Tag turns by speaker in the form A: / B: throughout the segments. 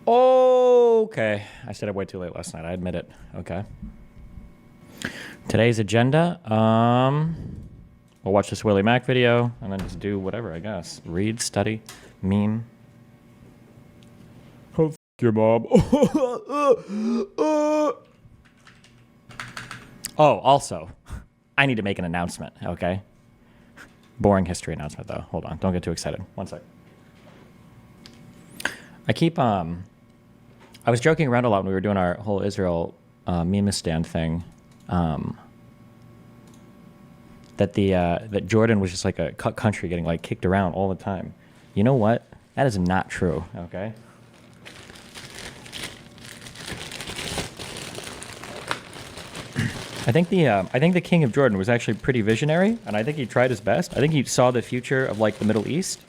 A: Okay. I stayed up way too late last night. I admit it. Okay. Today's agenda. We'll watch this Willie Mac video and then just do whatever, I guess. Read, study, meme. Oh, f your mom. Oh, also, I need to make an announcement, okay? Boring history announcement, though. Hold on. Don't get too excited. One sec. I was joking around a lot when we were doing our whole Israel meme stand thing. That Jordan was just like a cut country getting like kicked around all the time. You know what? That is not true, okay? I think the king of Jordan was actually pretty visionary, and I think he tried his best. I think he saw the future of like the Middle East,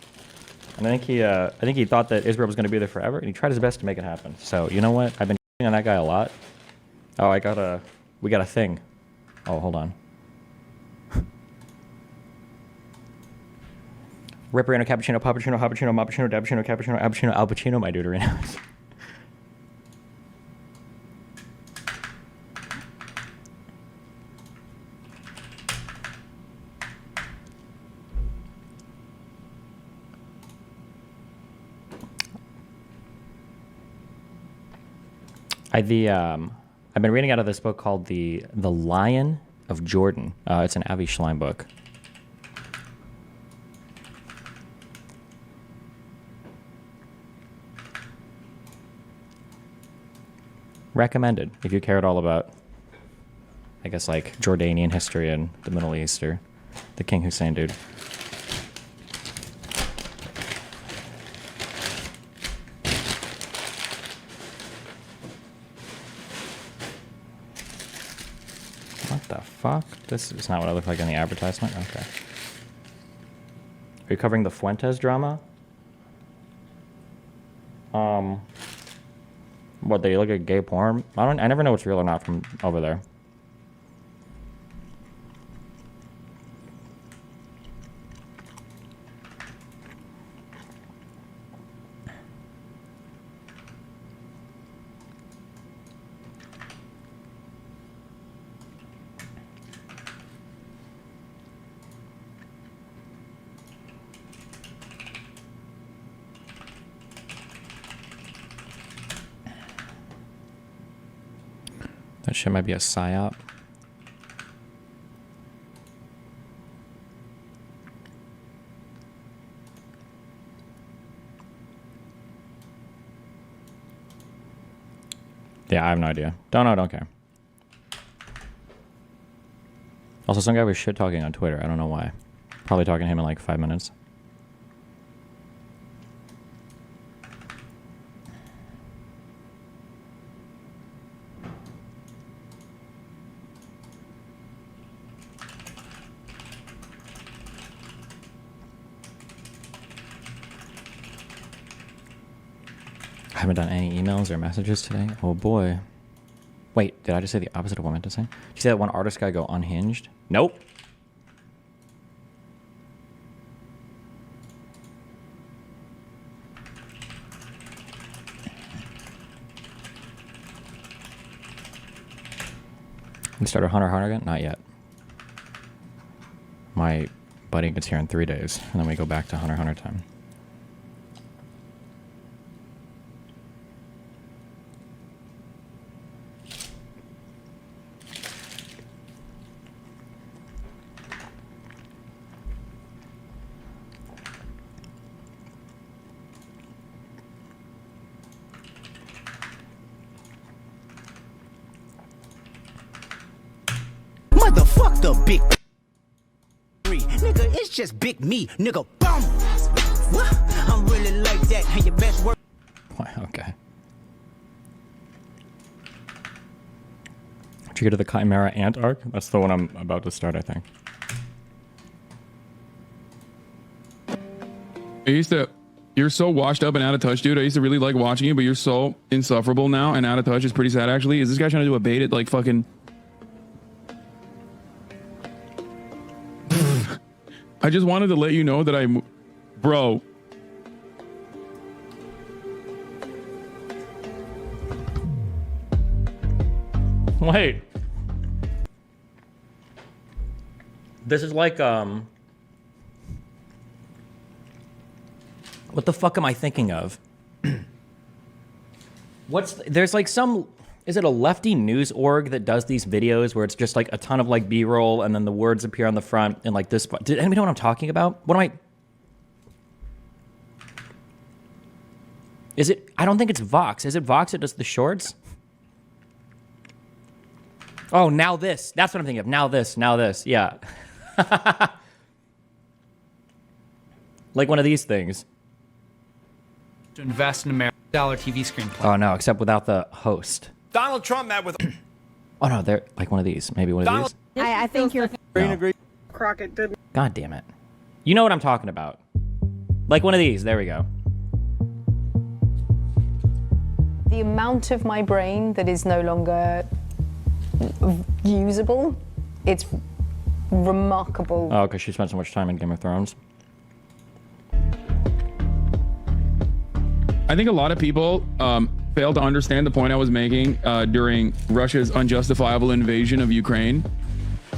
A: and I think he thought that Israel was going to be there forever, and he tried his best to make it happen. So you know what? I've been on that guy a lot. Oh, we got a thing. Oh, hold on. Ripperino, cappuccino, pappuccino, happuccino, mappuccino, dabpuccino, cappuccino, appuccino, al Pacino, my deuterinos. I've been reading out of this book called The Lion of Jordan. It's an Avi Schlein book. Recommended if you care at all about, I guess, like Jordanian history and the Middle East or the King Hussein dude. What the fuck? This is not what I look like in the advertisement? Okay. Are you covering the Fuentes drama? What, they look at gay porn? I never know what's real or not from over there. That shit might be a psyop. Yeah, I have no idea. Don't care. Also, some guy was shit talking on Twitter. I don't know why. Probably talking to him in like 5 minutes. I haven't done any emails or messages today. Oh boy. Wait, did I just say the opposite of what I meant to say? Did you say that one artist guy go unhinged? Nope. We started Hunter x Hunter again? Not yet. My buddy gets here in 3 days, and then we go back to Hunter x Hunter time.
B: Motherfuck the big three, nigga. It's just big me, nigga. Boom. What? I'm really like that. And your best work.
A: Okay. Did you get to the Chimera Ant arc? That's the one I'm about to start, I think.
C: You're so washed up and out of touch, dude. I used to really like watching you, but you're so insufferable now and out of touch. It's pretty sad, actually. Is this guy trying to do a bait at like fucking... I just wanted to let you know that bro.
A: Wait. This is like, what the fuck am I thinking of? There's like some, is it a lefty news org that does these videos where it's just like a ton of like B-roll and then the words appear on the front and like this, did anybody know what I'm talking about? Is it, I don't think it's Vox. Is it Vox that does the shorts? Oh, now this. That's what I'm thinking of. Now this. Yeah. Like one of these things.
D: To invest in American dollar TV screen.
A: Oh no, except without the host.
E: Donald Trump met with.
A: Oh no, they're like one of these. Maybe one of these.
F: I think you're.
A: No.
E: Crockett didn't.
A: God damn it. You know what I'm talking about. Like one of these. There we go.
F: The amount of my brain that is no longer usable, it's remarkable.
A: Oh, because she spent so much time in Game of Thrones.
C: I think a lot of people fail to understand the point I was making during Russia's unjustifiable invasion of Ukraine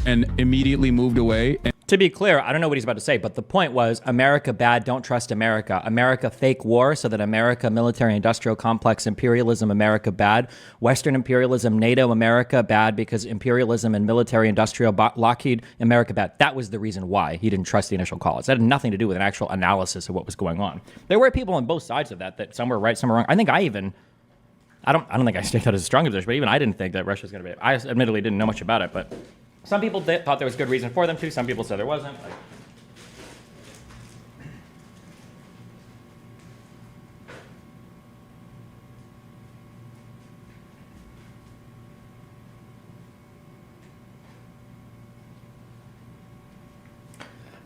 C: and immediately moved away.
A: To be clear, I don't know what he's about to say, but the point was America bad, don't trust America. America fake war so that America military industrial complex imperialism, America bad. Western imperialism, NATO, America bad because imperialism and military industrial Lockheed, America bad. That was the reason why he didn't trust the initial call. It had nothing to do with an actual analysis of what was going on. There were people on both sides of that some were right, some were wrong. I think I don't think I stated that as a strong position, but even I didn't think that Russia was going to be. I admittedly didn't know much about it, but some people thought there was good reason for them to. Some people said there wasn't.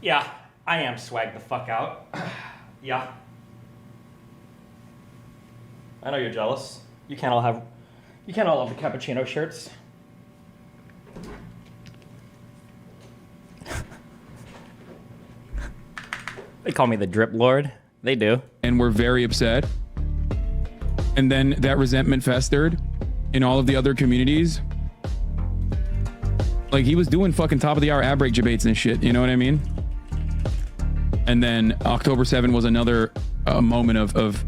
A: Yeah, I am swag the fuck out. Yeah. I know you're jealous. You can't all have the cappuccino shirts. They call me the drip lord. They do.
C: And were very upset. And then that resentment festered in all of the other communities. Like he was doing fucking top of the hour ad break debates and shit. You know what I mean? And then October 7 was another moment of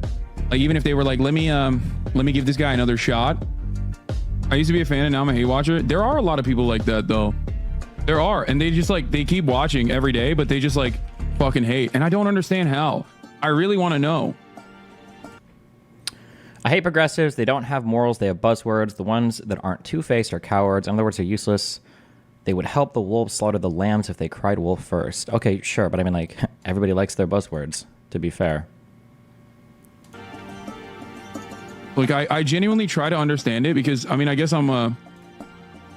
C: like, even if they were like, let me give this guy another shot. I used to be a fan and now I'm a hate watcher. There are a lot of people like that though. There are. And they just like, they keep watching every day, but they just like fucking hate. And I don't understand how. I really want to know.
A: I hate progressives. They don't have morals. They have buzzwords. The ones that aren't two-faced are cowards. In other words, they're useless. They would help the wolves slaughter the lambs if they cried wolf first. Okay, sure. But I mean, like, everybody likes their buzzwords, to be fair.
C: Like, I genuinely try to understand it because, I mean, I guess I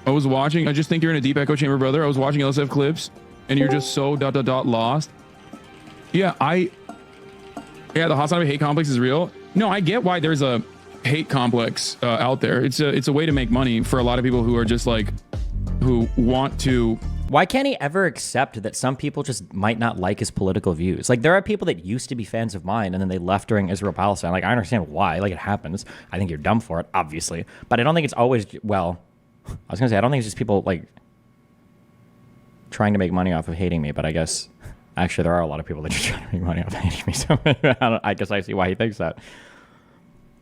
C: was watching. I just think you're in a deep echo chamber, brother. I was watching LSF clips and you're just so ... lost. Yeah, the Hasan hate complex is real. No, I get why there's a hate complex out there. It's a way to make money for a lot of people who are just like, who want to.
A: Why can't he ever accept that some people just might not like his political views? Like, there are people that used to be fans of mine and then they left during Israel-Palestine. Like, I understand why. Like, it happens. I think you're dumb for it, obviously. But I don't think it's always, well, I was going to say, I don't think it's just people, like, trying to make money off of hating me. But I guess, actually, there are a lot of people that just try to make money off of hating me. So I guess I see why he thinks that.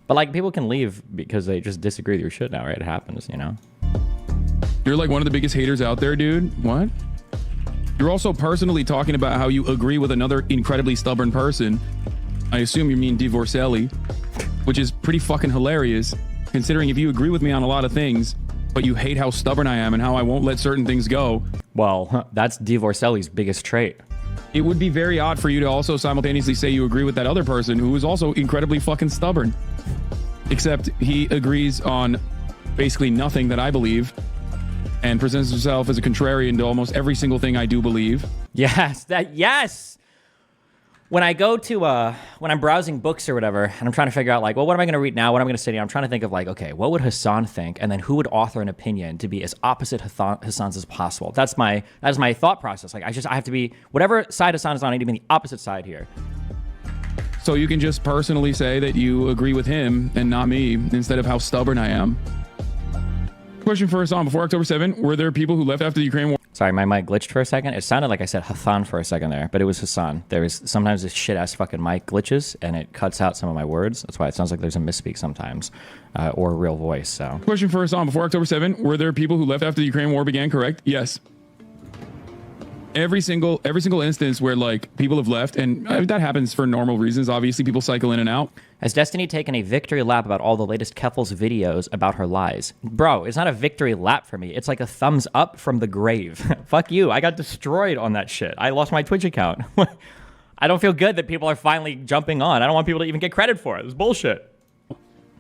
A: But, like, people can leave because they just disagree with your shit now, right? It happens, you know?
C: You're like one of the biggest haters out there, dude. What? You're also personally talking about how you agree with another incredibly stubborn person. I assume you mean Divorcelli, which is pretty fucking hilarious, considering if you agree with me on a lot of things, but you hate how stubborn I am and how I won't let certain things go.
A: Well, that's Divorcelli's biggest trait.
C: It would be very odd for you to also simultaneously say you agree with that other person who is also incredibly fucking stubborn. Except he agrees on basically nothing that I believe and presents himself as a contrarian to almost every single thing I do believe.
A: Yes, yes. When I go to, when I'm browsing books or whatever, and I'm trying to figure out, like, well, what am I going to read now? What am I going to study? I'm trying to think of, like, okay, what would Hasan think? And then who would author an opinion to be as opposite Hasan's as possible? That's my thought process. Like, I have to be, whatever side Hasan is on, I need to be on the opposite side here.
C: So you can just personally say that you agree with him and not me instead of how stubborn I am. Question for Hasan. Before October 7, were there people who left after the Ukraine war?
A: Sorry, my mic glitched for a second. It sounded like I said Hasan for a second there, but it was Hasan. There is sometimes this shit-ass fucking mic glitches, and it cuts out some of my words. That's why it sounds like there's a misspeak sometimes, or a real voice, so.
C: Question for Hasan. Before October 7, were there people who left after the Ukraine war began, correct? Yes. Every single instance where like people have left, and that happens for normal reasons. Obviously, people cycle in and out.
A: Has Destiny taken a victory lap about all the latest Keffel's videos about her lies? Bro, it's not a victory lap for me. It's like a thumbs up from the grave. Fuck you. I got destroyed on that shit. I lost my Twitch account. I don't feel good that people are finally jumping on. I don't want people to even get credit for it. It's bullshit.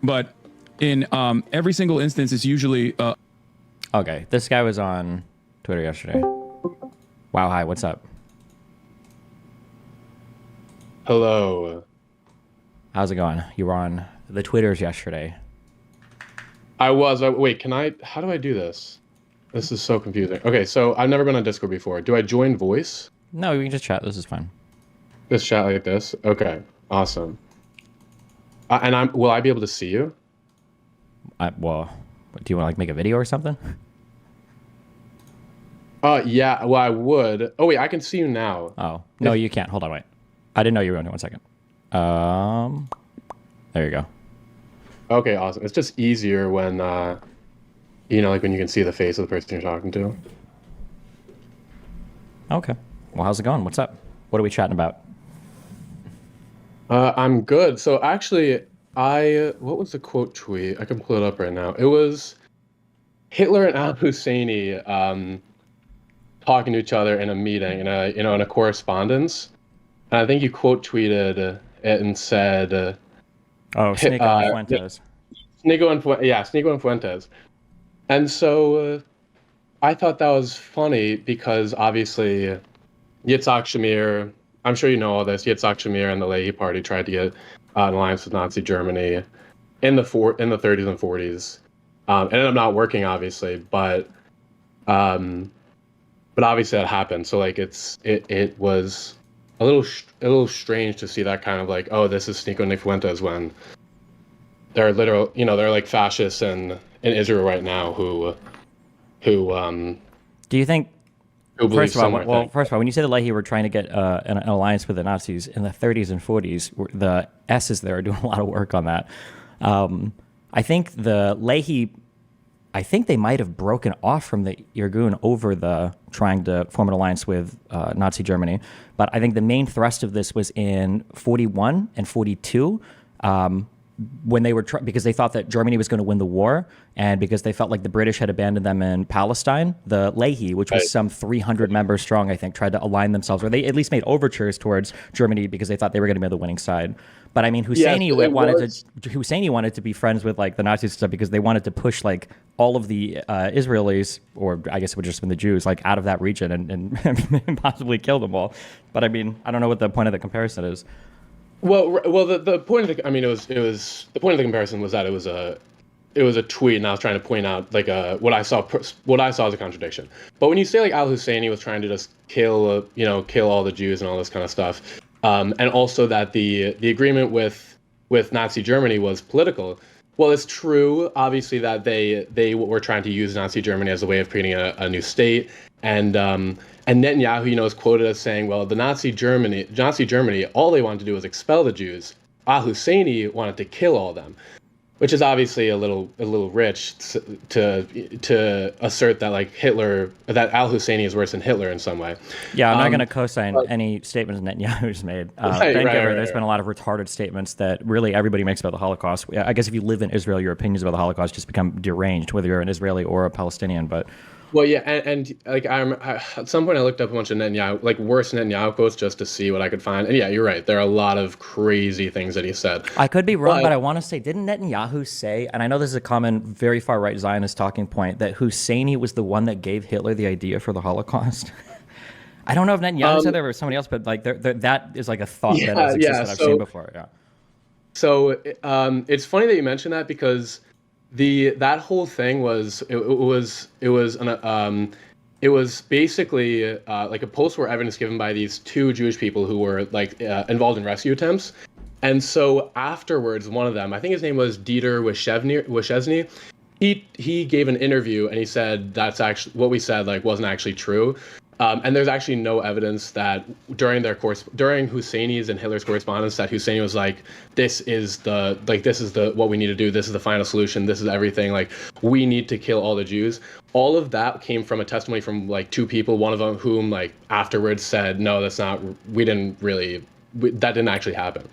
C: But in every single instance, it's usually...
A: Okay, this guy was on Twitter yesterday. Wow, hi, what's up?
G: Hello.
A: How's it going? You were on the Twitters yesterday.
G: I was. Wait, how do I do this? This is so confusing. Okay, so I've never been on Discord before. Do I join voice?
A: No, we can just chat. This is fine.
G: This chat like this? Okay, awesome. Will I be able to see you?
A: Well, do you want to like make a video or something?
G: Yeah, well, I would. Oh, wait, I can see you now.
A: Oh, no, you can't. Hold on, wait. I didn't know you were on it. 1 second. There you go.
G: Okay, awesome. It's just easier when, you know, like when you can see the face of the person you're talking to.
A: Okay. Well, how's it going? What's up? What are we chatting about?
G: I'm good. So actually, what was the quote tweet? I can pull it up right now. It was Hitler and al-Husseini, talking to each other in a meeting, in a correspondence. And I think you quote tweeted it and said,
A: Sneeko and Fuentes.
G: Sneeko and Fuentes. And so I thought that was funny because obviously Yitzhak Shamir, I'm sure you know all this, Yitzhak Shamir and the Leahy Party tried to get an alliance with Nazi Germany in the 30s and 40s. Ended up not working, obviously, but obviously that happened. So like it was a little strange to see that kind of like, oh, this is Sneeko and Fuentes when they're they're like fascists in Israel right now who
A: Do you think?
G: First
A: of all, when you say the Leahy were trying to get an alliance with the Nazis in the 30s and 40s, the S's there are doing a lot of work on that. I think the Leahy, I think they might have broken off from the Irgun over the trying to form an alliance with Nazi Germany. But I think the main thrust of this was in 41 and 42, when they were because they thought that Germany was going to win the war, and because they felt like the British had abandoned them in Palestine. The Leahy, which was some 300 members strong, I think, tried to align themselves, or they at least made overtures towards Germany because they thought they were going to be on the winning side. But I mean, Husseini wanted to be friends with like the Nazis and stuff because they wanted to push like all of the Israelis, or I guess it would just been the Jews, like out of that region and possibly kill them all. But I mean, I don't know what the point of the comparison is.
G: Well, the point of the the point of the comparison was that it was a tweet, and I was trying to point out like what I saw as a contradiction. But when you say like al-Husseini was trying to just kill all the Jews and all this kind of stuff, and also that the agreement with Nazi Germany was political. Well, it's true, obviously, that they were trying to use Nazi Germany as a way of creating a new state, and Netanyahu, is quoted as saying, well, the Nazi Germany, all they wanted to do was expel the Jews. Al-Husseini wanted to kill all of them, which is obviously a little rich to assert that like that Al-Husseini is worse than Hitler in some way.
A: Yeah, I'm not going to co-sign any statements Netanyahu's made. There's been a lot of retarded statements that really everybody makes about the Holocaust. I guess if you live in Israel, your opinions about the Holocaust just become deranged, whether you're an Israeli or a Palestinian. But
G: well, yeah, and like at some point I looked up a bunch of Netanyahu, like worse Netanyahu quotes, just to see what I could find. And yeah, you're right. There are a lot of crazy things that he said.
A: I could be wrong, but I want to say, didn't Netanyahu say, and I know this is a common, very far right Zionist talking point, that Husseini was the one that gave Hitler the idea for the Holocaust? I don't know if Netanyahu said that or somebody else, but like that is like a thought that has existed I've seen before. Yeah.
G: So it's funny that you mentioned that because that whole thing was basically like a post-war evidence given by these two Jewish people who were like involved in rescue attempts, and so afterwards one of them, I think his name was Dieter Wishesny, he gave an interview and he said that's actually what we said like wasn't actually true. And there's actually no evidence that during Husseini's and Hitler's correspondence that Husseini was like, this is the what we need to do. This is the final solution. This is everything. Like, we need to kill all the Jews. All of that came from a testimony from like two people, one of them whom like afterwards said, no, that didn't actually happen.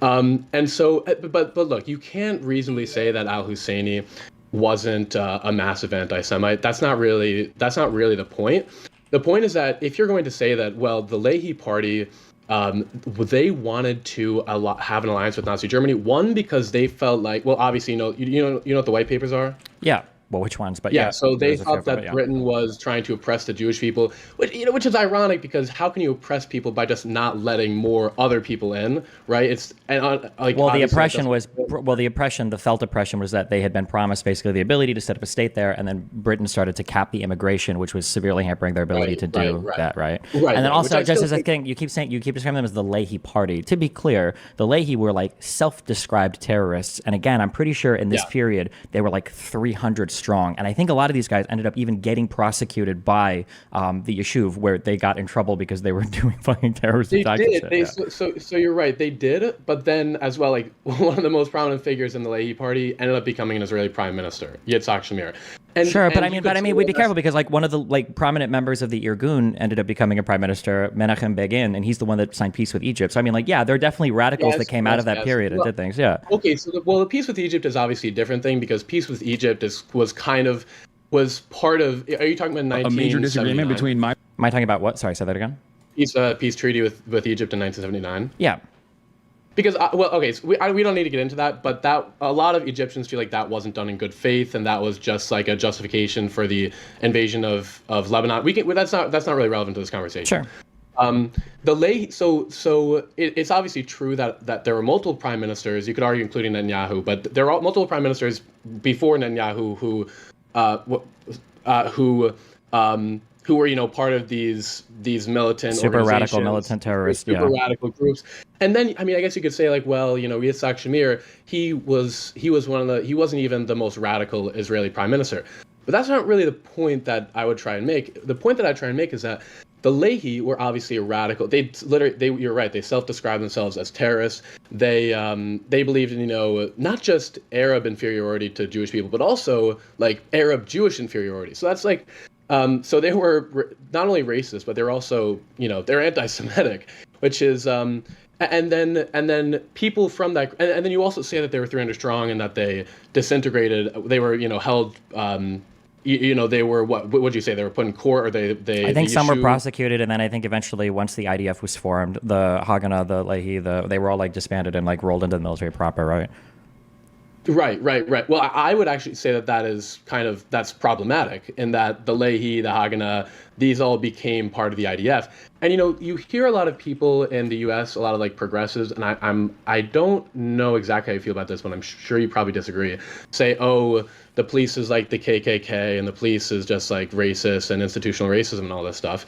G: And so, but look, you can't reasonably say that al-Husseini wasn't a massive anti-Semite. That's not really the point. The point is that if you're going to say that, well, the Leahy party, they wanted to have an alliance with Nazi Germany. One, because they felt like, well, obviously, you know what the white papers are?
A: Yeah. Well, which ones? But
G: yeah, so they thought that Britain was trying to oppress the Jewish people, which is ironic because how can you oppress people by just not letting more other people in, right?
A: The felt oppression was that they had been promised basically the ability to set up a state there, and then Britain started to cap the immigration, which was severely hampering their ability to do that, right? And then also, just as a thing, you keep describing them as the Leahy party. To be clear, the Leahy were like self-described terrorists, and again, I'm pretty sure in this period they were like 300 strong, and I think a lot of these guys ended up even getting prosecuted by the Yishuv, where they got in trouble because they were doing fucking terrorist attacks.
G: So you're right, they did, but then as well, like one of the most prominent figures in the Leahy party ended up becoming an Israeli prime minister, Yitzhak Shamir.
A: But we'd be careful because like one of the like prominent members of the Irgun ended up becoming a prime minister, Menachem Begin, and he's the one that signed peace with Egypt. So I mean, like, yeah, there are definitely radicals that came out of that period and did things. Yeah.
G: Okay, so the peace with Egypt is obviously a different thing because peace with Egypt was part of. Are you talking about
C: a major disagreement between my?
A: Am I talking about what? Sorry, say that again.
G: Peace treaty with Egypt in 1979.
A: Yeah.
G: Because, so we don't need to get into that, but that a lot of Egyptians feel like that wasn't done in good faith, and that was just like a justification for the invasion of Lebanon. That's not really relevant to this conversation.
A: Sure.
G: It's obviously true that there were multiple prime ministers. You could argue, including Netanyahu, but there are multiple prime ministers before Netanyahu who were part of these militant
A: super radical militant terrorists,
G: radical groups. And then I guess you could say like, well, Yitzhak Shamir, he wasn't even the most radical Israeli prime minister. But that's not really the point that I would try and make. The point that I try and make is that the Leahy were obviously a radical. You're right. They self-described themselves as terrorists. They believed in not just Arab inferiority to Jewish people, but also like Arab Jewish inferiority. So that's like. So they were not only racist, but they're also, they're anti-Semitic, which is, and then people from that, and then you also say that they were 300 strong and that they disintegrated. They were, held, they were what would you say? They were put in court, or they.
A: I think some were prosecuted, and then I think eventually, once the IDF was formed, the Haganah, the Leahy, they were all like disbanded and like rolled into the military proper, right?
G: Right. Well, I would actually say that's problematic in that the Leahy, the Haganah, these all became part of the IDF. And, you hear a lot of people in the U.S., a lot of like progressives, and I don't know exactly how you feel about this, but I'm sure you probably disagree, say, oh, the police is like the KKK and the police is just like racist and institutional racism and all this stuff.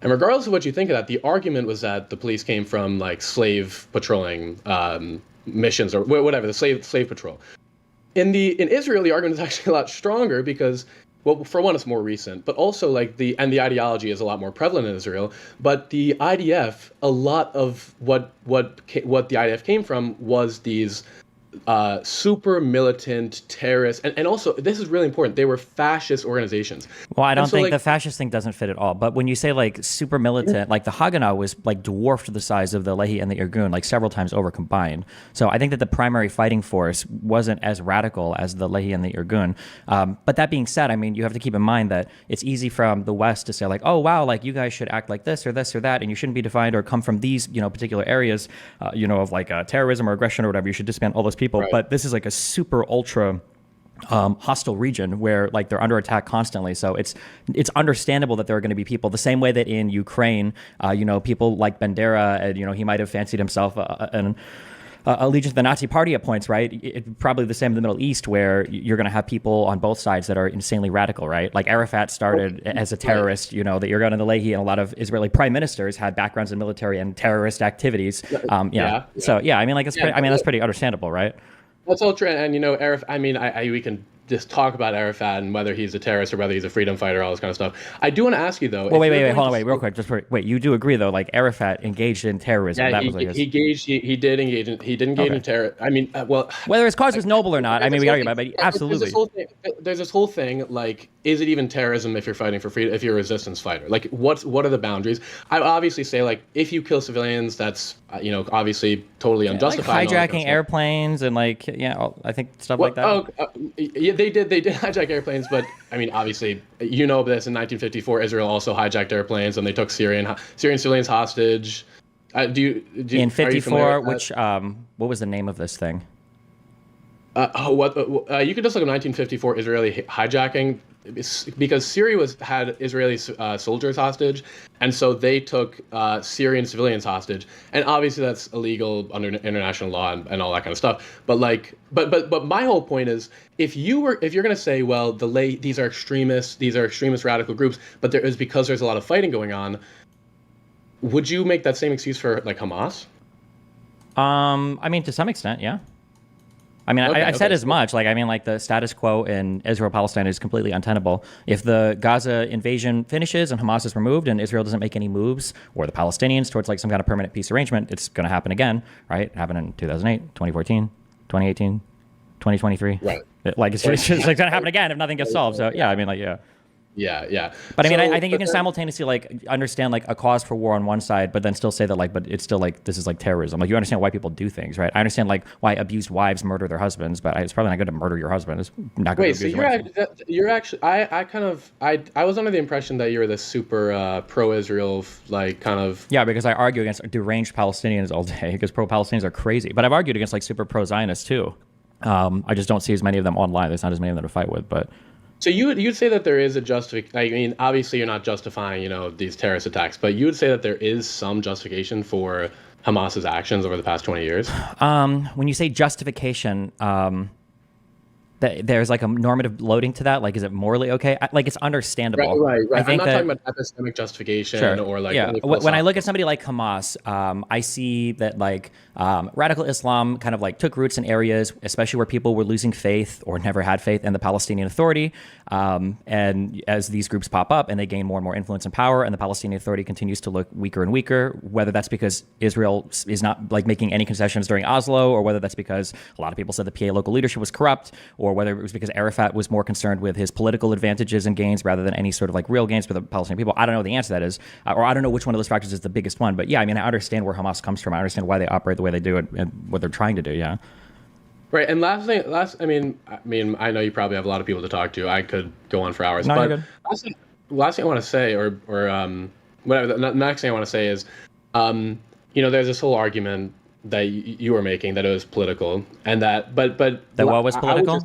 G: And regardless of what you think of that, the argument was that the police came from like slave patrolling missions or whatever, the slave patrol. In Israel, the argument is actually a lot stronger because, well, for one, it's more recent, but also like the ideology is a lot more prevalent in Israel. But the IDF, a lot of what the IDF came from was these super militant terrorists, and also this is really important. They were fascist organizations.
A: Well, I don't think the fascist thing doesn't fit at all. But when you say like super militant, like the Haganah was like dwarfed the size of the Leahy and the Irgun, like several times over combined. So I think that the primary fighting force wasn't as radical as the Leahy and the Irgun. But that being said, you have to keep in mind that it's easy from the West to say like, oh wow, like you guys should act like this or that, and you shouldn't be defined or come from these particular areas, of like terrorism or aggression or whatever. You should disband all those people. Right. But this is like a super ultra hostile region where like they're under attack constantly. So it's understandable that there are going to be people the same way that in Ukraine, people like Bandera, and, he might have fancied himself an allegiance to the Nazi party at points, right? It's probably the same in the Middle East where you're going to have people on both sides that are insanely radical, right? Like Arafat started as a terrorist, the Irgun and the Leahy, and a lot of Israeli prime ministers had backgrounds in military and terrorist activities. So, that's pretty understandable, right?
G: That's all true. And, Arafat, we can just talk about Arafat and whether he's a terrorist or whether he's a freedom fighter, all this kind of stuff. I do want to ask you though.
A: Well, wait, hold on, real quick, wait. You do agree though, like Arafat engaged in terrorism?
G: Yeah,
A: that
G: he,
A: was like
G: he engaged. He did engage in. He did engage in terror. I mean, well,
A: whether his cause was noble or not, I mean, we argue about it, but absolutely.
G: There's this whole thing. Like, is it even terrorism if you're fighting for freedom? If you're a resistance fighter, like, what are the boundaries? I obviously say, like, if you kill civilians, that's obviously totally unjustified.
A: Like hijacking airplanes and like I think stuff like that.
G: Yeah, they did hijack airplanes, but I mean, obviously, this in 1954, Israel also hijacked airplanes and they took Syrian civilians hostage.
A: In 54, which what was the name of this thing?
G: You could just look at 1954 Israeli hijacking, because Syria had Israeli soldiers hostage, and so they took Syrian civilians hostage, and obviously that's illegal under international law and all that kind of stuff. But but my whole point is, if you're going to say, well, these are extremists radical groups, but there is because there's a lot of fighting going on, would you make that same excuse for like Hamas?
A: I mean, to some extent, yeah. I mean, I said as much. Like, I mean, like the status quo in Israel-Palestine is completely untenable. If the Gaza invasion finishes and Hamas is removed and Israel doesn't make any moves, or the Palestinians towards like some kind of permanent peace arrangement, it's going to happen again, right? It happened in 2008, 2014, 2018, 2023.
G: Right.
A: It's just like going to happen again if nothing gets solved. So yeah, I mean, like yeah.
G: Yeah.
A: But I mean, I think you can simultaneously like understand like a cause for war on one side, but then still say that like, but it's still like this is like terrorism. Like you understand why people do things, right? I understand like why abused wives murder their husbands, but it's probably not good to murder your husband. It's not good.
G: Wait, so you're actually I was under the impression that you were this super pro-Israel like kind of.
A: Yeah, because I argue against deranged Palestinians all day because pro-Palestinians are crazy, but I've argued against like super pro-Zionists too. I just don't see as many of them online. There's not as many of them to fight with, but.
G: So you'd say that there is a justification. I mean, obviously you're not justifying, these terrorist attacks, but you would say that there is some justification for Hamas's actions over the past 20 years.
A: When you say justification, there's like a normative loading to that. Like, is it morally okay? Like, it's understandable.
G: Right. I'm not talking about epistemic justification or like.
A: Yeah. When I look at somebody like Hamas, I see that like radical Islam kind of like took roots in areas, especially where people were losing faith or never had faith in the Palestinian Authority. And as these groups pop up and they gain more and more influence and power, and the Palestinian Authority continues to look weaker and weaker, whether that's because Israel is not like making any concessions during Oslo, or whether that's because a lot of people said the PA local leadership was corrupt, or whether it was because Arafat was more concerned with his political advantages and gains rather than any sort of like real gains for the Palestinian people. I don't know what the answer to that is, or I don't know which one of those factors is the biggest one. But yeah, I mean, I understand where Hamas comes from. I understand why they operate the way they do and what they're trying to do. Yeah.
G: Right. And I know you probably have a lot of people to talk to. I could go on for hours.
A: No,
G: but
A: you're good.
G: last thing I want to say, or whatever. The next thing I want to say is, there's this whole argument that you were making that it was political, and that what
A: was political?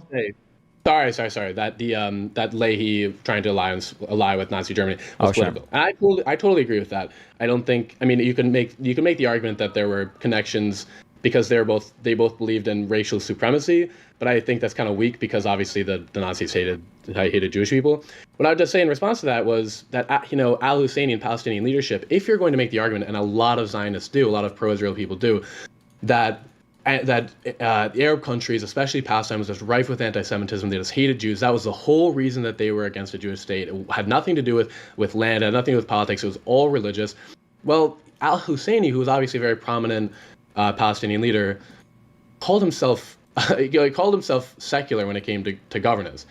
G: Sorry. That that Leahy trying to ally with Nazi Germany was political, and I totally agree with that. I don't think. I mean, you can make the argument that there were connections because they both believed in racial supremacy, but I think that's kind of weak because obviously the Nazis hated Jewish people. What I would just say in response to that was that al-Husseini and Palestinian leadership, if you're going to make the argument, and a lot of Zionists do, a lot of pro-Israel people do, that the Arab countries, especially Palestine, was just rife with anti-Semitism. They just hated Jews. That was the whole reason that they were against a Jewish state. It had nothing to do with land, it had nothing to do with politics. It was all religious. Well, al-Husseini, who was obviously a very prominent Palestinian leader, called himself secular when it came to governance.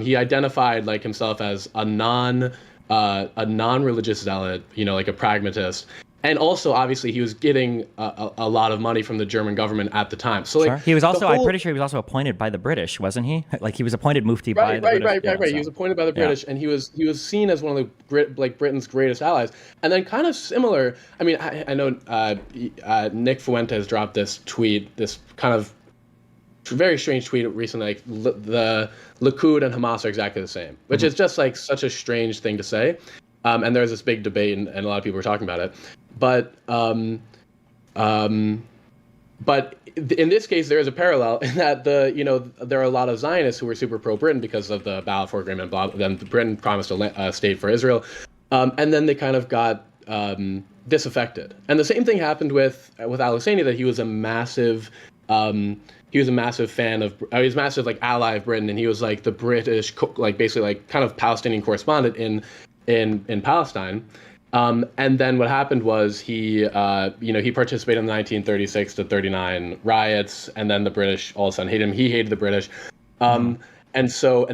G: He identified like himself as a non-religious zealot, like a pragmatist. And also, obviously, he was getting a lot of money from the German government at the time. So, like,
A: he was also, I'm pretty sure he was also appointed by the British, wasn't he? Like, he was appointed mufti by the British.
G: Right. So. He was appointed by the British, and he was seen as one of the Britain's greatest allies. And then, kind of similar. I mean, I know Nick Fuentes dropped this tweet, this kind of very strange tweet recently. Like, the Likud and Hamas are exactly the same, which is just like such a strange thing to say. And there's this big debate, and a lot of people were talking about it. But in this case, there is a parallel in that there are a lot of Zionists who were super pro-Britain because of the Balfour Agreement. Then Britain promised a state for Israel, and then they kind of got disaffected. And the same thing happened with al-Husseini, that he was a massive he was a massive fan of, he was a massive like ally of Britain, and he was like the British like basically like kind of Palestinian correspondent in Palestine. And then what happened was he participated in the 1936 to 39 riots, and then the British all of a sudden hated him. He hated the British. And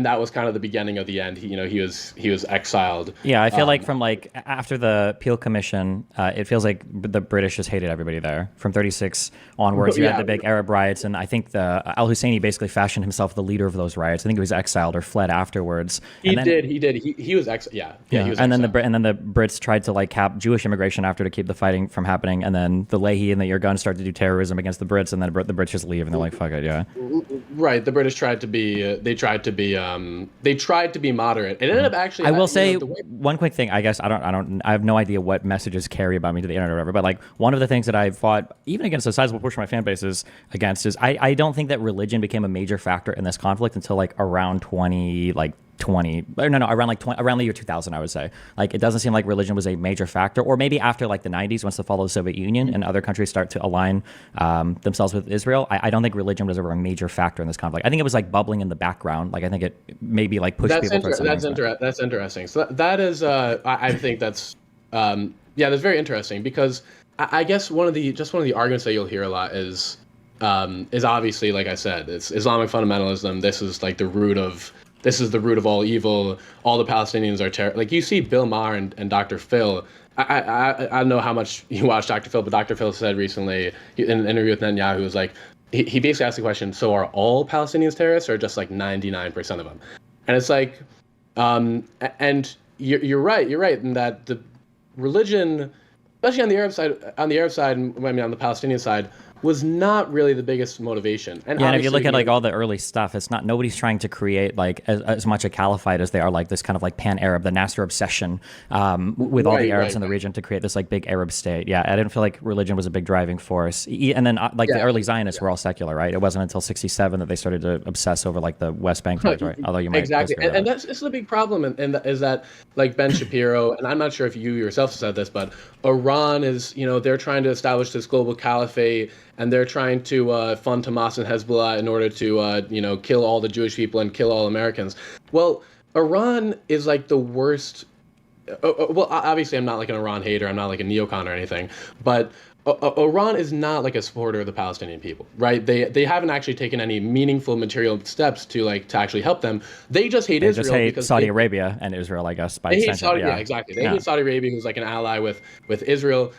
G: that was kind of the beginning of the end. He was exiled.
A: Yeah, I feel like from like after the Peel Commission, it feels like the British just hated everybody there. From 36 onwards, you had the big Arab riots, and I think the Al-Husseini basically fashioned himself the leader of those riots. I think he was exiled or fled afterwards.
G: He did. He was exiled. Yeah. He was
A: and
G: exiled.
A: then the Brits tried to like cap Jewish immigration after to keep the fighting from happening, and then the Leahy and the Irgun started to do terrorism against the Brits, and then the Brits just leave, and they're like, fuck it, yeah.
G: Right. The British tried to be. They tried to be moderate. It ended up actually.
A: I will say one quick thing. I guess I have no idea what messages carry about me to the internet or whatever. But like one of the things that I've fought, even against a sizable portion of my fan base, is I don't think that religion became a major factor in this conflict until like around around the year 2000, I would say. Like, it doesn't seem like religion was a major factor, or maybe after like the 90s, once the fall of the Soviet Union and other countries start to align themselves with Israel. I don't think religion was ever a major factor in this conflict. I think it was like bubbling in the background. Like, I think it maybe like pushed people.
G: That's interesting. So that is, I think that's, that's very interesting, because I guess one of the arguments that you'll hear a lot is obviously, like I said, it's Islamic fundamentalism. This is the root of all evil. All the Palestinians are like, you see Bill Maher and Dr. Phil. I don't know how much you watch Dr. Phil, but Dr. Phil said recently in an interview with Netanyahu, was like, he basically asked the question, so are all Palestinians terrorists, or just like 99% of them? And it's like, and you're right in that the religion, especially on the Arab side, on the Palestinian side, was not really the biggest motivation. And
A: if you look at like all the early stuff, it's not, nobody's trying to create like as much a caliphate as they are like this kind of like pan-Arab, the Nasser obsession with all the Arabs in the region to create this like big Arab state. Yeah, I didn't feel like religion was a big driving force. And then the early Zionists were all secular, right? It wasn't until 1967 that they started to obsess over like the West Bank territory. Although you might
G: exactly, and that's the big problem, and is that like Ben Shapiro, and I'm not sure if you yourself said this, but Iran is, they're trying to establish this global caliphate, and they're trying to fund Hamas and Hezbollah in order to, kill all the Jewish people and kill all Americans. Well, Iran is like the worst. Well, obviously, I'm not like an Iran hater. I'm not like a neocon or anything. But Iran is not like a supporter of the Palestinian people, right? They haven't actually taken any meaningful material steps to actually help them. They just hate Israel.
A: Just hate
G: because
A: Saudi Arabia and Israel, I guess. By
G: they hate
A: extension,
G: Saudi, yeah, exactly. They hate Saudi Arabia, who's like an ally with Israel.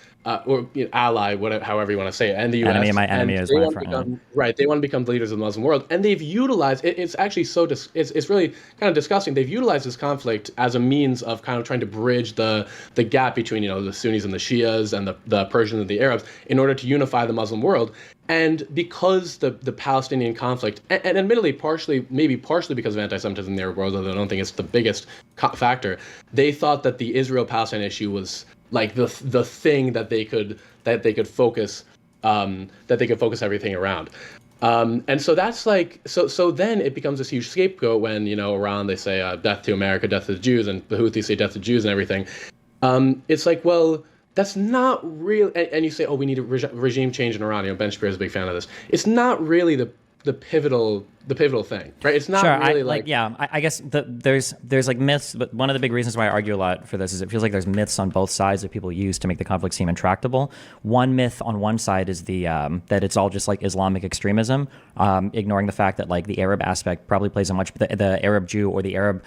G: Or ally, whatever, however you want to say it, and the U.S.
A: Enemy of my enemy is my friend.
G: Right, they want to become the leaders of the Muslim world, and they've utilized it. It's actually it's really kind of disgusting. They've utilized this conflict as a means of kind of trying to bridge the gap between the Sunnis and the Shias and the Persians and the Arabs in order to unify the Muslim world. And because the Palestinian conflict, and admittedly maybe partially because of anti-Semitism in the Arab world, although I don't think it's the biggest factor, they thought that the Israel-Palestine issue was like the thing that they could focus everything around. And so that's like, so then it becomes this huge scapegoat when, Iran, they say death to America, death to the Jews, and the Houthis say death to Jews and everything. It's like, well, that's not real. And you say, oh, we need a regime change in Iran. Ben Shapiro is a big fan of this. It's not really the pivotal thing, right? It's not really
A: I guess there's like myths, but one of the big reasons why I argue a lot for this is it feels like there's myths on both sides that people use to make the conflict seem intractable. One myth on one side is the that it's all just like Islamic extremism, ignoring the fact that like the Arab aspect probably plays the Arab Jew or the Arab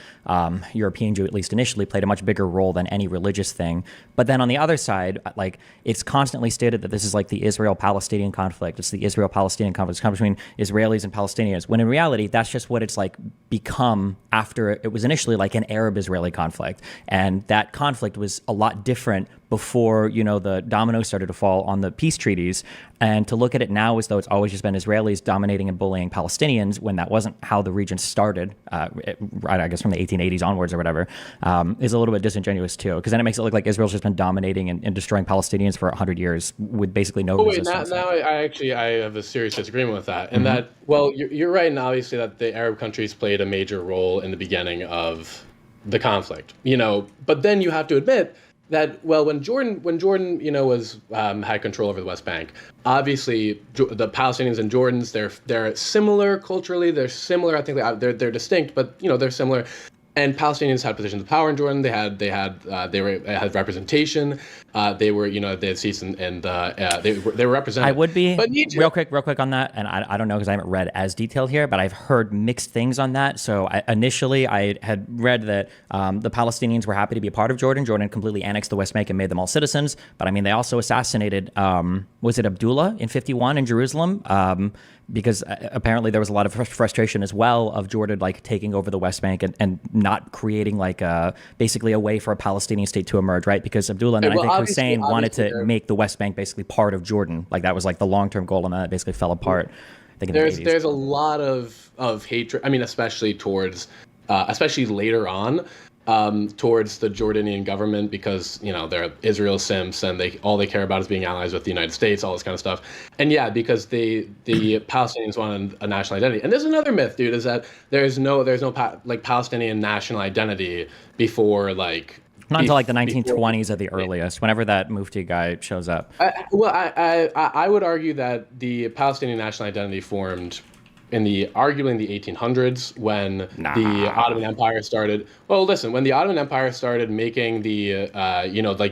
A: European Jew, at least initially, played a much bigger role than any religious thing. But then on the other side, like it's constantly stated that this is like the Israel-Palestinian conflict. It's the Israel-Palestinian conflict. It's come between Israelis and Palestinians, when in reality, that's just what it's like become after it was initially like an Arab-Israeli conflict. And that conflict was a lot different before, the dominoes started to fall on the peace treaties. And to look at it now as though it's always just been Israelis dominating and bullying Palestinians, when that wasn't how the region started, right, I guess from the 1880s onwards or whatever, is a little bit disingenuous too. Because then it makes it look like Israel's just been dominating and destroying Palestinians for 100 years with basically no resistance.
G: Now I have a serious disagreement with that. And that, well, you're right, and obviously that the Arab countries played a major role in the beginning of the conflict, but then you have to admit that well, when Jordan, was had control over the West Bank, obviously the Palestinians and Jordans, they're similar culturally. They're similar. I think they're distinct, but they're similar. And Palestinians had positions of power in Jordan. They had representation. They had seats and they were represented.
A: I would be
G: but
A: real quick on that, and I don't know because I haven't read as detailed here, but I've heard mixed things on that. So initially, I had read that the Palestinians were happy to be a part of Jordan. Jordan completely annexed the West Bank and made them all citizens. But I mean, they also assassinated was it Abdullah in '51 in Jerusalem? Because apparently there was a lot of frustration as well of Jordan like taking over the West Bank and not creating like basically a way for a Palestinian state to emerge, right? Because Abdullah and I think Hussein wanted to make the West Bank basically part of Jordan. Like that was like the long-term goal, and that basically fell apart. I think in the 80s.
G: There's a lot of hatred. I mean, especially towards, especially later on, towards the Jordanian government because they're Israel simps and all they care about is being allies with the United States, all this kind of stuff. And yeah, because the Palestinians wanted a national identity. And there's another myth, dude, is that there's no Palestinian national identity before like.
A: Not until like the 1920s at the earliest, whenever that Mufti guy shows up.
G: I would argue that the Palestinian national identity formed arguably in the 1800s when the Ottoman Empire started. Well, listen, when the Ottoman Empire started making the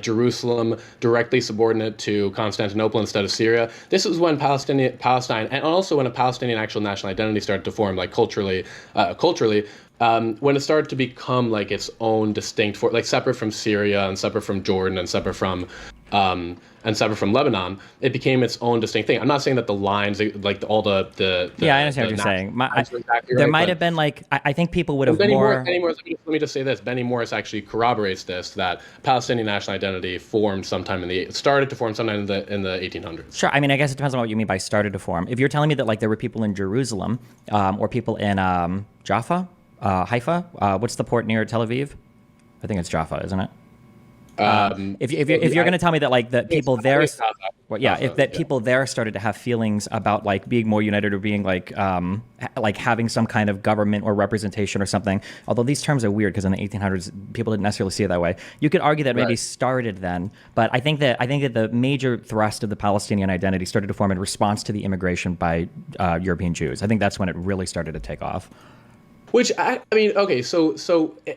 G: Jerusalem directly subordinate to Constantinople instead of Syria, this is when Palestine, and also when a Palestinian actual national identity started to form, like culturally, when it started to become like its own distinct, separate from Syria and separate from Jordan and separate from Lebanon, it became its own distinct thing. I'm not saying that the lines, like all the
A: yeah, I understand what you're saying. There might have been like I think people would have
G: Benny
A: more.
G: Morris, let me just say this. Benny Morris actually corroborates this, that Palestinian national identity started to form sometime in the 1800s.
A: Sure. I mean, I guess it depends on what you mean by started to form. If you're telling me that like there were people in Jerusalem or people in Jaffa, Haifa, what's the port near Tel Aviv? I think it's Jaffa, isn't it? If you're going to tell me that like the people there, people there started to have feelings about like being more united or being like having some kind of government or representation or something. Although these terms are weird because in the 1800s people didn't necessarily see it that way. You could argue that maybe started then, but I think that the major thrust of the Palestinian identity started to form in response to the immigration by European Jews. I think that's when it really started to take off.
G: Which I mean, okay, so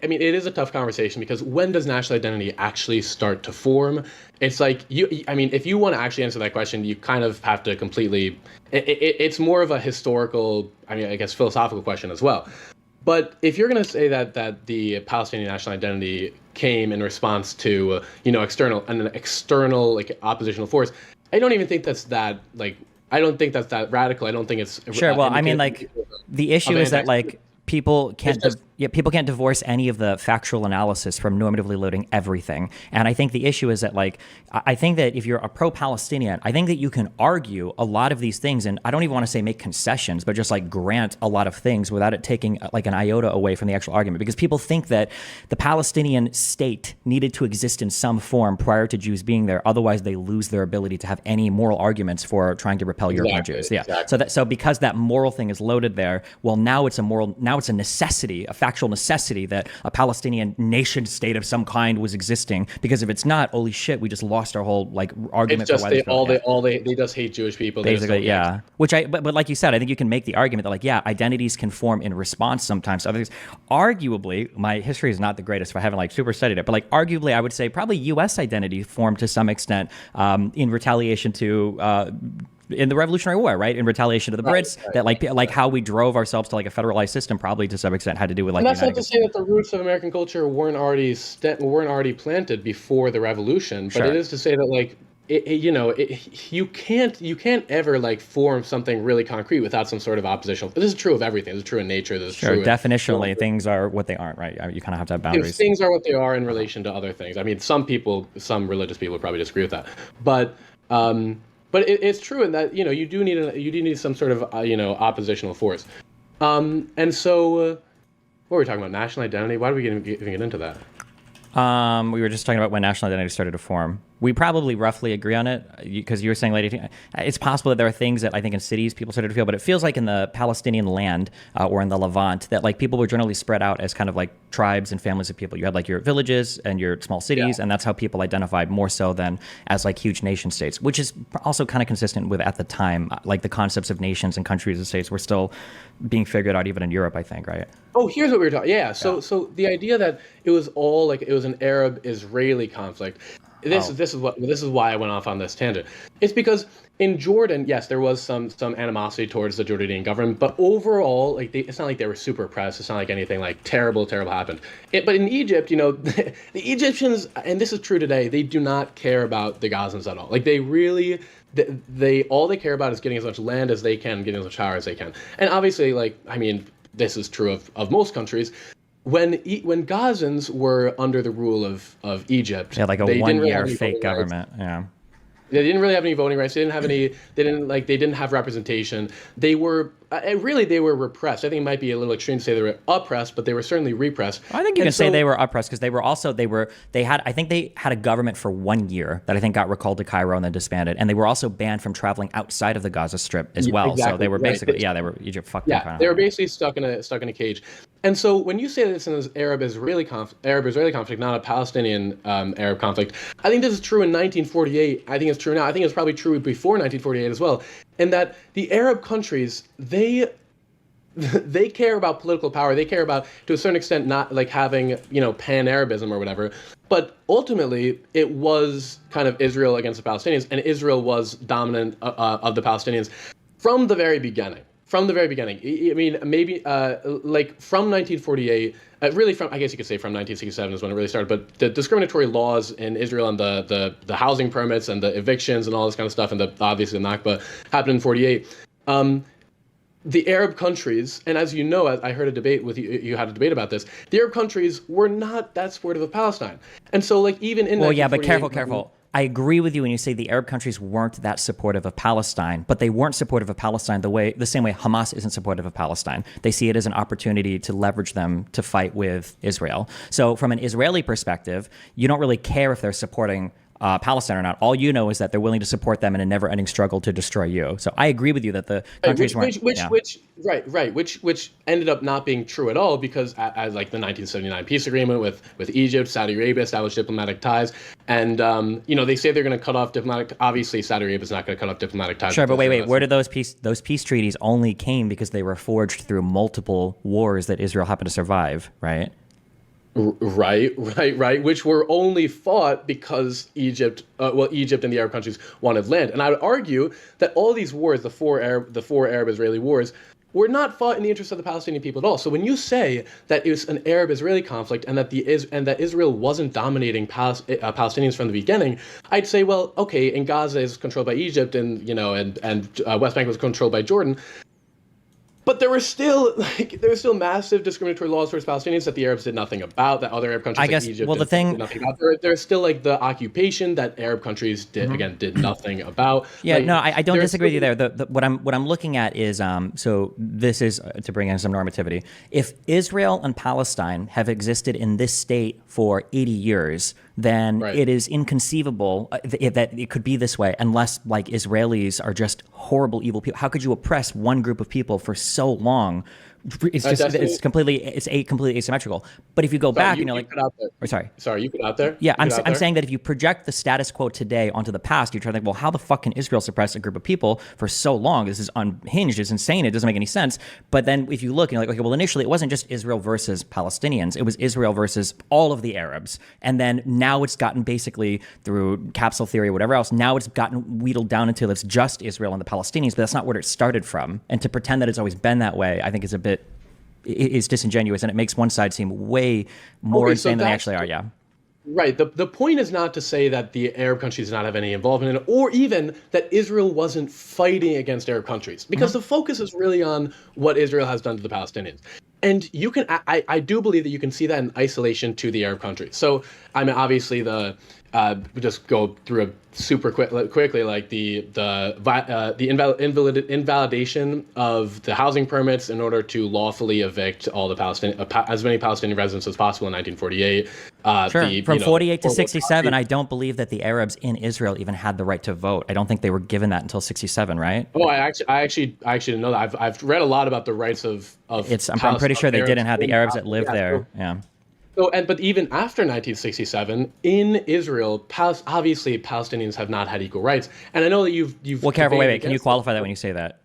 G: I mean, it is a tough conversation because when does national identity actually start to form? It's like if you want to actually answer that question, you kind of have to completely. It's more of a historical, I guess, philosophical question as well. But if you're going to say that the Palestinian national identity came in response to an external like oppositional force, I don't even think that's that like. I don't think that's that radical. I don't think it's
A: sure. Well, I mean, like the issue is that like. People can't divorce any of the factual analysis from normatively loading everything. And I think the issue is that like I think that if you're a pro-Palestinian, I think that you can argue a lot of these things, and I don't even want to say make concessions, but just like grant a lot of things without it taking like an iota away from the actual argument. Because people think that the Palestinian state needed to exist in some form prior to Jews being there, otherwise they lose their ability to have any moral arguments for trying to repel European Jews. Yeah. Exactly. So because that moral thing is loaded there, well, now it's a necessity, a factual necessity that a Palestinian nation state of some kind was existing, because if it's not, holy shit, we just lost our whole like argument.
G: It's just they just hate Jewish people.
A: Basically, yeah. But like you said, I think you can make the argument that like, yeah, identities can form in response sometimes to other things. Arguably, my history is not the greatest if I haven't like super studied it, but like arguably I would say probably U.S. identity formed to some extent in retaliation to in the Revolutionary War, right? In retaliation to the Brits, that like how we drove ourselves to like a federalized system probably to some extent had to do with like.
G: And that's not to say that the roots of American culture weren't already planted before the Revolution, but it is to say that like you can't ever like form something really concrete without some sort of oppositional. This is true of everything. This is true in nature. This is true.
A: Definitionally, things are what they aren't, right? You kind of have to have boundaries.
G: Things are what they are in relation to other things. I mean, some religious people would probably disagree with that, but it's true in that you do need some sort of oppositional force. And so what were we talking about? National identity? Why did we even get into that?
A: We were just talking about when national identity started to form. We probably roughly agree on it because you were saying later. It's possible that there are things that I think in cities people started to feel, but it feels like in the Palestinian land or in the Levant that like people were generally spread out as kind of like tribes and families of people. You had like your villages and your small cities, and that's how people identified more so than as like huge nation states, which is also kind of consistent with at the time, like the concepts of nations and countries and states were still being figured out even in Europe, I think, right?
G: Oh, here's what we were talking. Yeah. So the idea that it was all like it was an Arab-Israeli conflict. This is why I went off on this tangent. It's because in Jordan, yes, there was some animosity towards the Jordanian government, but overall, like it's not like they were super oppressed. It's not like anything like terrible happened. But in Egypt, you know, the Egyptians, and this is true today, they do not care about the Gazans at all. Like they really. They all they care about is getting as much land as they can, getting as much power as they can. And obviously, like I mean, this is true of most countries. When Gazans were under the rule of Egypt,
A: like a 1 year fake government, yeah.
G: They didn't really have any voting rights. They didn't have any. They didn't have representation. They were they were repressed. I think it might be a little extreme to say they were oppressed, but they were certainly repressed.
A: I think you can say they were oppressed because they had a government for 1 year that I think got recalled to Cairo and then disbanded, and they were also banned from traveling outside of the Gaza Strip as well. Exactly, so they were basically they were Egypt fucked them.
G: Yeah, they were basically stuck in a cage. And so when you say that it's an Arab-Israeli conflict, not a Palestinian Arab conflict, I think this is true in 1948. I think it's true now. I think it's probably true before 1948 as well. And that the Arab countries, they care about political power. They care about, to a certain extent, not like having, you know, pan-Arabism or whatever. But ultimately, it was kind of Israel against the Palestinians, and Israel was dominant of the Palestinians from the very beginning. From the very beginning. I mean, maybe like from 1948, really from, I guess you could say from 1967 is when it really started, but the discriminatory laws in Israel and the housing permits and the evictions and all this kind of stuff, and obviously the Nakba happened in 48. The Arab countries, and as you know, I heard a debate with you, you had a debate about this, the Arab countries were not that supportive of Palestine. And so like even in
A: but careful. I agree with you when you say the Arab countries weren't that supportive of Palestine, but they weren't supportive of Palestine the same way Hamas isn't supportive of Palestine. They see it as an opportunity to leverage them to fight with Israel. So from an Israeli perspective, you don't really care if they're supporting Palestine or not. All you know is that they're willing to support them in a never-ending struggle to destroy you. So I agree with you that the countries weren't.
G: Which ended up not being true at all because as like the 1979 peace agreement with Egypt, Saudi Arabia established diplomatic ties, and you know they say they're going to cut off diplomatic. Obviously, Saudi Arabia is not going to cut off diplomatic ties.
A: Sure, but wait. Where did those peace treaties only came because they were forged through multiple wars that Israel happened to survive, right?
G: Right. Which were only fought because Egypt and the Arab countries wanted land. And I would argue that all these wars, the four Arab-Israeli wars, were not fought in the interest of the Palestinian people at all. So when you say that it was an Arab-Israeli conflict and that Israel wasn't dominating Palestinians from the beginning, I'd say, well, okay, and Gaza is controlled by Egypt, and West Bank was controlled by Jordan. But there were still massive discriminatory laws towards Palestinians that the Arabs did nothing about, that other Arab countries like Egypt did nothing about. There's still like the occupation that Arab countries did nothing about.
A: Yeah,
G: like,
A: no, I don't disagree with you there. What I'm looking at is so this is to bring in some normativity. If Israel and Palestine have existed in this state for 80 years, then it is inconceivable that it could be this way unless like Israelis are just horrible, evil people. How could you oppress one group of people for so long? It's completely asymmetrical. But if you go back, you cut out there.
G: Sorry, you put out there.
A: Yeah, I'm saying that if you project the status quo today onto the past, you're trying to think, well, how the fuck can Israel suppress a group of people for so long? This is unhinged. It's insane. It doesn't make any sense. But then if you look, you're like, okay, well, initially it wasn't just Israel versus Palestinians. It was Israel versus all of the Arabs. And then now it's gotten basically through capsule theory or whatever else. Now it's gotten wheedled down until it's just Israel and the Palestinians. But that's not where it started from. And to pretend that it's always been that way, I think is a bit. Is disingenuous, and it makes one side seem way more insane than they actually are. Yeah.
G: Right. The point is not to say that the Arab countries did not have any involvement in it, or even that Israel wasn't fighting against Arab countries, because the focus is really on what Israel has done to the Palestinians. And you can, I do believe that you can see that in isolation to the Arab countries. So, I mean, obviously the just go through a quickly, like the invalidation of the housing permits in order to lawfully evict all the as many Palestinian residents as possible in 1948.
A: Sure. From 48 to 67, I don't believe that the Arabs in Israel even had the right to vote. I don't think they were given that until 67, right?
G: Oh, I actually didn't know that. I've read a lot about the rights of
A: I'm pretty sure they didn't have the Arabs that lived there. Yeah.
G: So, but even after 1967, in Israel, obviously Palestinians have not had equal rights. And I know that you've.
A: Well, careful. Wait. Can you qualify that when you say that?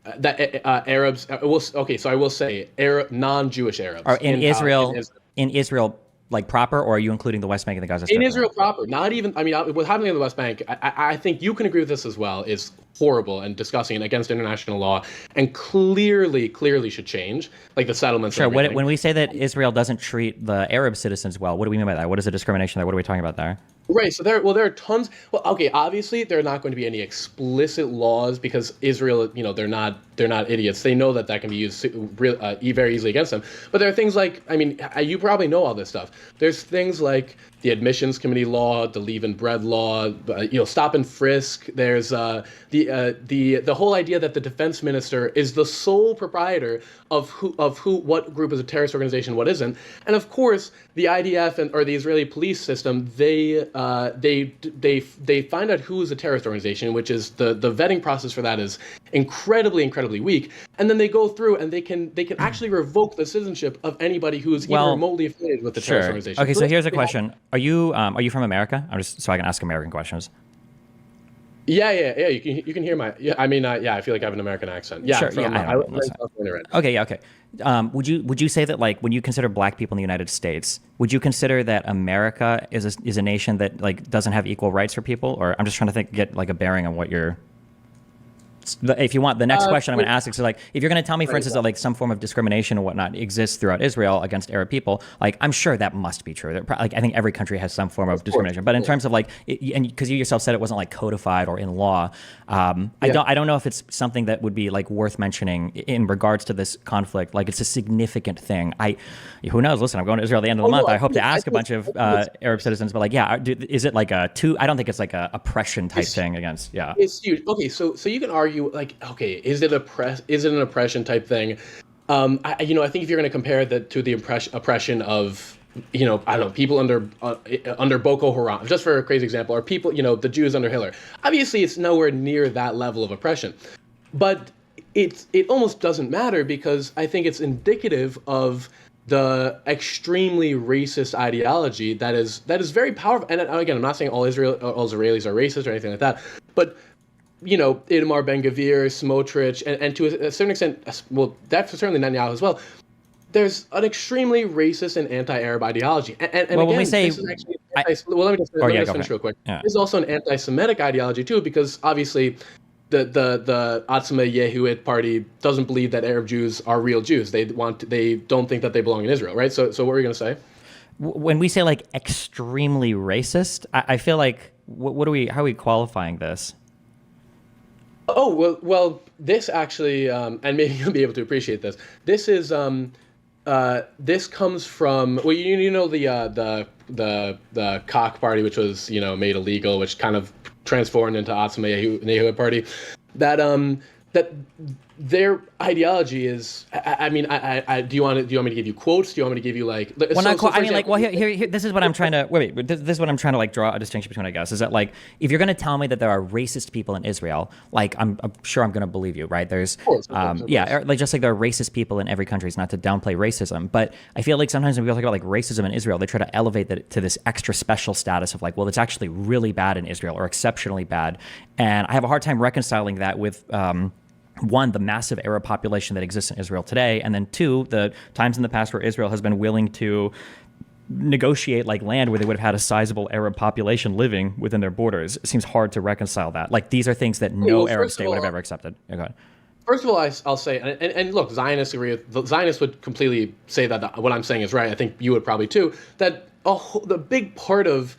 G: Arabs. Okay, so I will say non-Jewish Arabs
A: Are in Israel. In Israel, like proper, or are you including the West Bank and the Gaza Strip?
G: In Israel proper, not even. I mean, what's happening in the West Bank, I think you can agree with this as well, is horrible and disgusting and against international law, and clearly should change, like the settlements.
A: Sure. When we say that Israel doesn't treat the Arab citizens well, what do we mean by that? What is the discrimination there? What are we talking about there?
G: Right. So there are tons. Well, okay. Obviously, there are not going to be any explicit laws because Israel, they're not idiots. They know that can be used very easily against them. But there are things like, I mean, you probably know all this stuff. There's things like the admissions committee law, the leave and bread law, stop and frisk. There's the whole idea that the defense minister is the sole proprietor of what group is a terrorist organization, what isn't. And of course, the IDF or the Israeli police system, they find out who is a terrorist organization, which is the vetting process for that is incredibly weak. And then they go through and they can actually revoke the citizenship of anybody who is even remotely affiliated with the terrorist organization.
A: Okay, so here's a question. Are you from America? I'm just so I can ask American questions.
G: Yeah. You can hear my. Yeah, I mean, I feel like I have an American accent. Yeah,
A: sure.
G: I live in California right now.
A: Okay. Yeah. Okay. Would you say that, like, when you consider black people in the United States, would you consider that America is a nation that, like, doesn't have equal rights for people? Or I'm just trying to get like a bearing on what you're. If you want the next question I'm going to ask is, like, if you're going to tell me, for instance, that, like, some form of discrimination or whatnot exists throughout Israel against Arab people, like, I'm sure that must be true. Like, I think every country has some form of discrimination. But in terms of, like, and because you yourself said it wasn't, like, codified or in law, I don't know if it's something that would be, like, worth mentioning in regards to this conflict. Like, it's a significant thing. Who knows? Listen, I'm going to Israel at the end of the month. I hope to ask a bunch of Arab citizens, but, like, is it like I don't think it's like a oppression type thing against. Yeah,
G: it's huge. Okay, so you can argue, like, okay, is it an oppression type thing? I think if you're going to compare that to the oppression of, I don't know, people under Boko Haram, just for a crazy example, or people, the Jews under Hitler. Obviously, it's nowhere near that level of oppression, but it almost doesn't matter because I think it's indicative of the extremely racist ideology that is very powerful. And again, I'm not saying all Israelis are racist or anything like that, but Itamar Ben-Gvir, Smotrich, and to a certain extent, well, that's certainly Netanyahu as well. There's an extremely racist and anti-Arab ideology. And well, again, when we say, let me just finish real quick. Yeah. There's also an anti-Semitic ideology too, because obviously the Atzma Yehuit party doesn't believe that Arab Jews are real Jews. They don't think that they belong in Israel, right? So what were you going to say?
A: When we say, like, extremely racist, I feel like how are we qualifying this?
G: Oh, well, this actually, and maybe you'll be able to appreciate this. This is, this comes from, well, the Koch party, which was, made illegal, which kind of transformed into Atzma Yehuit party, that their ideology is. I mean, do you want me to give you quotes? Do you want me to give you like?
A: Here. This is what I'm trying to wait. This is what I'm trying to, like, draw a distinction between. I guess is that, like, if you're going to tell me that there are racist people in Israel, like, I'm sure I'm going to believe you, right? There's, of course. Like, just like there are racist people in every country. It's not to downplay racism, but I feel like sometimes when people talk about, like, racism in Israel, they try to elevate that to this extra special status of, like, well, it's actually really bad in Israel or exceptionally bad, and I have a hard time reconciling that with. One, the massive Arab population that exists in Israel today, and then two, the times in the past where Israel has been willing to negotiate, like, land where they would have had a sizable Arab population living within their borders. It seems hard to reconcile that. Like, these are things that no Arab state would have ever accepted. Yeah, go ahead.
G: First of all, I'll say, and look, Zionists would completely say that what I'm saying is right. I think you would probably too. That the big part of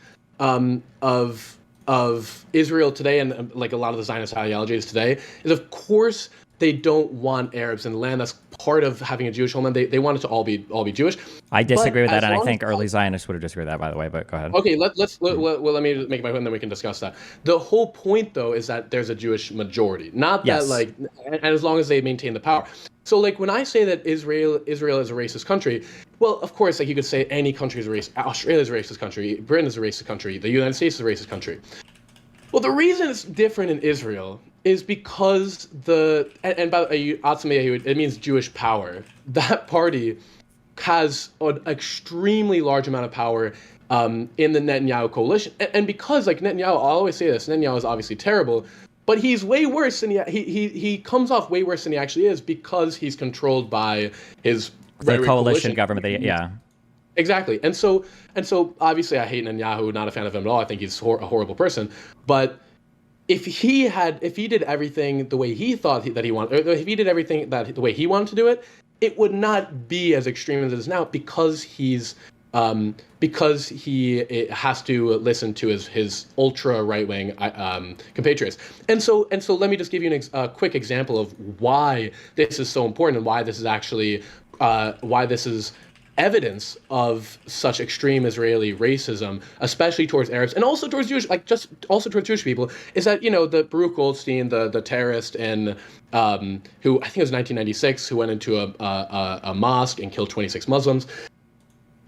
G: Israel today, and like a lot of the Zionist ideologies today, is of course they don't want Arabs in the land. That's part of having a Jewish homeland. They want it to all be Jewish.
A: I disagree with
G: But
A: that, and
G: as
A: I
G: long
A: think
G: as-
A: early Zionists would have disagreed with that, by the way. But go ahead.
G: Okay, let me make my point, and then we can discuss that. The whole point, though, is that there's a Jewish majority, not
A: Yes.
G: that like, and as long as they maintain the power. So like when I say that Israel is a racist country, well, of course, like you could say any country is a racist. Australia is a racist country. Britain is a racist country. The United States is a racist country. Well, the reason it's different in Israel is because and by the way, it means Jewish power. That party has an extremely large amount of power in the Netanyahu coalition, and because like Netanyahu, I'll always say this, Netanyahu is obviously terrible, but he's way worse than he comes off way worse than he actually is because he's controlled by his
A: The coalition government, yeah.
G: Exactly. And so obviously I hate Netanyahu, not a fan of him at all. I think he's a horrible person. But if he did everything the way he thought that he wanted, or if he did everything the way he wanted to do it, it would not be as extreme as it is now because he has to listen to his ultra right-wing compatriots. And so let me just give you a quick example of why this is so important and why this is actually why this is evidence of such extreme Israeli racism, especially towards Arabs and also towards Jewish, also towards Jewish people, is that, the Baruch Goldstein, the terrorist who I think it was 1996, who went into a mosque and killed 26 Muslims.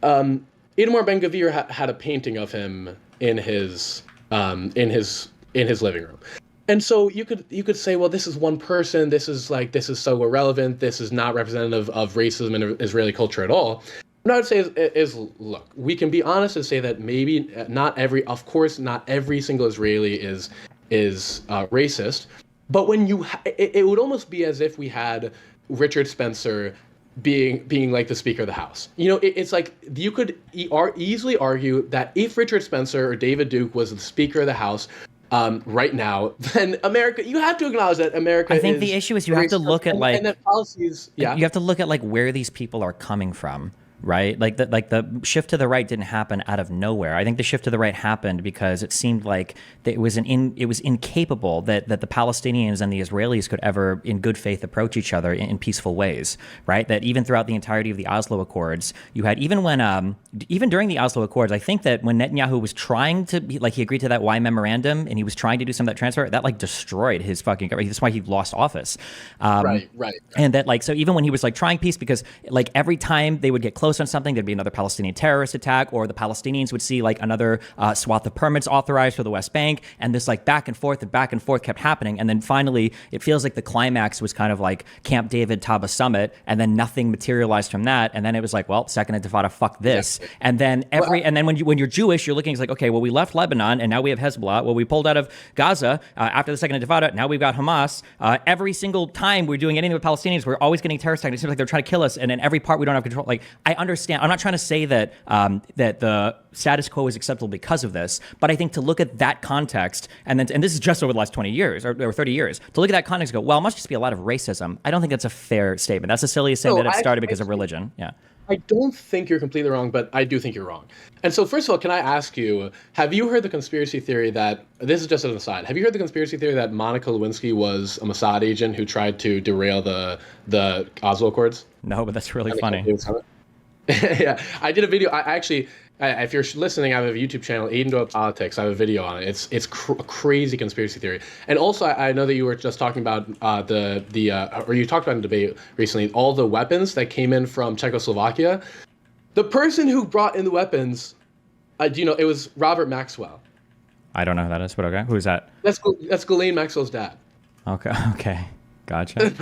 G: Itamar Ben-Gvir had a painting of him in his living room. And so you could say, well, this is one person. This is so irrelevant. This is not representative of racism and Israeli culture at all. What I would say is look, we can be honest and say that maybe not every single Israeli is racist. But when it would almost be as if we had Richard Spencer being like the Speaker of the House. It's like you could easily argue that if Richard Spencer or David Duke was the Speaker of the House, right now, then America, you have to acknowledge that America.
A: I think the issue is you have to look at
G: and that policies. Yeah,
A: you have to look at where these people are coming from. Right, the shift to the right didn't happen out of nowhere. I think the shift to the right happened because it seemed like it was incapable that the Palestinians and the Israelis could ever, in good faith, approach each other in peaceful ways. Right, that even throughout the entirety of the Oslo Accords, you had even during the Oslo Accords, I think that when Netanyahu was trying to he agreed to that Y memorandum and he was trying to do some of that transfer, that destroyed his fucking government. That's why he lost office.
G: Right.
A: And that so even when he was trying peace, because every time they would get close on something, there'd be another Palestinian terrorist attack, or the Palestinians would see another swath of permits authorized for the West Bank, and this back and forth kept happening. And then finally, it feels like the climax was kind of Camp David Taba Summit, and then nothing materialized from that. And then it was Second Intifada, fuck this. Yeah. And then when you're Jewish, you're looking, it's okay, well, we left Lebanon, and now we have Hezbollah. Well, we pulled out of Gaza after the Second Intifada. Now we've got Hamas. Every single time we're doing anything with Palestinians, we're always getting terrorist attacks. It seems like they're trying to kill us, and in every part we don't have control. I understand. I'm not trying to say that that the status quo is acceptable because of this, but I think to look at that context, and this is just over the last 20 years or 30 years, to look at that context and go, well, it must just be a lot of racism. I don't think that's a fair statement. That's the silliest saying that it started because of religion. Yeah.
G: I don't think you're completely wrong, but I do think you're wrong. And so, first of all, can I ask you, have you heard the conspiracy theory that, this is just an aside, have you heard the conspiracy theory that Monica Lewinsky was a Mossad agent who tried to derail the Oslo Accords?
A: No, but that's really funny.
G: Yeah, I did a video. If you're listening, I have a YouTube channel, Aiden Doyle Politics. I have a video on it. It's crazy conspiracy theory. And also, I know that you were just talking about or you talked about in debate recently, all the weapons that came in from Czechoslovakia. The person who brought in the weapons, it was Robert Maxwell.
A: I don't know who that is, but okay. Who is that?
G: That's Ghislaine Maxwell's dad.
A: Okay. Gotcha.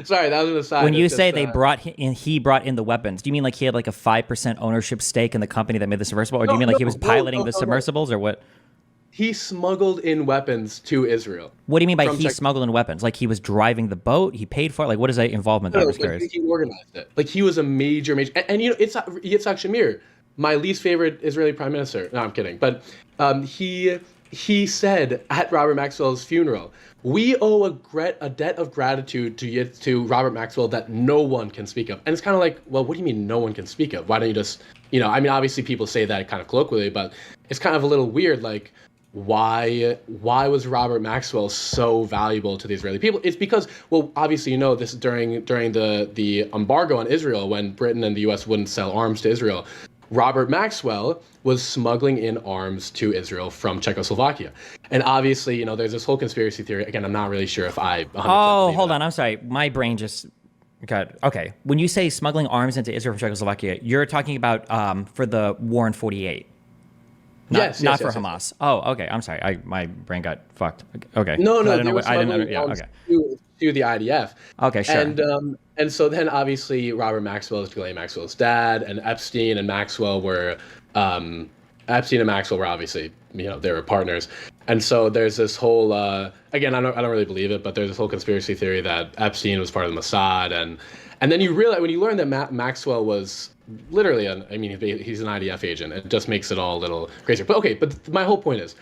G: Sorry, that was an aside.
A: When you say he brought in the weapons, do you mean he had a 5% ownership stake in the company that made the submersible, or do you mean he was piloting the submersibles, or what?
G: He smuggled in weapons to Israel.
A: What do you mean by he smuggled in weapons? He was driving the boat, he paid for it? What is that involvement?
G: No, he organized it. He was a major, and it's Yitzhak Shamir, my least favorite Israeli prime minister. No, I'm kidding. But he said at Robert Maxwell's funeral, we owe a debt of gratitude to Robert Maxwell that no one can speak of. And it's kind of well, what do you mean no one can speak of? Why don't you just, obviously people say that kind of colloquially, but it's kind of a little weird. why was Robert Maxwell so valuable to the Israeli people? It's because, well, obviously, this is during the embargo on Israel, when Britain and the U.S. wouldn't sell arms to Israel. Robert Maxwell was smuggling in arms to Israel from Czechoslovakia. And obviously, there's this whole conspiracy theory. Again, I'm not really sure if I 100%
A: Oh, hold on. I'm sorry. My brain just got... Okay. When you say smuggling arms into Israel from Czechoslovakia, you're talking about for the war in 48. Not for Hamas.
G: Yes.
A: Oh, okay. I'm sorry. My brain got fucked. Okay.
G: No,
A: I didn't know.
G: yeah, okay. To the IDF.
A: Okay, sure.
G: And so then obviously Robert Maxwell is Ghislaine Maxwell's dad, and Epstein and Maxwell were obviously, they were partners. And so there's this whole again, I don't really believe it, but there's this whole conspiracy theory that Epstein was part of the Mossad, and then you realize, when you learn that Maxwell was literally he's an IDF agent, it just makes it all a little crazier. But my whole point is,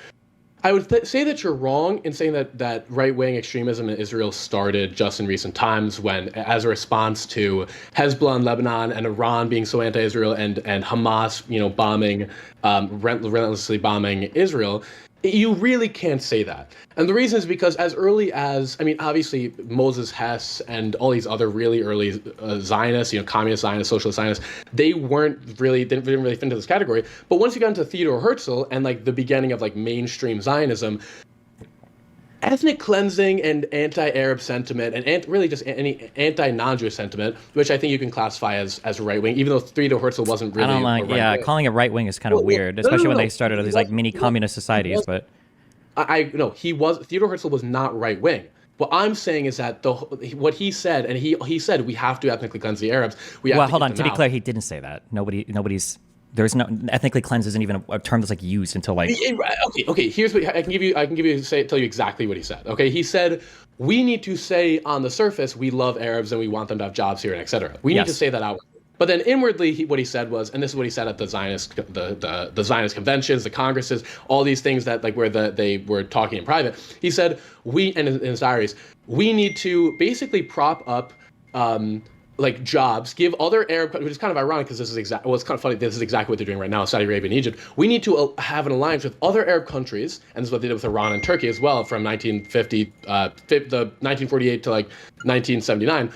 G: I would say that you're wrong in saying that right-wing extremism in Israel started just in recent times, when, as a response to Hezbollah in Lebanon and Iran being so anti-Israel, and Hamas, bombing, relentlessly bombing Israel. You really can't say that. And the reason is because as early as, obviously Moses Hess and all these other really early Zionists, communist Zionists, socialist Zionists, they didn't really fit into this category. But once you got into Theodor Herzl and the beginning of mainstream Zionism, ethnic cleansing and anti-Arab sentiment, and really just any anti-non-Jewish sentiment, which I think you can classify as right-wing, even though Theodor Herzl wasn't really.
A: I don't like. Calling it right-wing is kind of weird, especially when they started these mini communist societies. But
G: Theodor Herzl was not right-wing. What I'm saying is that what he said, and he said we have to ethnically cleanse the Arabs.
A: Hold on. To be clear, he didn't say that. Nobody's. There's no ethnically cleanse isn't even a term that's used until
G: Okay. Here's what I can give you. Tell you exactly what he said. Okay, he said we need to say on the surface we love Arabs and we want them to have jobs here and etc. We need to say that out. But then inwardly, what he said was, and this is what he said at the Zionist the Zionist conventions, the congresses, all these things that where they were talking in private. He said in his diaries, we need to basically prop up. Jobs, give other Arab countries, which is kind of ironic because this is it's kind of funny. This is exactly what they're doing right now, Saudi Arabia and Egypt. We need to have an alliance with other Arab countries, and this is what they did with Iran and Turkey as well, from 1948 to 1979,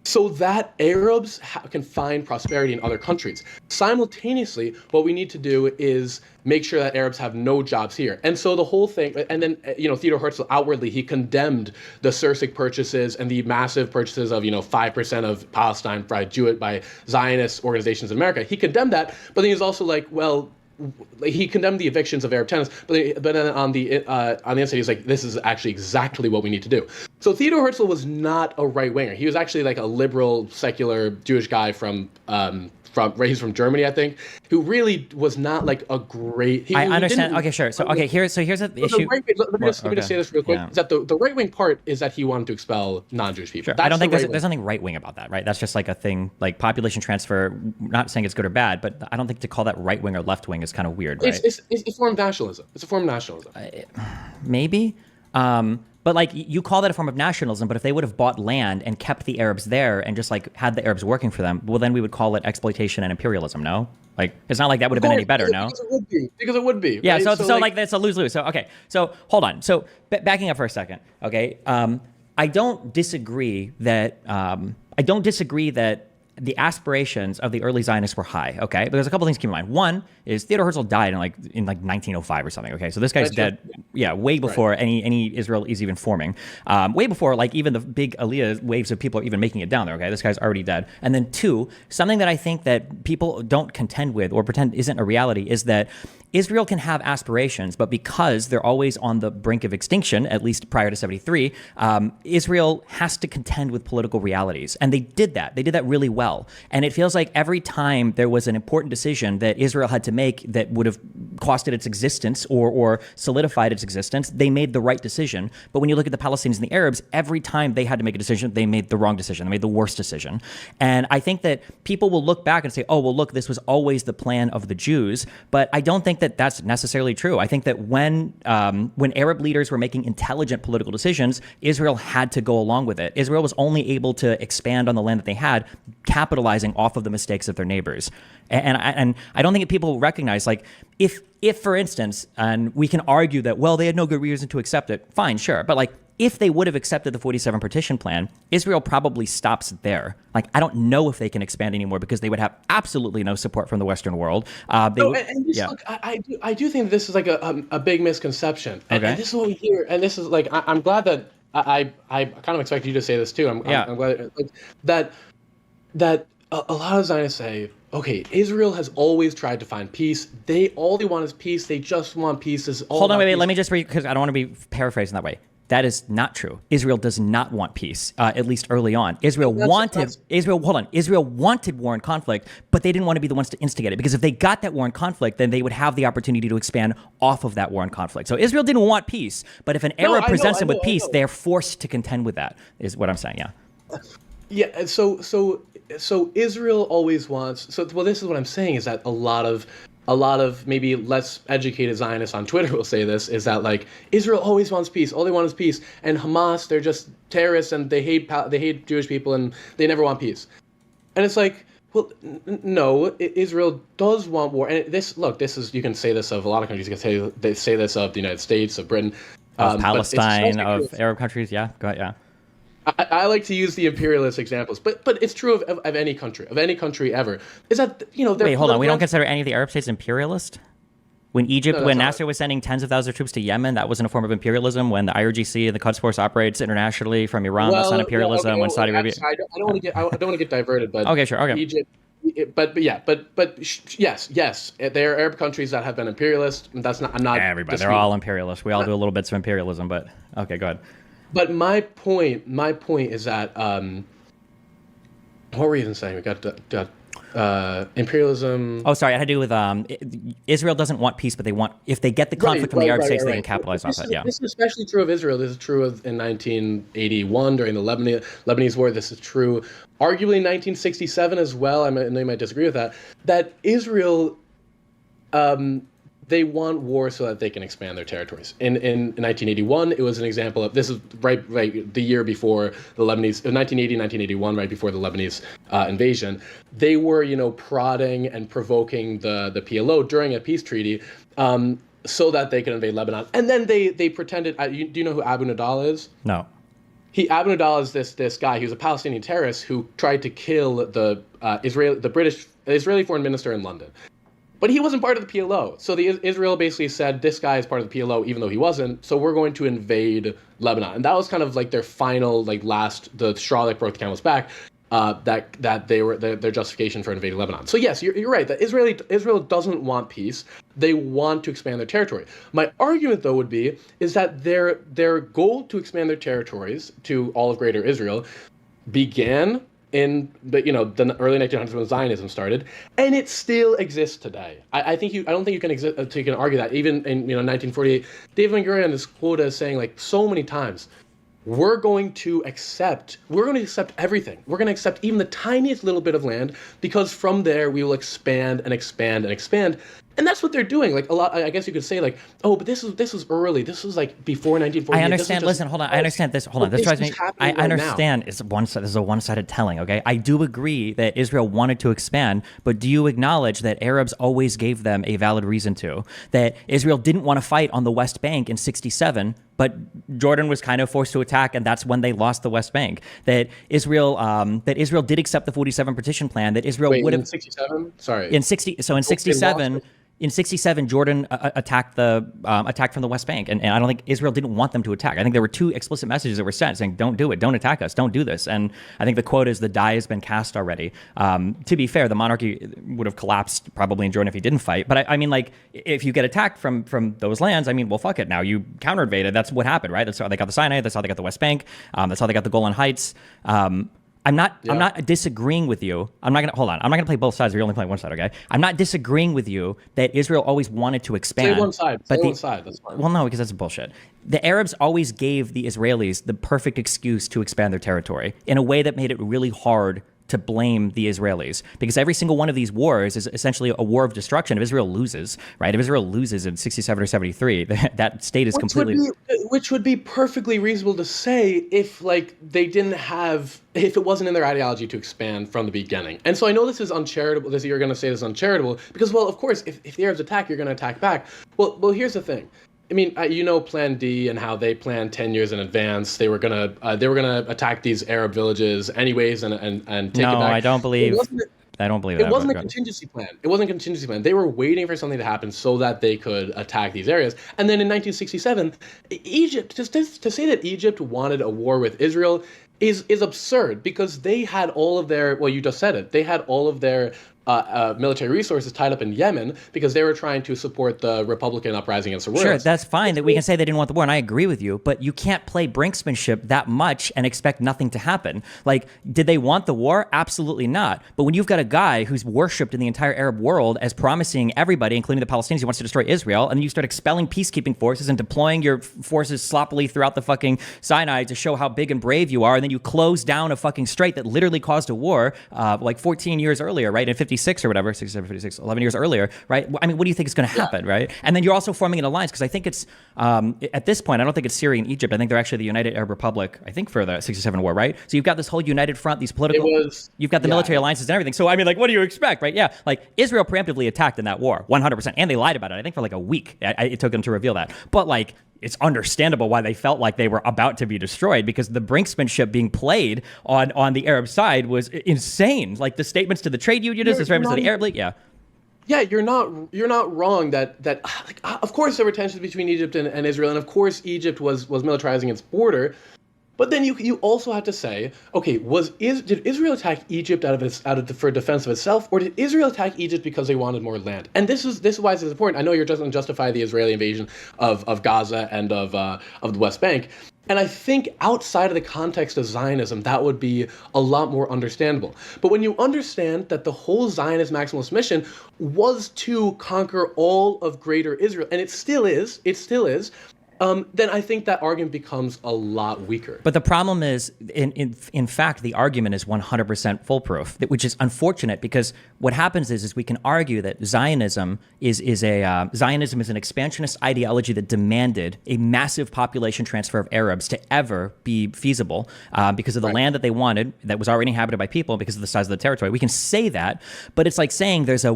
G: so that Arabs can find prosperity in other countries. Simultaneously, what we need to do is make sure that Arabs have no jobs here. And so the whole thing, and then, Theodor Herzl outwardly, he condemned the Sursic purchases and the massive purchases of, 5% of Palestine by Zionist organizations in America. He condemned that, but then he was also he condemned the evictions of Arab tenants, but then on the inside, he's this is actually exactly what we need to do. So Theodor Herzl was not a right-winger. He was actually a liberal, secular Jewish guy he's from Germany, I think, who really was not a great.
A: I understand. Okay, sure. So here's the issue.
G: Let me just say this real quick. Yeah. Is that the right wing part is that he wanted to expel non-Jewish people.
A: Sure. I don't think there's nothing right wing about that, right? That's just a thing population transfer. Not saying it's good or bad, but I don't think to call that right wing or left wing is kind of weird, right?
G: It's a form of nationalism. It's a form of nationalism.
A: Maybe. But you call that a form of nationalism, but if they would have bought land and kept the Arabs there and just had the Arabs working for them, well, then we would call it exploitation and imperialism, no? It's not like that would have been any better, no?
G: Because it would be.
A: Yeah,
G: right?
A: so it's a lose-lose. So, okay, so hold on. So backing up for a second, okay? I don't disagree that the aspirations of the early Zionists were high, okay? But there's a couple things to keep in mind. One is Theodor Herzl died in 1905 or something, okay? So this guy's dead, way before any Israel is even forming. Way before even the big Aliyah waves of people are even making it down there, okay? This guy's already dead. And then two, something that I think that people don't contend with or pretend isn't a reality is that Israel can have aspirations, but because they're always on the brink of extinction, at least prior to 73, Israel has to contend with political realities. And they did that. They did that really well. And it feels like every time there was an important decision that Israel had to make that would have costed its existence or solidified its existence, they made the right decision. But when you look at the Palestinians and the Arabs, every time they had to make a decision, they made the wrong decision. They made the worst decision. And I think that people will look back and say, oh, well, look, this was always the plan of the Jews. But I don't think that that's necessarily true. I think that when Arab leaders were making intelligent political decisions, Israel had to go along with it. Israel was only able to expand on the land that they had, capitalizing off of the mistakes of their neighbors. And I don't think people recognize, if if, for instance, and we can argue that, well, they had no good reason to accept it, fine, sure. But like, if they would have accepted the 47 partition plan, Israel probably stops there. Like, I don't know if they can expand anymore because they would have absolutely no support from the Western world.
G: Look, I do think this is like a big misconception.
A: Okay.
G: And this is what we hear. And this is like, I'm glad that I kind of expect you to say this too. I'm glad like, that a lot of Zionists say, okay, Israel has always tried to find peace. All they want is peace. They just want peace.
A: Hold on, wait. Let me just read, because I don't want to be paraphrasing that way. That is not true. Israel does not want peace, at least early on. Israel wanted war and conflict, but they didn't want to be the ones to instigate it, because if they got that war and conflict, then they would have the opportunity to expand off of that war and conflict. So Israel didn't want peace, but if an Arab presents them with peace, they're forced to contend with that, is what I'm saying, yeah.
G: Yeah, so Israel always wants. So well, this is what I'm saying, is that a lot of maybe less educated Zionists on Twitter will say this, is that like Israel always wants peace. All they want is peace, and Hamas, they're just terrorists and they hate Jewish people and they never want peace. And it's like, well, no, Israel does want war. And this is, you can say this of a lot of countries. You can say this of the United States, of Britain,
A: of Palestine, of Arab countries. Yeah, go ahead. Yeah.
G: I like to use the imperialist examples, but it's true of any country ever. Is that,
A: wait, hold on, we don't consider any of the Arab states imperialist? When Nasser was sending tens of thousands of troops to Yemen, that wasn't a form of imperialism. When the IRGC and the Quds Force operates internationally from Iran, that's not imperialism. When Saudi Arabia,
G: I don't want to get diverted, but
A: okay, sure, okay.
G: Egypt, but yes, there are Arab countries that have been imperialist. That's not. I'm not.
A: Everybody, they're all imperialist. We all do a little bits of imperialism, but okay, go ahead.
G: But my point is that what were we even saying? We got imperialism.
A: Oh, sorry, it had to do with Israel doesn't want peace, but if they get the conflict from the Arab states, they can capitalize off it. Yeah,
G: this is especially true of Israel. This is true in 1981 during the Lebanese War. This is true, arguably in 1967 as well. I know you might disagree with that. That Israel. They want war so that they can expand their territories. In 1981, it was an example of, this is right the year before the Lebanese, 1980, 1981, right before the Lebanese invasion. They were, prodding and provoking the PLO during a peace treaty so that they could invade Lebanon. And then they pretended, do you know who Abu Nidal is?
A: No.
G: Abu Nidal is this guy. He was a Palestinian terrorist who tried to kill the Israeli foreign minister in London. But he wasn't part of the PLO. So Israel basically said, this guy is part of the PLO, even though he wasn't, so we're going to invade Lebanon. And that was kind of like their final, the straw that broke the camel's back, that they were their justification for invading Lebanon. So yes, you're right, that Israel doesn't want peace. They want to expand their territory. My argument, though, would be, is that their goal to expand their territories to all of Greater Israel began in the early 1900s when Zionism started, and it still exists today. I don't think you can argue that. Even in 1948, David Ben-Gurion is quoted as saying, like, so many times, we're going to accept everything. We're going to accept even the tiniest little bit of land, because from there we will expand and expand and expand. And that's what they're doing. Like, a lot, I guess you could say, like, oh, but this was early. This was like before 1948.
A: I understand. Listen, hold on. I understand this. Hold on. This drives me. I understand. It's this is a one-sided telling. Okay. I do agree that Israel wanted to expand, but do you acknowledge that Arabs always gave them a valid reason to? That Israel didn't want to fight on the West Bank in '67, but Jordan was kind of forced to attack, and that's when they lost the West Bank. That Israel did accept the 47 partition plan. That Israel would have
G: in '67. Sorry.
A: In '67. In '67, Jordan attacked from the West Bank, and I don't think Israel didn't want them to attack. I think there were two explicit messages that were sent saying, "Don't do it, don't attack us, don't do this." And I think the quote is, "The die has been cast already." To be fair, the monarchy would have collapsed probably in Jordan if he didn't fight. But I mean, like, if you get attacked from those lands, I mean, well, fuck it. Now you counter invaded. That's what happened, right? That's how they got the Sinai. That's how they got the West Bank. That's how they got the Golan Heights. I'm not disagreeing with you. I'm not gonna play both sides. You're only playing one side, okay? I'm not disagreeing with you that Israel always wanted to expand.
G: Say one side. One side. That's fine.
A: Well, no, because that's bullshit. The Arabs always gave the Israelis the perfect excuse to expand their territory in a way that made it really hard to blame the Israelis, because every single one of these wars is essentially a war of destruction. If Israel loses, right? If Israel loses in 67 or 73, that state is completely...
G: Which would be perfectly reasonable to say if, like, they didn't have, if it wasn't in their ideology to expand from the beginning. And so I know this is uncharitable, you're going to say this is uncharitable, because, well, of course, if the Arabs attack, you're going to attack back. Well, here's the thing. I mean, you know, Plan D and how they planned 10 years in advance. They were gonna attack these Arab villages anyways and take it back.
A: No, I don't believe. I don't believe that.
G: It wasn't a contingency plan. It wasn't a contingency plan. They were waiting for something to happen so that they could attack these areas. And then in 1967, Egypt, to say that Egypt wanted a war with Israel is absurd, because they had all of their, well, you just said it, they had all of their military resources tied up in Yemen because they were trying to support the Republican uprising against the royalists.
A: Sure, that's fine that we can say they didn't want the war, and I agree with you, but you can't play brinksmanship that much and expect nothing to happen. Like, did they want the war? Absolutely not. But when you've got a guy who's worshipped in the entire Arab world as promising everybody, including the Palestinians, he wants to destroy Israel, and then you start expelling peacekeeping forces and deploying your forces sloppily throughout the fucking Sinai to show how big and brave you are, and then you close down a fucking strait that literally caused a war like 14 years earlier, right, in 56 or whatever, 67, 56, 11 years earlier, right? I mean, what do you think is going to happen, right? And then you're also forming an alliance, because I think it's, at this point, I don't think it's Syria and Egypt. I think they're actually the United Arab Republic, I think, for the 67 war, right? So you've got this whole united front, these political, you've got the military alliances and everything. So, I mean, like, what do you expect, right? Yeah, like, Israel preemptively attacked in that war, 100%, and they lied about it, I think, for like a week. It took them to reveal that. But, like, it's understandable why they felt like they were about to be destroyed, because the brinksmanship being played on the Arab side was insane. Like, the statements to the trade unionists, the statements to the Arab League,
G: Yeah, you're not wrong that like, of course there were tensions between Egypt and Israel, and of course Egypt was militarizing its border. But then you also have to say, okay, did Israel attack Egypt for defense of itself, or did Israel attack Egypt because they wanted more land? And this is why this is important. I know you're just going to justify the Israeli invasion of Gaza and of the West Bank. And I think outside of the context of Zionism, that would be a lot more understandable. But when you understand that the whole Zionist maximalist mission was to conquer all of Greater Israel, and it still is, then I think that argument becomes a lot weaker.
A: But the problem is, in fact, the argument is 100% foolproof, which is unfortunate, because what happens is we can argue that Zionism is an expansionist ideology that demanded a massive population transfer of Arabs to ever be feasible, because of the land that they wanted that was already inhabited by people, because of the size of the territory. We can say that, but it's like saying there's a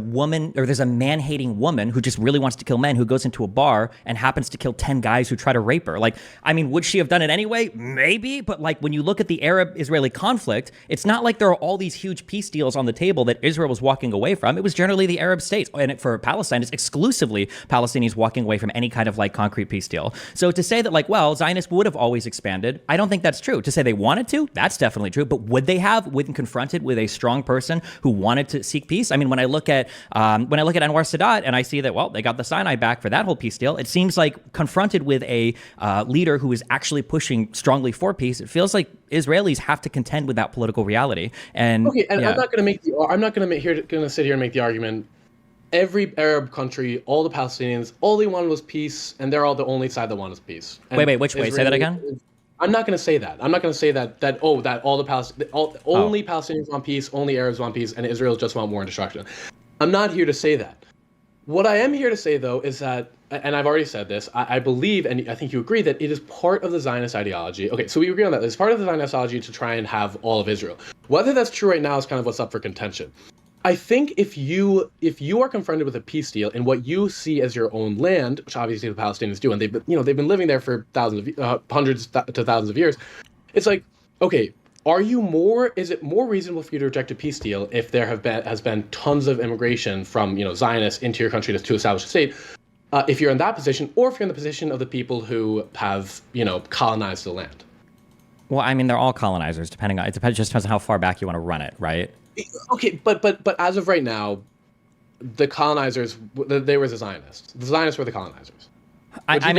A: man-hating woman who just really wants to kill men, who goes into a bar and happens to kill 10 guys who try to rape her. Like, I mean, would she have done it anyway? Maybe, but like, when you look at the Arab-Israeli conflict, it's not like there are all these huge peace deals on the table that Israel was walking away from. It was generally the Arab states, and for Palestine, it's exclusively Palestinians walking away from any kind of like concrete peace deal. So to say that, like, well, Zionists would have always expanded, I don't think that's true. To say they wanted to, that's definitely true. But would they have, when confronted with a strong person who wanted to seek peace? I mean, when I look at Anwar Sadat and I see that, well, they got the Sinai back for that whole peace deal, it seems like confronted with a leader who is actually pushing strongly for peace, it feels like Israelis have to contend with that political reality. And
G: okay, and I'm not going to sit here and make the argument. Every Arab country, all the Palestinians, all they wanted was peace, and they're all the only side that wanted peace. And
A: wait, which way? Say that again.
G: I'm not going to say that. I'm not going to say that all only Palestinians want peace, only Arabs want peace, and Israel just want war and destruction. I'm not here to say that. What I am here to say, though, is that, and I've already said this, I believe, and I think you agree, that it is part of the Zionist ideology. Okay, so we agree on that. It's part of the Zionist ideology to try and have all of Israel. Whether that's true right now is kind of what's up for contention. I think if you are confronted with a peace deal in what you see as your own land, which obviously the Palestinians do, and they've been living there for hundreds to thousands of years, it's like, okay, is it more reasonable for you to reject a peace deal if there has been tons of immigration from Zionists into your country to establish a state, if you're in that position, or if you're in the position of the people who have colonized the land?
A: Well, I mean, they're all colonizers. Just depends on how far back you want to run it, right?
G: Okay, but as of right now, the colonizers, they were the Zionists. The Zionists were the colonizers.
A: I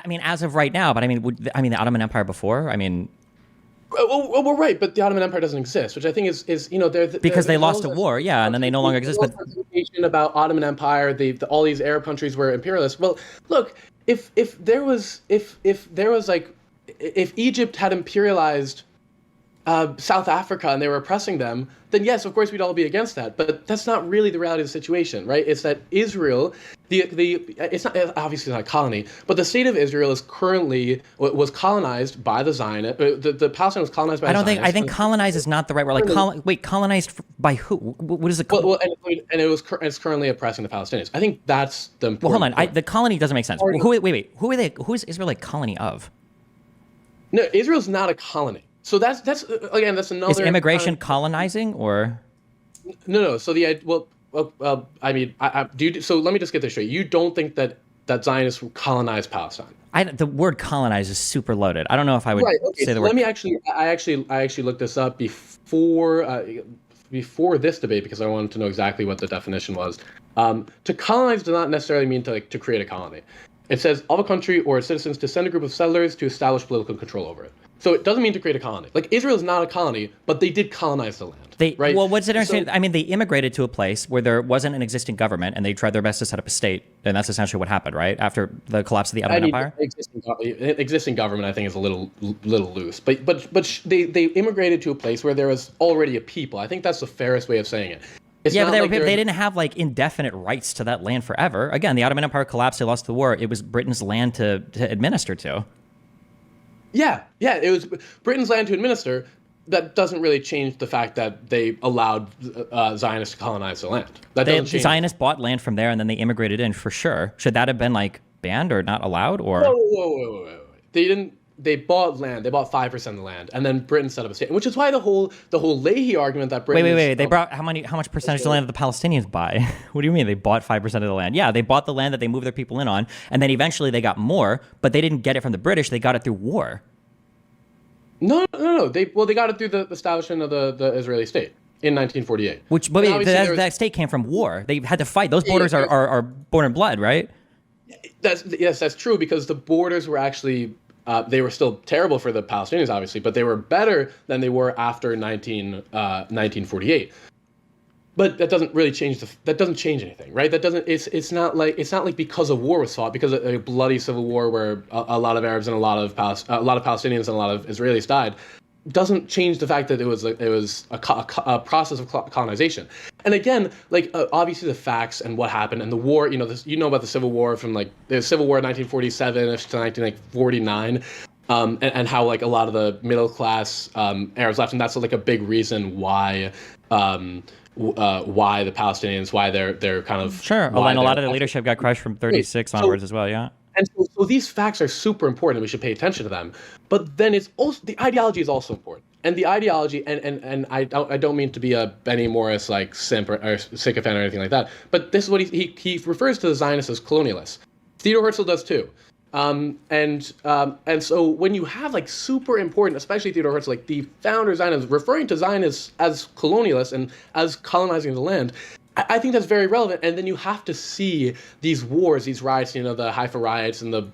A: mean, as of right now, but I mean, the Ottoman Empire before? I mean.
G: Well, we're right, but the Ottoman Empire doesn't exist, which I think is
A: because they lost a war, yeah, and then they no longer exist. But
G: about Ottoman Empire, all these Arab countries were imperialist. Well, look, if Egypt had imperialized South Africa and they were oppressing them, then yes, of course we'd all be against that. But that's not really the reality of the situation, right? It's that Israel, it's not obviously not a colony, but the state of Israel is currently was colonized by the Zionists. The Palestine was colonized by.
A: I think colonize is not the right word. Like colonized by who? What is it?
G: It's currently oppressing the Palestinians. I think that's the important.
A: Well, hold on.
G: point.
A: The colony doesn't make sense. Wait. Who are they? Who is Israel a colony of?
G: No, Israel's not a colony. So that's again that's another.
A: Is immigration colonizing or?
G: No. So I mean, so let me just get this straight. You don't think that Zionists colonized Palestine?
A: The word colonize is super loaded. I don't know if I would say the word.
G: Let me I actually looked this up before this debate because I wanted to know exactly what the definition was. To colonize does not necessarily mean to create a colony. It says of a country or its citizens to send a group of settlers to establish political control over it. So it doesn't mean to create a colony. Like Israel is not a colony, but they did colonize the land. Right?
A: Well, what's interesting? I mean, they immigrated to a place where there wasn't an existing government, and they tried their best to set up a state, and that's essentially what happened, right? After the collapse of the Ottoman Empire.
G: Existing government, I think, is a little loose, but they immigrated to a place where there was already a people. I think that's the fairest way of saying it.
A: But they didn't have like indefinite rights to that land forever. Again, the Ottoman Empire collapsed; they lost the war. It was Britain's land to administer to.
G: Yeah, it was Britain's land to administer. That doesn't really change the fact that they allowed Zionists to colonize the land.
A: Zionists bought land from there and then they immigrated in for sure. Should that have been like banned or not allowed? Or
G: whoa. They didn't. They bought land. They bought 5% of the land, and then Britain set up a state, which is why the whole Leahy argument that Britain.
A: Wait. They brought how much percentage of the land did the Palestinians buy? What do you mean they bought 5% of the land? Yeah, they bought the land that they moved their people in on, and then eventually they got more, but they didn't get it from the British. They got it through war.
G: No. They got it through the establishment of the Israeli state in 1948.
A: That state came from war. They had to fight. Those borders are born in blood, right?
G: That's true because the borders were actually. They were still terrible for the Palestinians, obviously, but they were better than they were after 1948. But that doesn't really change that doesn't change anything, right? It's not like because a war was fought, because a bloody civil war where a lot of Arabs and a lot of Palestinians and a lot of Israelis died, doesn't change the fact that it was a process of colonization. And again, obviously the facts and what happened and the war, about the Civil War from the Civil War 1947 to 1949, and how a lot of the middle class Arabs left, and that's a big reason why the Palestinians, why they're kind of
A: sure. Well, and a lot of the leadership got crushed from 36 onwards as well, yeah.
G: And so these facts are super important, and we should pay attention to them. But then it's also the ideology is also important, and the ideology, and I don't mean to be a Benny Morris simp or sycophant or anything like that. But this is what he refers to the Zionists as colonialists. Theodore Herzl does too. And so when you have super important, especially Theodore Herzl, the founder of Zionism, referring to Zionists as colonialists and as colonizing the land, I think that's very relevant. And then you have to see these wars, these riots, the Haifa riots and the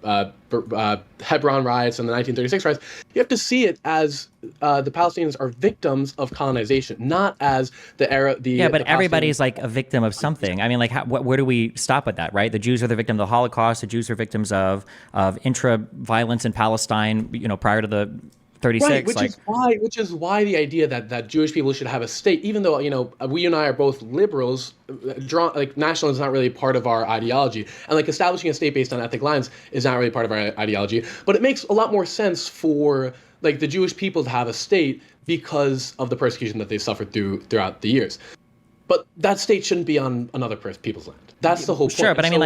G: Hebron riots and the 1936 riots. You have to see it as the Palestinians are victims of colonization, not as the era.
A: But everybody's a victim of something. I mean, where do we stop at that, right? The Jews are the victim of the Holocaust. The Jews are victims of intra-violence in Palestine, prior to the 36.
G: Right, which is why the idea that Jewish people should have a state, even though we and I are both liberals, nationalism is not really part of our ideology, and establishing a state based on ethnic lines is not really part of our ideology. But it makes a lot more sense for the Jewish people to have a state because of the persecution that they suffered throughout the years. But that state shouldn't be on another people's land. That's the whole point.
A: Sure, but I mean,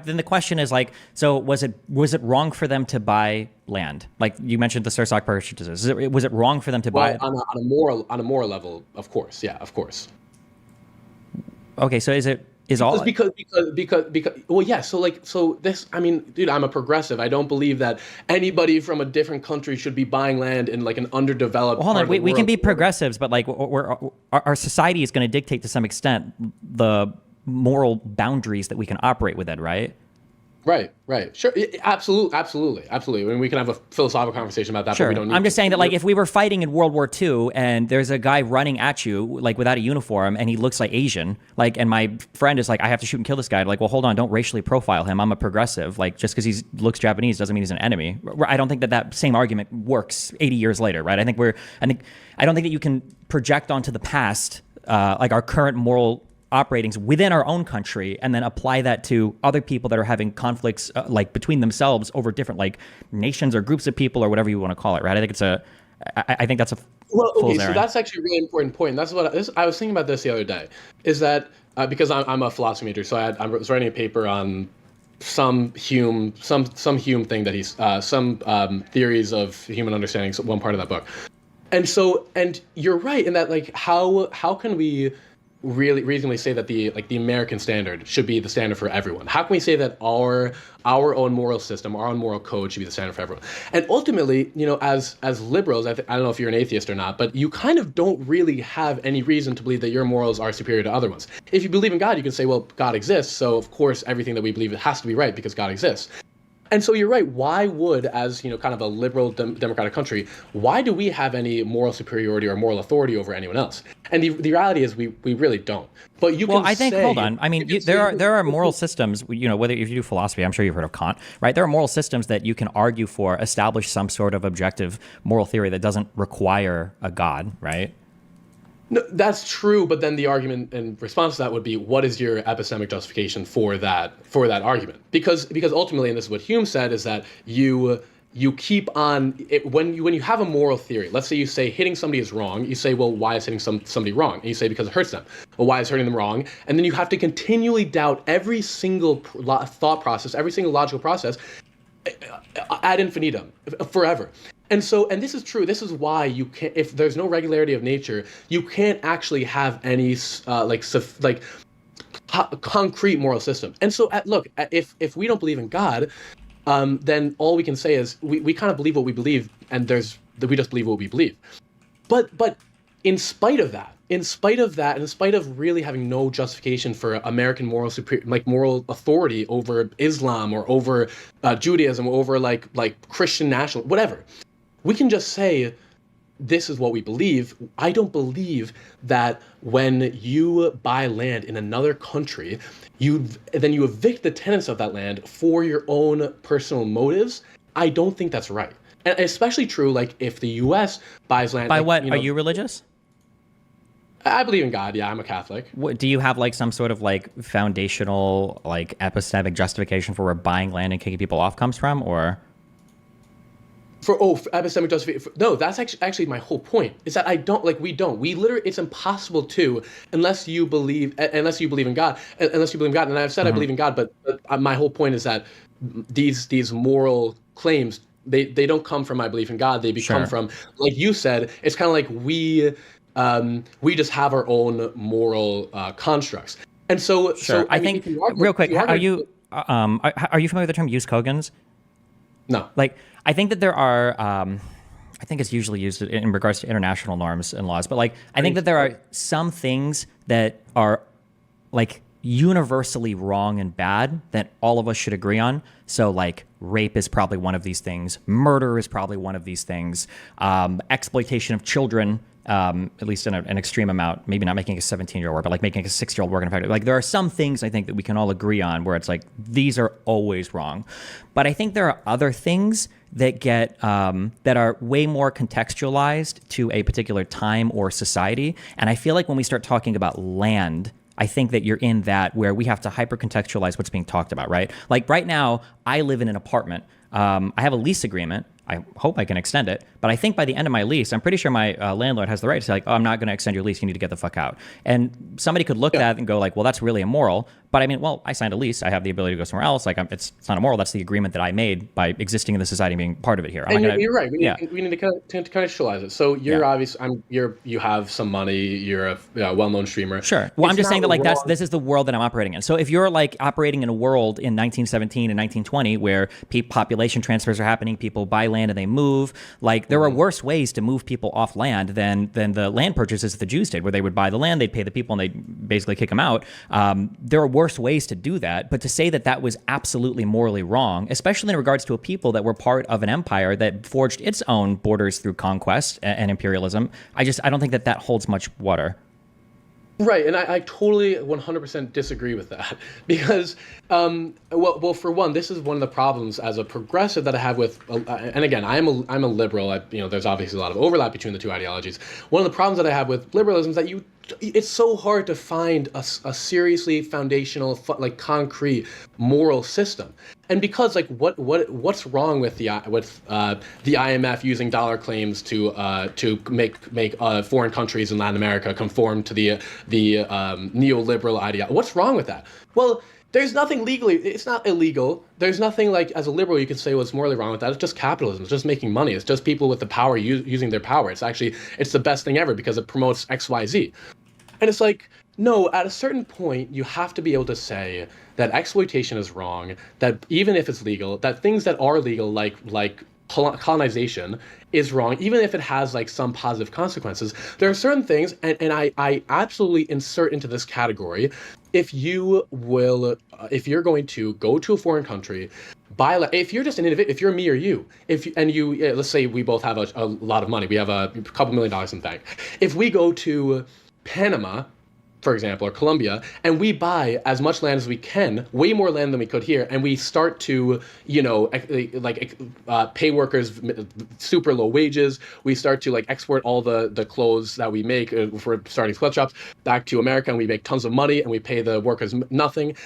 A: then the question is so was it wrong for them to buy land? You mentioned the Sursock purchases. Was it wrong for them to buy?
G: On a moral level, of course, yeah, of course.
A: Okay, so because
G: well, yeah. So this, I mean, dude, I'm a progressive. I don't believe that anybody from a different country should be buying land in an underdeveloped.
A: Well, hold on, we can be progressives, but our society is going to dictate to some extent the moral boundaries that we can operate within, right?
G: Right. Sure. Absolutely. I mean, we can have a philosophical conversation about that,
A: Sure.
G: but we don't need
A: I'm just
G: to.
A: saying that, like, if we were fighting in World War II and there's a guy running at you, like, without a uniform and he looks like Asian, like, and my friend is like, I have to shoot and kill this guy. Like, well, hold on, don't racially profile him. I'm a progressive. Like, just because he looks Japanese doesn't mean he's an enemy. I don't think that same argument works 80 years later, right? I don't think that you can project onto the past, like, our current moral operatings within our own country and then apply that to other people that are having conflicts like between themselves over different like nations or groups of people or whatever you want to call it, right? I think that's a
G: okay, so that's actually a really important point. That's what I was thinking about this the other day, is that because I'm a philosophy major, so I was writing a paper on some Hume thing that he's some theories of human understanding, so one part of that book. And you're right in that, like, how can we really reasonably say that the American standard should be the standard for everyone? How can we say that our own moral system, our own moral code should be the standard for everyone? And ultimately, as liberals, I don't know if you're an atheist or not, but you kind of don't really have any reason to believe that your morals are superior to other ones. If you believe in God, you can say, well, God exists, so of course everything that we believe has to be right because God exists. And so you're right. Why would, as kind of a liberal democratic country, why do we have any moral superiority or moral authority over anyone else? And the reality is we really don't. But you can
A: I think,
G: say,
A: hold on. I mean, there are moral systems, whether if you do philosophy, I'm sure you've heard of Kant, right? There are moral systems that you can argue for establish some sort of objective moral theory that doesn't require a God, right?
G: No, that's true, but then the argument in response to that would be, what is your epistemic justification for that argument? Because ultimately, and this is what Hume said, is that you keep on when you have a moral theory. Let's say you say hitting somebody is wrong. You say, well, why is hitting somebody wrong? And you say because it hurts them. Well, why is hurting them wrong? And then you have to continually doubt every single thought process, every single logical process ad infinitum, forever. And this is true. This is why you can't, if there's no regularity of nature, you can't actually have any concrete moral system. And so, look, if we don't believe in God, then all we can say is we kind of believe what we believe, and we just believe what we believe. But in spite of that, and in spite of really having no justification for American moral authority over Islam or over Judaism or over like Christian national, whatever, we can just say, this is what we believe. I don't believe that when you buy land in another country, you evict the tenants of that land for your own personal motives. I don't think that's right. And especially true, like, if the U.S. buys land.
A: By what? Are you religious?
G: I believe in God. Yeah, I'm a Catholic.
A: Do you have like some sort of like foundational like epistemic justification for where buying land and kicking people off comes from, or?
G: For epistemic justification. No, that's actually my whole point. Is that we literally, it's impossible to, unless you believe in God. And I've said I believe in God, but my whole point is that these moral claims, they don't come from my belief in God. They become from, like you said, it's kind of like we just have our own moral constructs. And so,
A: I think real quick, are you familiar with the term jus cogens?
G: No.
A: Like, I think that there are, I think it's usually used in regards to international norms and laws, but like, I think that there are some things that are like universally wrong and bad that all of us should agree on. So like rape is probably one of these things. Murder is probably one of these things. Exploitation of children, at least in an extreme amount, maybe not making a 17-year-old work, but like making a 6-year-old work in a factory. Like, there are some things I think that we can all agree on where it's like, these are always wrong. But I think there are other things that get, that are way more contextualized to a particular time or society. And I feel like when we start talking about land, I think that you're in that where we have to hyper contextualize what's being talked about, right? Like right now, I live in an apartment. I have a lease agreement. I hope I can extend it. But I think by the end of my lease, I'm pretty sure my landlord has the right to say, like, oh, I'm not going to extend your lease. You need to get the fuck out. And somebody could look at that and go like, well, that's really immoral. But I mean, well, I signed a lease. I have the ability to go somewhere else. Like, it's not immoral. That's the agreement that I made by existing in the society and being part of it here.
G: You're right. We need to contextualize it. So you're obvious. You have some money. You're a well-known streamer.
A: Sure. Well, I'm just saying that like this is the world that I'm operating in. So if you're like operating in a world in 1917 and 1920 where population transfers are happening, people buy land land and they move. Like, there are worse ways to move people off land than the land purchases that the Jews did, where they would buy the land, they'd pay the people, and they'd basically kick them out. There are worse ways to do that. But to say that that was absolutely morally wrong, especially in regards to a people that were part of an empire that forged its own borders through conquest and imperialism, I don't think that holds much water.
G: Right, and I totally 100% disagree with that because, well, for one, this is one of the problems as a progressive that I have with, and again, I'm a liberal. There's obviously a lot of overlap between the two ideologies. One of the problems that I have with liberalism is that it's so hard to find a seriously foundational, like concrete moral system. And because what's wrong with the IMF using dollar claims to make foreign countries in Latin America conform to the neoliberal ideology? What's wrong with that? Well, there's nothing legally. It's not illegal. There's nothing like as a liberal you can say what's morally wrong with that. It's just capitalism. It's just making money. It's just people with the power using their power. It's the best thing ever because it promotes XYZ. And it's like, no, at a certain point, you have to be able to say that exploitation is wrong, that even if it's legal, that things that are legal, like colonization, is wrong, even if it has like some positive consequences. There are certain things, and I absolutely insert into this category, if you're going to go to a foreign country, if you're just an individual, if you're me or you, let's say we both have a lot of money, we have a couple $1 million in the bank. If we go to Panama, for example, or Colombia, and we buy as much land as we can, way more land than we could here, and we start to, pay workers super low wages. We start to export all the clothes that we make for starting sweatshops back to America, and we make tons of money, and we pay the workers nothing.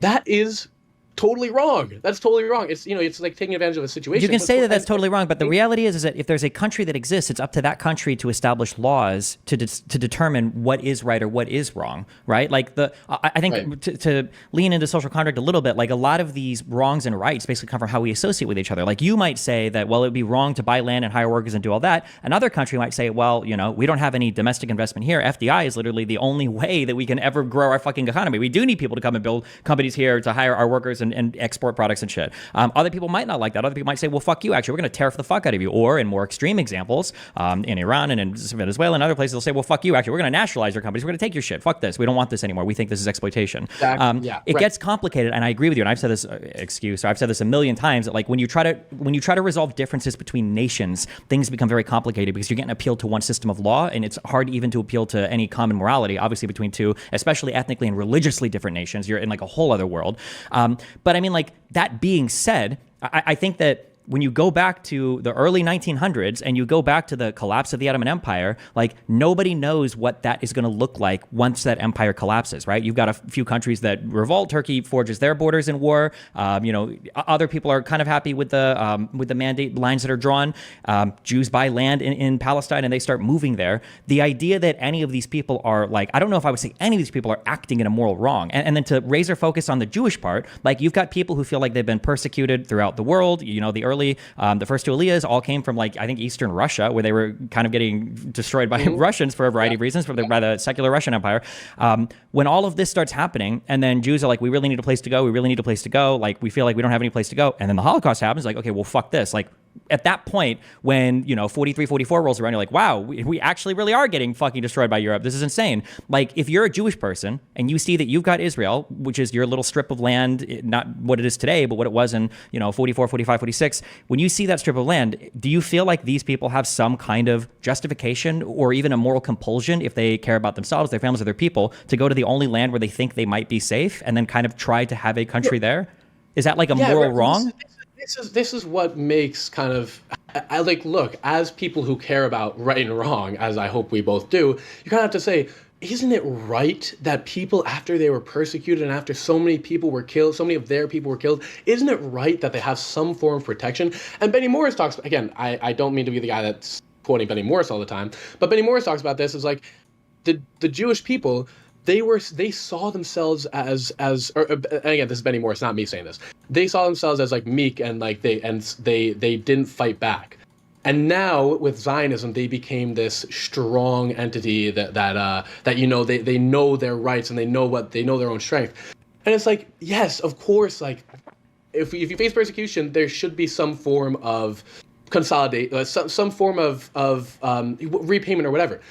G: That is totally wrong. That's totally wrong. It's it's like taking advantage of a situation.
A: You can say that that's totally wrong, but the reality is that if there's a country that exists, it's up to that country to establish laws to determine what is right or what is wrong, right? Like I think
G: right.
A: to lean into social contract a little bit, like a lot of these wrongs and rights basically come from how we associate with each other. Like you might say that, well, it would be wrong to buy land and hire workers and do all that. Another country might say, well, we don't have any domestic investment here. FDI is literally the only way that we can ever grow our fucking economy. We do need people to come and build companies here to hire our workers and export products and shit. Other people might not like that. Other people might say, well, fuck you, actually, we're going to tariff the fuck out of you. Or in more extreme examples, in Iran and in Venezuela and other places, they'll say, well, fuck you, actually, we're going to nationalize your companies. We're going to take your shit. Fuck this. We don't want this anymore. We think this is exploitation. It gets complicated, and I agree with you, and I've said this I've said this a million times, that like when you try to resolve differences between nations, things become very complicated because you're getting appealed to one system of law, and it's hard even to appeal to any common morality, obviously between two, especially ethnically and religiously different nations. You're in like a whole other world. But I mean, like, that being said, I think that when you go back to the early 1900s and you go back to the collapse of the Ottoman Empire, like nobody knows what that is going to look like once that empire collapses, right? You've got a few countries that revolt. Turkey forges their borders in war. Other people are kind of happy with the mandate lines that are drawn. Jews buy land in Palestine and they start moving there. The idea that any of these people are like, I don't know if I would say any of these people are acting in a moral wrong. And then to razor focus on the Jewish part, like you've got people who feel like they've been persecuted throughout the world. The first two Aliyahs all came from I think Eastern Russia, where they were kind of getting destroyed by Russians for a variety of reasons, by the secular Russian Empire. When all of this starts happening, and then Jews are like, we really need a place to go. We really need a place to go. Like, we feel like we don't have any place to go. And then the Holocaust happens. Like, okay, well, fuck this. Like, at that point, when 43, 44 rolls around, you're like, wow, we actually really are getting fucking destroyed by Europe. This is insane. Like, if you're a Jewish person and you see that you've got Israel, which is your little strip of land, not what it is today, but what it was in 44, 45, 46, when you see that strip of land, do you feel like these people have some kind of justification or even a moral compulsion, if they care about themselves, their families, or their people, to go to the only land where they think they might be safe and then kind of try to have a country there? Is that like a moral wrong?
G: This is what makes kind of, I look, as people who care about right and wrong, as I hope we both do, you kind of have to say, isn't it right that people, after they were persecuted and after so many people were killed, so many of their people were killed, isn't it right that they have some form of protection? And Benny Morris talks, again, I don't mean to be the guy that's quoting Benny Morris all the time, but Benny Morris talks about this as like, the Jewish people, they saw themselves as and again, this is Benny Morris, not me saying this. They saw themselves as like meek and like they didn't fight back. And now with Zionism, they became this strong entity that they know their rights and they know their own strength. And it's like, yes, of course, like if you face persecution, there should be some form of consolidate, some form of repayment or whatever.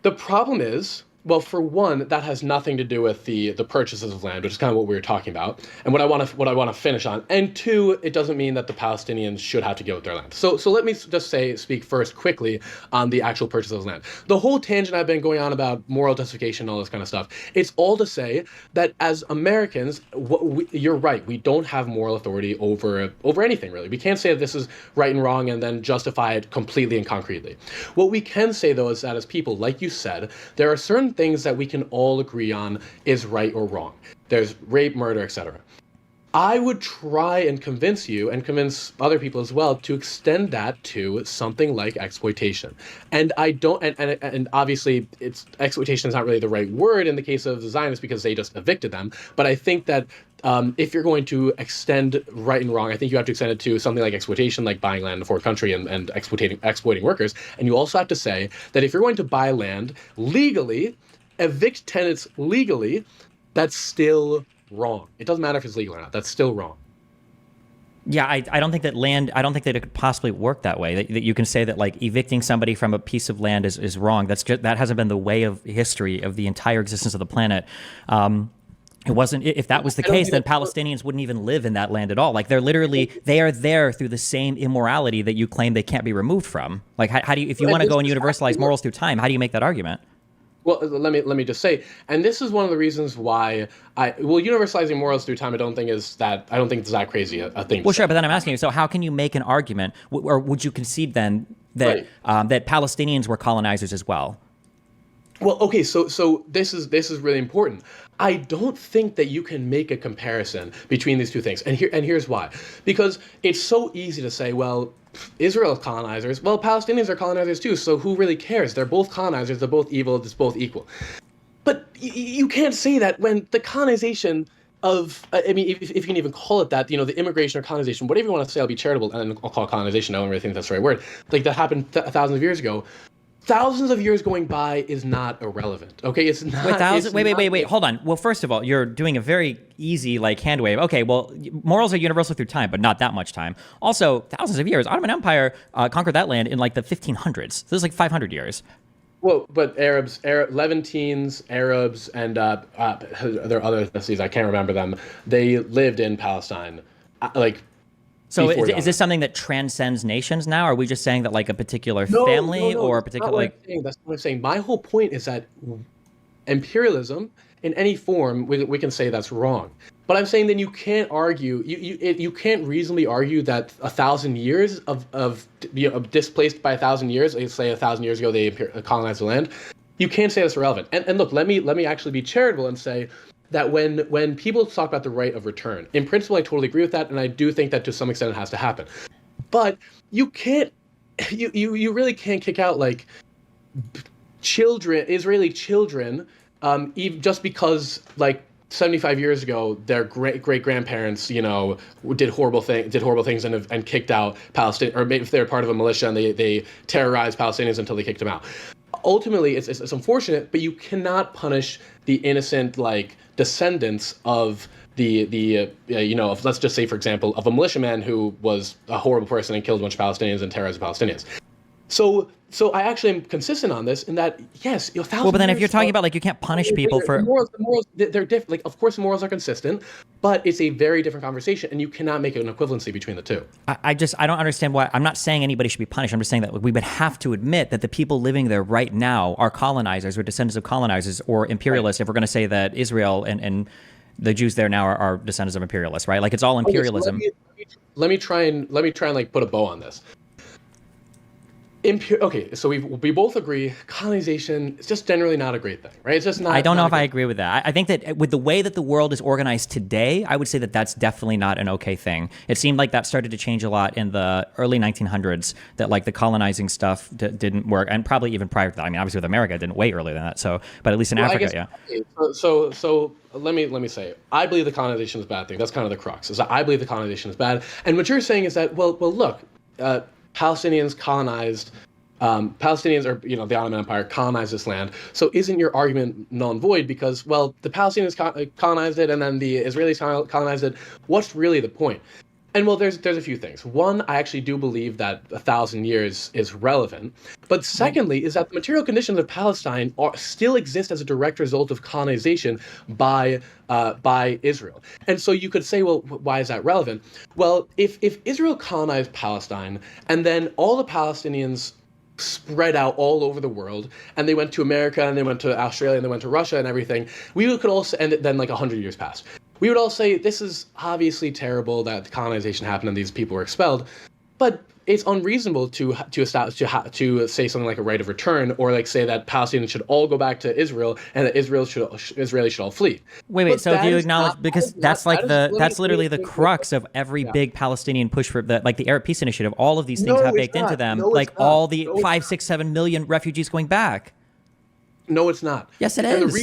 G: The problem is, well, for one, that has nothing to do with the purchases of land, which is kind of what we were talking about, and what I want to finish on. And two, it doesn't mean that the Palestinians should have to give up their land. So let me just speak first quickly on the actual purchase of land. The whole tangent I've been going on about moral justification, all this kind of stuff, it's all to say that as Americans, you're right, we don't have moral authority over anything really. We can't say that this is right and wrong and then justify it completely and concretely. What we can say though is that as people, like you said, there are certain things that we can all agree on is right or wrong. There's rape, murder, etc. I would try and convince you and convince other people as well to extend that to something like exploitation. And I don't, and obviously exploitation is not really the right word in the case of the Zionists because they just evicted them. But I think that if you're going to extend right and wrong, I think you have to extend it to something like exploitation, like buying land in a foreign country and exploiting workers. And you also have to say that if you're going to buy land legally, evict tenants legally, that's still wrong. It doesn't matter if it's legal or not. That's still wrong.
A: Yeah, I don't think that it could possibly work that way. That you can say that like evicting somebody from a piece of land is wrong. That hasn't been the way of history of the entire existence of the planet. It wasn't. If that was the case, then Palestinians wouldn't even live in that land at all. Like they are there through the same immorality that you claim they can't be removed from. Like how do you, if you want to go and universalize morals through time, how do you make that argument?
G: Well, let me just say, and this is one of the reasons why universalizing morals through time, I don't think it's that crazy a thing.
A: Well, sure, but then I'm asking you, so how can you make an argument, or would you concede then that that Palestinians were colonizers as well?
G: Well, okay, so this is really important. I don't think that you can make a comparison between these two things, and here's why. Because it's so easy to say, well, Israel is colonizers. Well, Palestinians are colonizers too, so who really cares? They're both colonizers, they're both evil, it's both equal. But you can't say that when the colonization of, I mean, if you can even call it that, the immigration or colonization, whatever you want to say, I'll be charitable, and I'll call it colonization, I don't really think that's the right word, like that happened thousands of years ago. Thousands of years going by is not irrelevant. Okay, it's not. Wait.
A: Hold on. Well, first of all, you're doing a very easy hand wave. Okay, well, morals are universal through time, but not that much time. Also, thousands of years. Ottoman Empire conquered that land in like the 1500s. So this is like 500 years.
G: Well, but Levantines, Arabs, and there are other ethnicities, I can't remember them. They lived in Palestine,
A: So is this something that transcends nations now? Or are we just saying that like a particular family or a particular
G: That's not what I'm saying. My whole point is that imperialism in any form, we can say that's wrong. But I'm saying then you can't argue, you can't reasonably argue that 1,000 years of displaced by 1,000 years, let's say 1,000 years ago they colonized the land, you can't say that's irrelevant. And look, let me actually be charitable and say that when people talk about the right of return, in principle, I totally agree with that, and I do think that to some extent it has to happen. But you can't, you really can't kick out like Israeli children, just because like 75 years ago their great grandparents, did horrible things and kicked out Palestinians, or maybe if they're part of a militia and they terrorized Palestinians until they kicked them out. Ultimately, it's unfortunate, but you cannot punish the innocent descendants of of, let's just say, for example, of a militiaman who was a horrible person and killed a bunch of Palestinians and terrorized Palestinians. So I actually am consistent on this in that, yes,
A: Well, but then if you're talking about you can't punish people for
G: the morals, they're different. Like, of course, morals are consistent, but it's a very different conversation, and you cannot make an equivalency between the two.
A: I don't understand why. I'm not saying anybody should be punished. I'm just saying that we would have to admit that the people living there right now are colonizers or descendants of colonizers or imperialists. Right. If we're going to say that Israel and the Jews there now are descendants of imperialists, right? Like it's all imperialism.
G: Okay, so let me try and put a bow on this. Okay, so we both agree colonization is just generally not a great thing, right? It's just not.
A: I don't know if I agree with that. I think that with the way that the world is organized today, I would say that that's definitely not an okay thing. It seemed like that started to change a lot in the early 1900s, that the colonizing stuff didn't work, and probably even prior to that. I mean, obviously with America, it didn't way earlier than that. So, but at least in Africa, yeah.
G: Okay, so let me say, I believe the colonization is a bad thing. That's kind of the crux. Is that I believe the colonization is bad, and what you're saying is that well, look. Palestinians colonized, Palestinians or the Ottoman Empire colonized this land. So isn't your argument null and void because, well, the Palestinians colonized it and then the Israelis colonized it? What's really the point? And well, there's a few things. One, I actually do believe that 1,000 years is relevant. But secondly, is that the material conditions of Palestine still exist as a direct result of colonization by Israel. And so you could say, well, why is that relevant? Well, if Israel colonized Palestine and then all the Palestinians spread out all over the world, and they went to America, and they went to Australia, and they went to Russia, and everything, we could also, and then like 100 years passed. We would all say this is obviously terrible that colonization happened and these people were expelled, but it's unreasonable to say something like a right of return, or like say that Palestinians should all go back to Israel and that Israelis should all flee.
A: Wait. So do you acknowledge, because that's literally the crux of every big Palestinian push for the Arab Peace Initiative. All of these things have baked into them, all the 5, 6, 7 million refugees going back.
G: No, it's not.
A: Yes, it
G: and
A: is.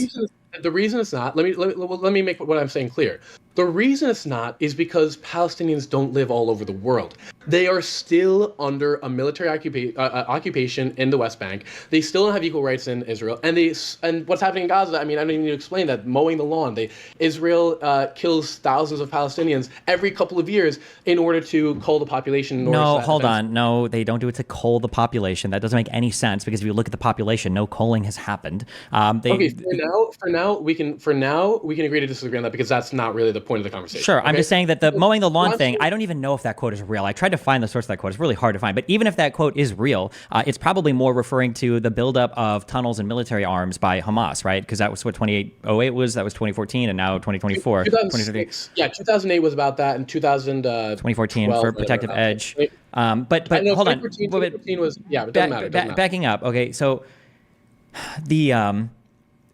G: The reason it's not. Let me make what I'm saying clear. The reason it's not is because Palestinians don't live all over the world. They are still under a military occupation in the West Bank. They still don't have equal rights in Israel. And what's happening in Gaza, I mean, I don't even need to explain that. Mowing the lawn. Israel kills thousands of Palestinians every couple of years in order to cull the population.
A: No, hold on. No, they don't do it to cull the population. That doesn't make any sense, because if you look at the population, no culling has happened.
G: Okay, for now, we can agree to disagree on that, because that's not really the point of the conversation.
A: Sure,
G: okay?
A: I'm just saying that the mowing the lawn thing, I don't even know if that quote is real. I tried to find the source of that quote. It's really hard to find. But even if that quote is real, it's probably more referring to the buildup of tunnels and military arms by Hamas, right? Because that was what 2808 was. That was 2014, and now 2024.
G: 2006. Yeah, 2008 was about that, and
A: 2014 for Protective Edge. But hold on.
G: 2014 was, yeah, it doesn't matter.
A: Backing up, okay, so the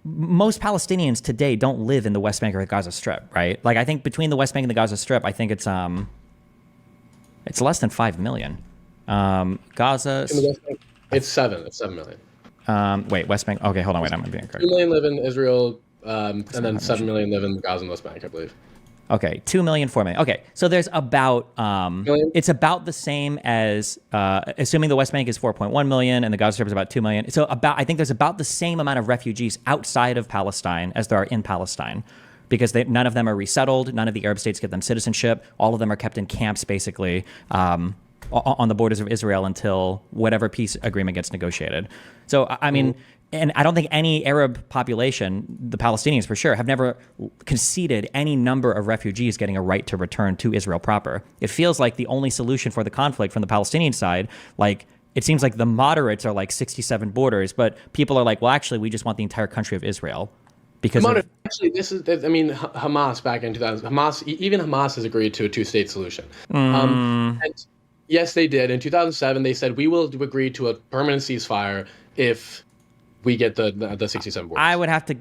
A: most Palestinians today don't live in the West Bank or the Gaza Strip, right? Like, I think between the West Bank and the Gaza Strip, I think it's less than 5 million. Gaza.
G: In the West Bank, it's 7 million.
A: Wait, West Bank. Okay, hold on. Wait, I'm being correct.
G: 2 million live in Israel, and then 7 million live in Gaza and West Bank, I believe.
A: Okay, 2 million, 4 million. Okay, so there's about it's about the same as assuming the West Bank is 4.1 million and the Gaza Strip is about 2 million. So I think there's about the same amount of refugees outside of Palestine as there are in Palestine, because none of them are resettled. None of the Arab states give them citizenship. All of them are kept in camps, basically, on the borders of Israel until whatever peace agreement gets negotiated. So I mean. And I don't think any Arab population, the Palestinians for sure, have never conceded any number of refugees getting a right to return to Israel proper. It feels like the only solution for the conflict from the Palestinian side, like, it seems like the moderates are like 67 borders, but people are like, well, actually, we just want the entire country of Israel. Because
G: actually, Hamas back in 2000, even Hamas has agreed to a two-state solution. And yes, they did. In 2007, they said, we will agree to a permanent ceasefire if we get the 67 borders.
A: I would have to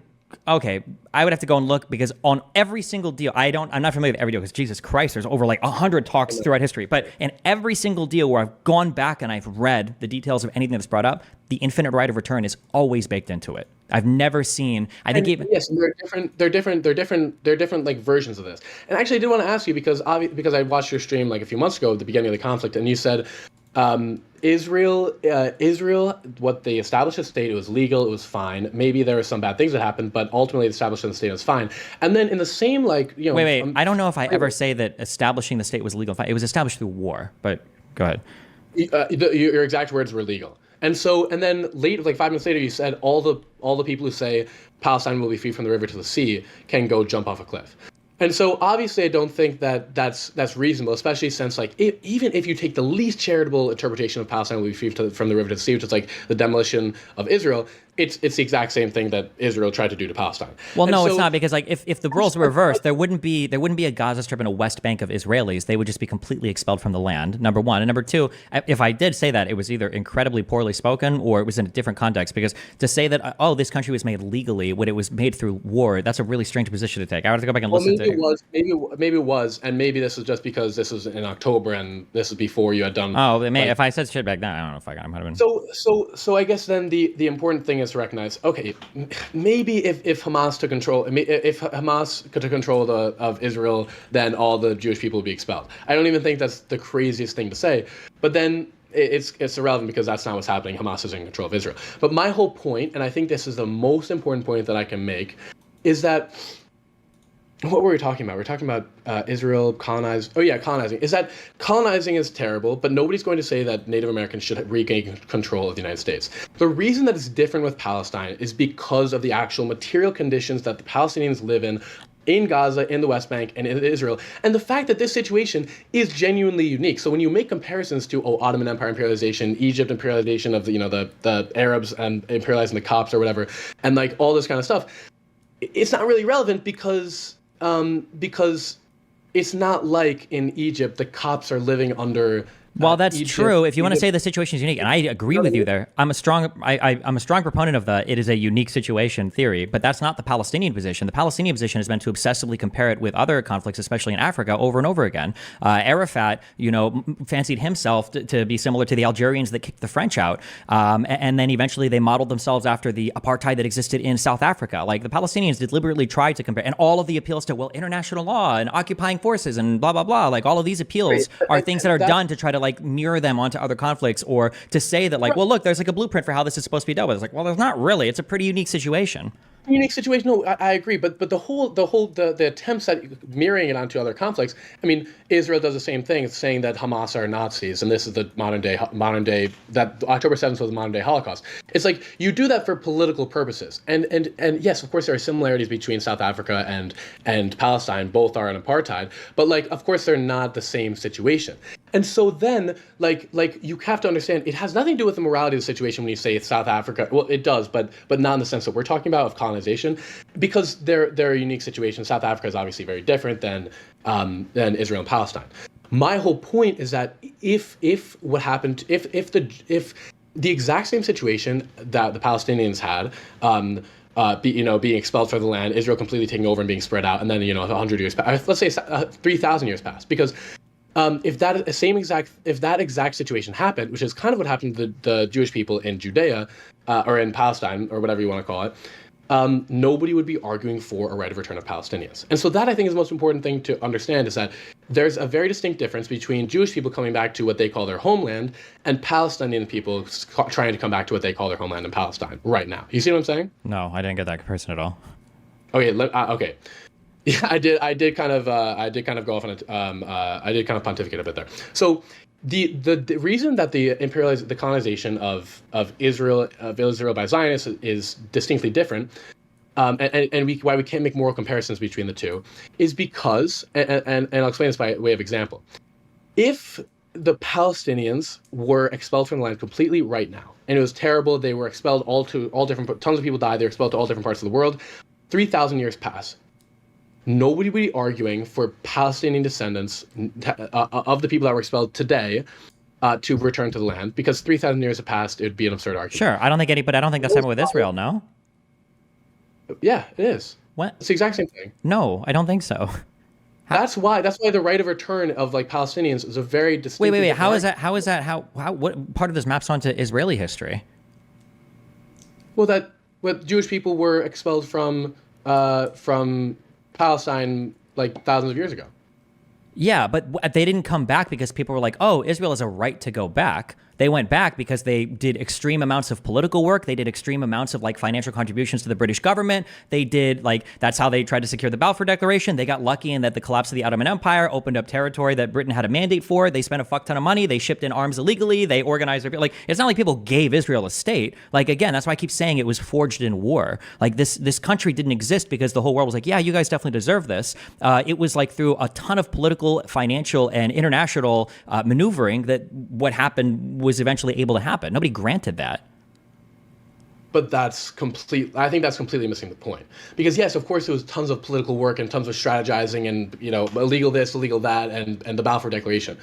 A: go and look, because on every single deal, I'm not familiar with every deal, because Jesus Christ, there's over like 100 talks throughout history. But in every single deal where I've gone back and I've read the details of anything that's brought up, the infinite right of return is always baked into it. I've never seen. I think even
G: yes, they're different like versions of this. And actually, I did want to ask you, because I watched your stream like a few months ago at the beginning of the conflict, and you said Israel, what they established as state, it was legal, it was fine. Maybe there were some bad things that happened, but ultimately the establishment of the state was fine. And then in the same, like, you know,
A: wait, I don't know if I ever say that establishing the state was legal. It was established through war. But go ahead.
G: Your exact words were legal. And then later, like 5 minutes later, you said all the people who say Palestine will be free from the river to the sea can go jump off a cliff. And so obviously I don't think that that's reasonable, especially since, like, even if you take the least charitable interpretation of Palestine will be free from the river to the sea, which is like the demolition of Israel, it's the exact same thing that Israel tried to do to Palestine.
A: Well, no, it's not, because like if the roles were reversed, there wouldn't be a Gaza Strip and a West Bank of Israelis. They would just be completely expelled from the land. Number one, and number two, if I did say that, it was either incredibly poorly spoken or it was in a different context. Because to say that this country was made legally when it was made through war, that's a really strange position to take. I would have to go back and listen to it.
G: Maybe it was, and maybe this is just because this was in October and this is before you had done.
A: Oh, if I said shit back then, I don't know if I might have been.
G: So I guess then the important thing is to recognize, okay, maybe if Hamas took control, of Israel, then all the Jewish people would be expelled. I don't even think that's the craziest thing to say, but then it's irrelevant, because that's not what's happening. Hamas is in control of Israel. But my whole point, and I think this is the most important point that I can make, is that what were we talking about? We're talking about Israel colonizing. Is that colonizing is terrible, but nobody's going to say that Native Americans should regain control of the United States. The reason that it's different with Palestine is because of the actual material conditions that the Palestinians live in Gaza, in the West Bank, and in Israel, and the fact that this situation is genuinely unique. So when you make comparisons to Ottoman Empire imperialization, Egypt imperialization of the Arabs and imperializing the Copts or whatever, and like all this kind of stuff, it's not really relevant because it's not like in Egypt the Copts are living under.
A: Well, that's
G: Egypt,
A: true. If you want to
G: Egypt.
A: say the situation is unique, and I agree with you there, I'm a strong proponent of the it is a unique situation theory, but that's not the Palestinian position. The Palestinian position has been to obsessively compare it with other conflicts, especially in Africa, over and over again. Arafat, fancied himself to be similar to the Algerians that kicked the French out, and then eventually they modeled themselves after the apartheid that existed in South Africa. Like the Palestinians deliberately tried to compare, and all of the appeals to international law and occupying forces and blah blah blah. Like all of these appeals are things that are done to try to like mirror them onto other conflicts, or to say that like, well, look, there's like a blueprint for how this is supposed to be dealt with. It's like, well, there's not really. It's a pretty unique situation.
G: Unique situation. No, I agree, but the attempts at mirroring it onto other conflicts. I mean, Israel does the same thing. It's saying that Hamas are Nazis, and this is the modern day that October 7th was the modern day Holocaust. It's like you do that for political purposes, and yes, of course there are similarities between South Africa and Palestine. Both are an apartheid, but like of course they're not the same situation. And so then, like you have to understand, it has nothing to do with the morality of the situation when you say it's South Africa. Well, it does, but not in the sense that we're talking about of colonization, because they're a unique situation. South Africa is obviously very different than Israel and Palestine. My whole point is that if what happened, if the exact same situation that the Palestinians had, being expelled from the land, Israel completely taking over and being spread out, and then 100 years passed, let's say 3,000 years passed, because if that exact situation happened, which is kind of what happened to the Jewish people in Judea or in Palestine or whatever you want to call it, nobody would be arguing for a right of return of Palestinians. And so that I think is the most important thing to understand, is that there's a very distinct difference between Jewish people coming back to what they call their homeland and Palestinian people trying to come back to what they call their homeland in Palestine right now. You see what I'm saying?
A: No, I didn't get that comparison at all.
G: Okay, okay. Yeah, I did kind of go off on I did kind of pontificate a bit there. So the reason that the colonization of Israel by Zionists is distinctly different, and why we can't make moral comparisons between the two, is because, and I'll explain this by way of example. If the Palestinians were expelled from the land completely right now, and it was terrible, they were expelled all different, tons of people died, they were expelled to all different parts of the world, 3,000 years pass. Nobody would be arguing for Palestinian descendants of the people that were expelled today to return to the land, because 3,000 years have passed. It would be an absurd argument.
A: Sure, I don't think that's happening with Israel. No.
G: Yeah, it is.
A: What?
G: It's the exact same thing.
A: No, I don't think so.
G: That's why the right of return of like Palestinians is a very distinct.
A: Wait. How what part of this maps onto Israeli history?
G: Well, what Jewish people were expelled from Palestine like thousands of years ago.
A: Yeah, but they didn't come back because people were like, oh, Israel has a right to go back. They went back because they did extreme amounts of political work. They did extreme amounts of like financial contributions to the British government. They did that's how they tried to secure the Balfour Declaration. They got lucky in that the collapse of the Ottoman Empire opened up territory that Britain had a mandate for. They spent a fuck ton of money. They shipped in arms illegally. They organized it's not like people gave Israel a state. Again, that's why I keep saying it was forged in war. This country didn't exist because the whole world was like, yeah, you guys definitely deserve this. It was through a ton of political, financial, and international maneuvering that what happened was eventually able to happen. Nobody granted that.
G: But I think that's completely missing the point. Because yes, of course, there was tons of political work and tons of strategizing and, illegal this, illegal that, and the Balfour Declaration.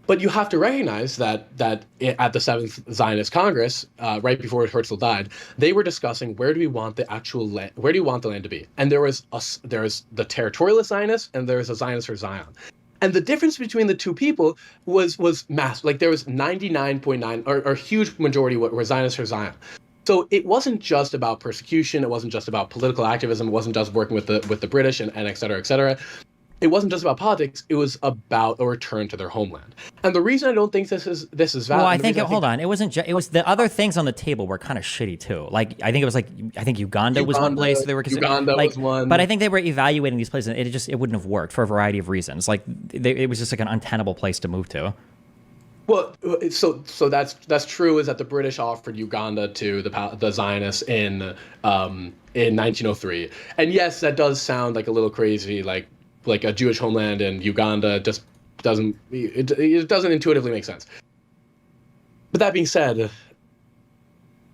G: But you have to recognize that at the 7th Zionist Congress, right before Herzl died, they were discussing where do we want the actual land, where do you want the land to be? And there was the territorialist Zionists and there was a Zionist for Zion. And the difference between the two people was massive. There was 99.9 or huge majority were Zionists for Zion. So it wasn't just about persecution. It wasn't just about political activism. It wasn't just working with the British and et cetera, et cetera. it wasn't just about politics, it was about a return to their homeland. And the reason I don't think this is valid.
A: Well, hold on. It wasn't. It was the other things on the table were kind of shitty too. Like I think it was Uganda was one place they were considering.
G: Uganda was one.
A: But I think they were evaluating these places. And it wouldn't have worked for a variety of reasons. Like it was just like an untenable place to move to.
G: Well, so that's true. Is that the British offered Uganda to the Zionists in 1903, and yes, that does sound like a little crazy, like a Jewish homeland in Uganda just doesn't intuitively make sense. But that being said,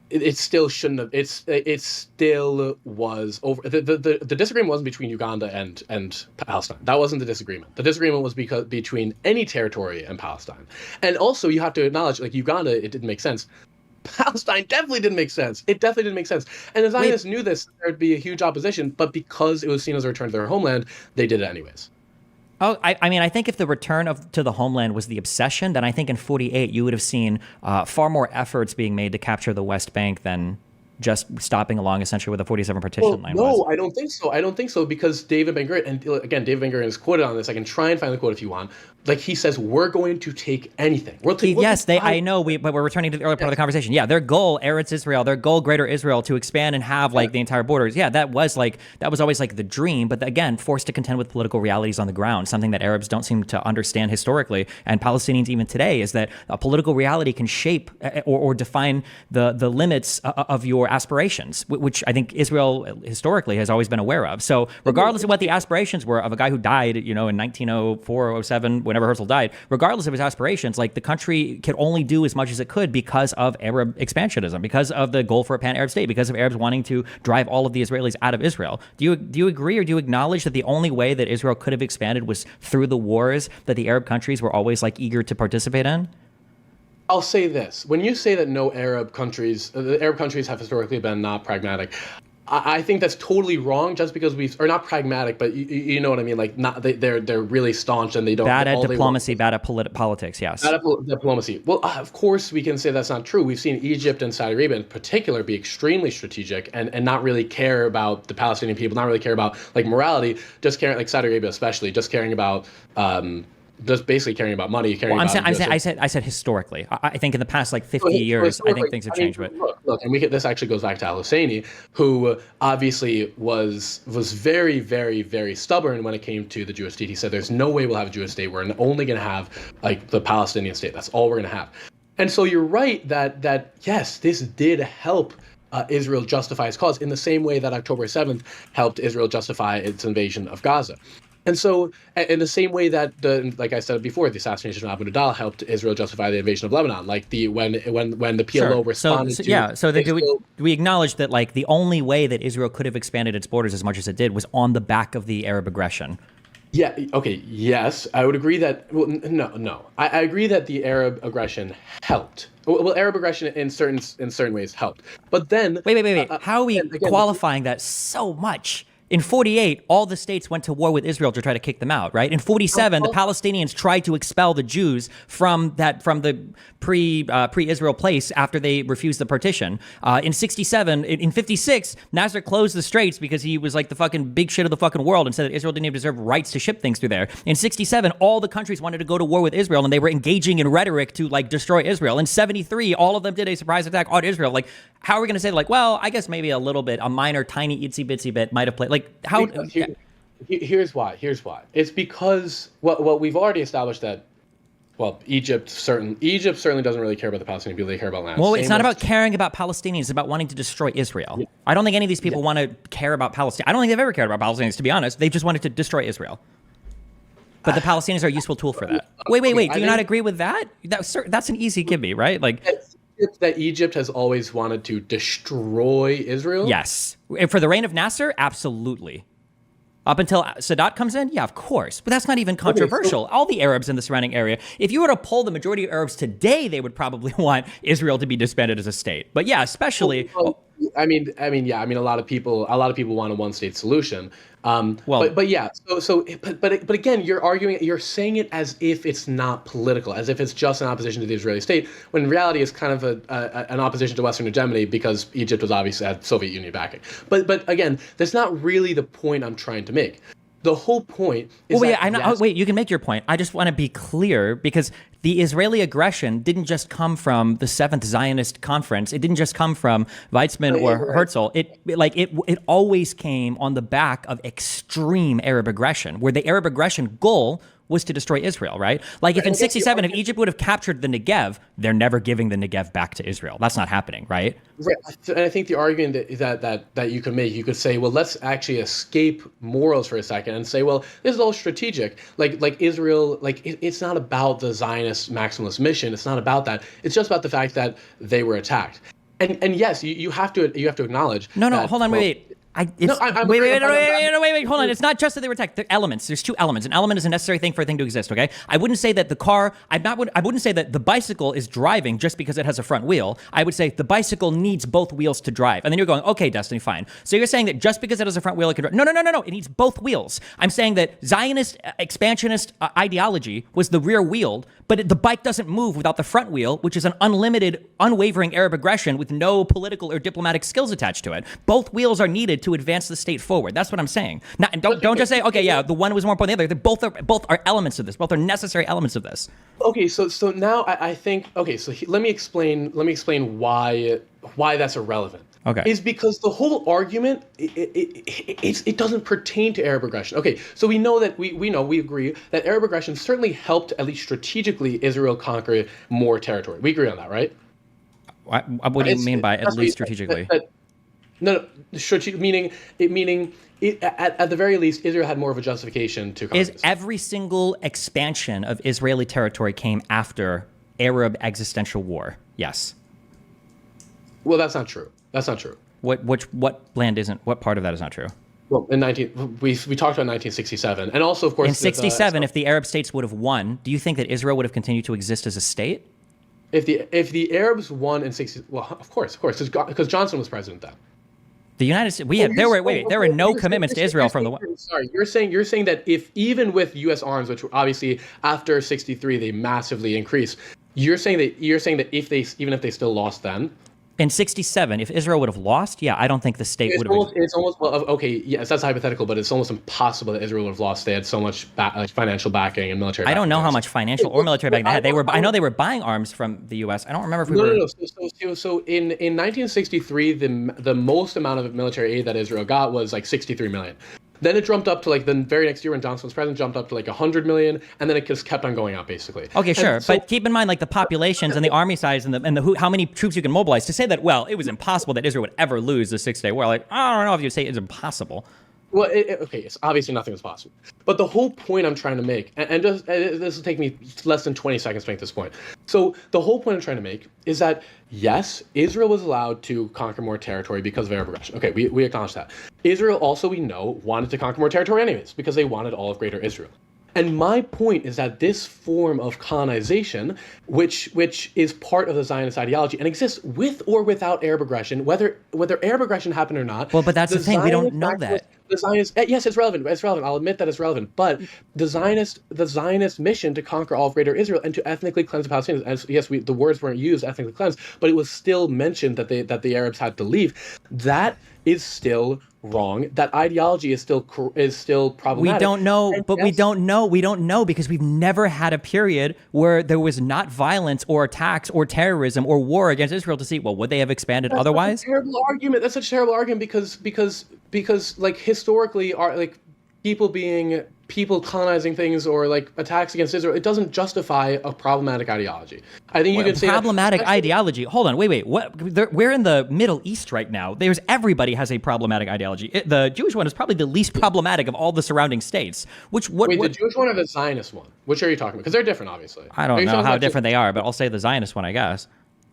G: it still shouldn't have. It still was over. The disagreement wasn't between Uganda and Palestine. That wasn't the disagreement. The disagreement was between any territory and Palestine. And also, you have to acknowledge, like Uganda, it didn't make sense. Palestine definitely didn't make sense. It definitely didn't make sense. And the Zionists knew this. There'd be a huge opposition, but because it was seen as a return to their homeland, they did it anyways.
A: Oh, I mean, I think if the return to the homeland was the obsession, then I think in 48 you would have seen far more efforts being made to capture the West Bank than just stopping along essentially with the 47 partition line was.
G: No, I don't think so. I don't think so because David Ben-Gurion, and again, David Ben-Gurion is quoted on this. I can try and find the quote if you want. Like he says, we're going to take anything.
A: I know, but we're returning to the earlier part of the conversation. Yeah, their goal, Eretz Israel, their goal, Greater Israel, to expand and have like the entire borders. Yeah, that was always like the dream, but again, forced to contend with political realities on the ground, something that Arabs don't seem to understand historically, and Palestinians even today, is that a political reality can shape or define the limits of your aspirations, which I think Israel historically has always been aware of. So regardless of what the aspirations were of a guy who died, in 1904 or 07, whenever Herzl died, regardless of his aspirations, like the country could only do as much as it could because of Arab expansionism, because of the goal for a pan-Arab state, because of Arabs wanting to drive all of the Israelis out of Israel. Do you agree, or do you acknowledge that the only way that Israel could have expanded was through the wars that the Arab countries were always like eager to participate in?
G: I'll say this. When you say that the Arab countries have historically been not pragmatic, I think that's totally wrong. Just because or not pragmatic, but you know what I mean. Like they're really staunch and they don't.
A: Bad at diplomacy, bad at politics. Yes.
G: Bad at diplomacy. Well, of course we can say that's not true. We've seen Egypt and Saudi Arabia in particular be extremely strategic and not really care about the Palestinian people, not really care about like morality, just caring, like Saudi Arabia especially, just caring about. Just basically caring about money.
A: I said historically. I think in the past like 50 years, I think things have changed. But
G: look, and this actually goes back to al-Husseini, who obviously was very, very, very stubborn when it came to the Jewish state. He said, "There's no way we'll have a Jewish state. We're only going to have like the Palestinian state. That's all we're going to have." And so you're right that yes, this did help Israel justify its cause in the same way that October 7th helped Israel justify its invasion of Gaza. And so, in the same way that, like I said before, the assassination of Abu Nidal helped Israel justify the invasion of Lebanon, like when the PLO responded to.
A: So do we acknowledge that like the only way that Israel could have expanded its borders as much as it did was on the back of the Arab aggression?
G: Yeah. Okay. Yes, I would agree that. Well, no. I agree that the Arab aggression helped. Well, Arab aggression in certain ways helped. But then
A: wait. How are we qualifying that so much? In 48, all the states went to war with Israel to try to kick them out, right? In 47, the Palestinians tried to expel the Jews from the pre-Israel place after they refused the partition. In 56, Nasser closed the straits because he was like the fucking big shit of the fucking world and said that Israel didn't even deserve rights to ship things through there. In 67, all the countries wanted to go to war with Israel and they were engaging in rhetoric to like destroy Israel. In 73, all of them did a surprise attack on Israel. Like, how are we going to say like, well, I guess maybe a little bit, a minor, tiny, itsy bitsy bit might have played. Like, how?
G: Here's why. It's because what we've already established that, well, Egypt certainly doesn't really care about the Palestinian people. They care about land.
A: Well, it's not about caring about Palestinians. It's about wanting to destroy Israel. Yeah. I don't think any of these people want to care about Palestine. I don't think they've ever cared about Palestinians, to be honest. They've just wanted to destroy Israel. But the Palestinians are a useful tool for that. Wait. Do you not agree with that? That's an easy gimme, right? Like.
G: That Egypt has always wanted to destroy Israel?
A: Yes. For the reign of Nasser, absolutely. Up until Sadat comes in? Yeah, of course. But that's not even controversial. Okay, so all the Arabs in the surrounding area, if you were to poll the majority of Arabs today, they would probably want Israel to be disbanded as a state. But yeah, especially...
G: I mean, a lot of people want a one-state solution. But again, you're saying it as if it's not political, as if it's just an opposition to the Israeli state, when in reality it's kind of an opposition to Western hegemony because Egypt was obviously had Soviet Union backing. But again, that's not really the point I'm trying to make. The whole point is
A: Well,
G: that
A: I'm not,
G: yes,
A: wait, you can make your point. I just want to be clear because the Israeli aggression didn't just come from the Seventh Zionist Conference. It didn't just come from Weizmann or Herzl. It always came on the back of extreme Arab aggression, where the Arab aggression goal was to destroy Israel, right? Like if in 67, if Egypt would have captured the Negev, they're never giving the Negev back to Israel. That's not happening, right?
G: Right. And I think the argument that you could make, you could say, well, let's actually escape morals for a second and say, well, this is all strategic. Like Israel, it's not about the Zionist maximalist mission. It's not about that. It's just about the fact that they were attacked. And yes, you have to acknowledge.
A: No,
G: that,
A: hold on,
G: well,
A: wait. Wait, hold on. It's not just that they were attacked. There are elements. There's two elements. An element is a necessary thing for a thing to exist, okay? I wouldn't say that the car, I wouldn't say that the bicycle is driving just because it has a front wheel. I would say the bicycle needs both wheels to drive. And then you're going, okay, Destiny, fine. So you're saying that just because it has a front wheel, it can drive. No. It needs both wheels. I'm saying that Zionist, expansionist ideology was the rear wheel, but the bike doesn't move without the front wheel, which is an unlimited, unwavering Arab aggression with no political or diplomatic skills attached to it. Both wheels are needed to advance the state forward. That's what I'm saying. Now, don't just say, okay, yeah, the one was more important than the other. Both are elements of this. Both are necessary elements of this.
G: Okay, so now I think, okay, so let me explain why that's irrelevant.
A: Okay.
G: Is because the whole argument it doesn't pertain to Arab aggression. Okay, so we know that we agree that Arab aggression certainly helped, at least strategically, Israel conquer more territory. We agree on that, right?
A: What do you mean by at least strategically?
G: No, strategic meaning at the very least, Israel had more of a justification to conquer.
A: Is every single expansion of Israeli territory came after Arab existential war? Yes.
G: Well, that's not true. That's not true.
A: What land isn't? What part of that is not true?
G: Well, we talked about 1967, and also of course
A: in 67, if the Arab states would have won, do you think that Israel would have continued to exist as a state?
G: If the Arabs won in 60, well, of course, because Johnson was president then.
A: The United States, there were no commitments to Israel from the.
G: Sorry, you're saying that if even with U.S. arms, which obviously after 63 they massively increased, you're saying that even if they still lost then.
A: In 67, if Israel would have lost, yeah, I don't think the state would have.
G: It's almost well, okay, yes, that's hypothetical, but it's almost impossible that Israel would have lost. They had so much financial backing and military.
A: I don't know how much financial or military backing they had. I know they were buying arms from the U.S. I don't remember if we were.
G: No. So in 1963, the most amount of military aid that Israel got was like 63 million. Then it jumped up to the very next year when Johnson was president, jumped up to 100 million, and then it just kept on going up basically.
A: Okay, sure, but keep in mind the populations and the army size and how many troops you can mobilize to say that it was impossible that Israel would ever lose the 6-day war. I don't know if you say it's impossible.
G: Well, okay, it's obviously nothing is possible. But the whole point I'm trying to make, and this will take me less than 20 seconds to make this point. So the whole point I'm trying to make is that, yes, Israel was allowed to conquer more territory because of Arab aggression. Okay, we acknowledge that. Israel also, we know, wanted to conquer more territory anyways because they wanted all of Greater Israel. And my point is that this form of colonization, which is part of the Zionist ideology and exists with or without Arab aggression, whether Arab aggression happened or not.
A: Well, but that's the thing. We don't know that.
G: The Zionist, yes, it's relevant. It's relevant. I'll admit that it's relevant. But the Zionist mission to conquer all of Greater Israel and to ethnically cleanse the Palestinians. And yes, the words weren't used, ethnically cleanse, but it was still mentioned that the Arabs had to leave. That is still wrong. That ideology is still problematic.
A: We don't know, we don't know. We don't know because we've never had a period where there was not violence or attacks or terrorism or war against Israel to see, well, would they have expanded otherwise?
G: That's such a terrible argument. That's such a terrible argument because historically people colonizing things or attacks against Israel, it doesn't justify a problematic ideology. I think you could say
A: problematic ideology. Hold on, wait. What? We're in the Middle East right now. Everybody has a problematic ideology. The Jewish one is probably the least problematic of all the surrounding states.
G: The Jewish one or the Zionist one? Which are you talking about? Because they're different, obviously.
A: I don't know how different they are, but I'll say the Zionist one, I guess.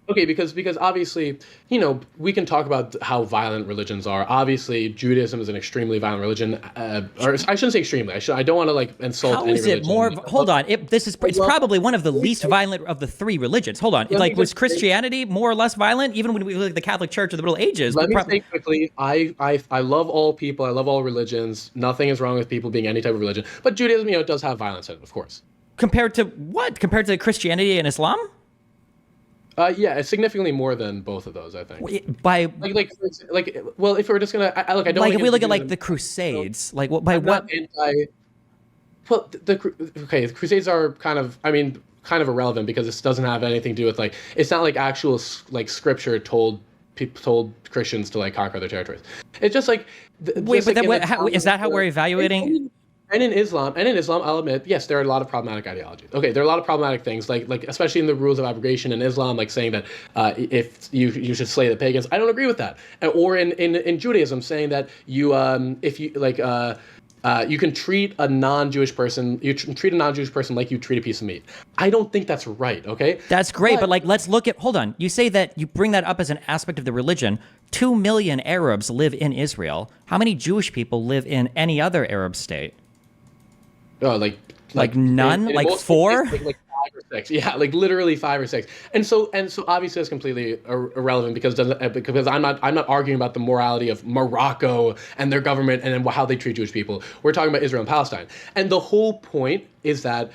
G: Okay, because obviously, we can talk about how violent religions are. Obviously, Judaism is an extremely violent religion. Or I shouldn't say extremely. I don't want to insult any religion.
A: How is it more? Hold on. It's probably one of the least violent of the three religions. Hold on. Was Christianity more or less violent? Even when we look at the Catholic Church of the Middle Ages.
G: Let me say quickly. I love all people. I love all religions. Nothing is wrong with people being any type of religion. But Judaism, it does have violence in it, of course.
A: Compared to what? Compared to Christianity and Islam?
G: Yeah, it's significantly more than both of those, I think.
A: By
G: Well, if we're just gonna, look, I don't.
A: like,
G: wanna
A: if we
G: get
A: look at
G: into
A: like
G: them-
A: the Crusades, like by
G: I'm
A: what?
G: not anti. Well, the Crusades are kind of, I mean, kind of irrelevant because this doesn't have anything to do with like, it's not like actual like scripture told people told Christians to like conquer their territories. It's just like
A: Wait,
G: just
A: but
G: like
A: then
G: in the
A: how, is that how we're evaluating?
G: And in Islam, I'll admit, yes, there are a lot of problematic ideologies. Okay, there are a lot of problematic things, like especially in the rules of abrogation in Islam, like saying that if you should slay the pagans. I don't agree with that. Or in Judaism, saying that you if you like you can treat a non-Jewish person, like you treat a piece of meat. I don't think that's right. Okay,
A: That's great, but like, let's look at. Hold on, you say that you bring that up as an aspect of the religion. 2 million Arabs live in Israel. How many Jewish people live in any other Arab state?
G: Oh,
A: Like none?
G: in
A: Like
G: most
A: 4?
G: cases, like 5 or 6. Yeah, like literally 5 or 6. And so obviously that's completely irrelevant because I'm not arguing about the morality of Morocco and their government and then how they treat Jewish people. We're talking about Israel and Palestine. And the whole point is that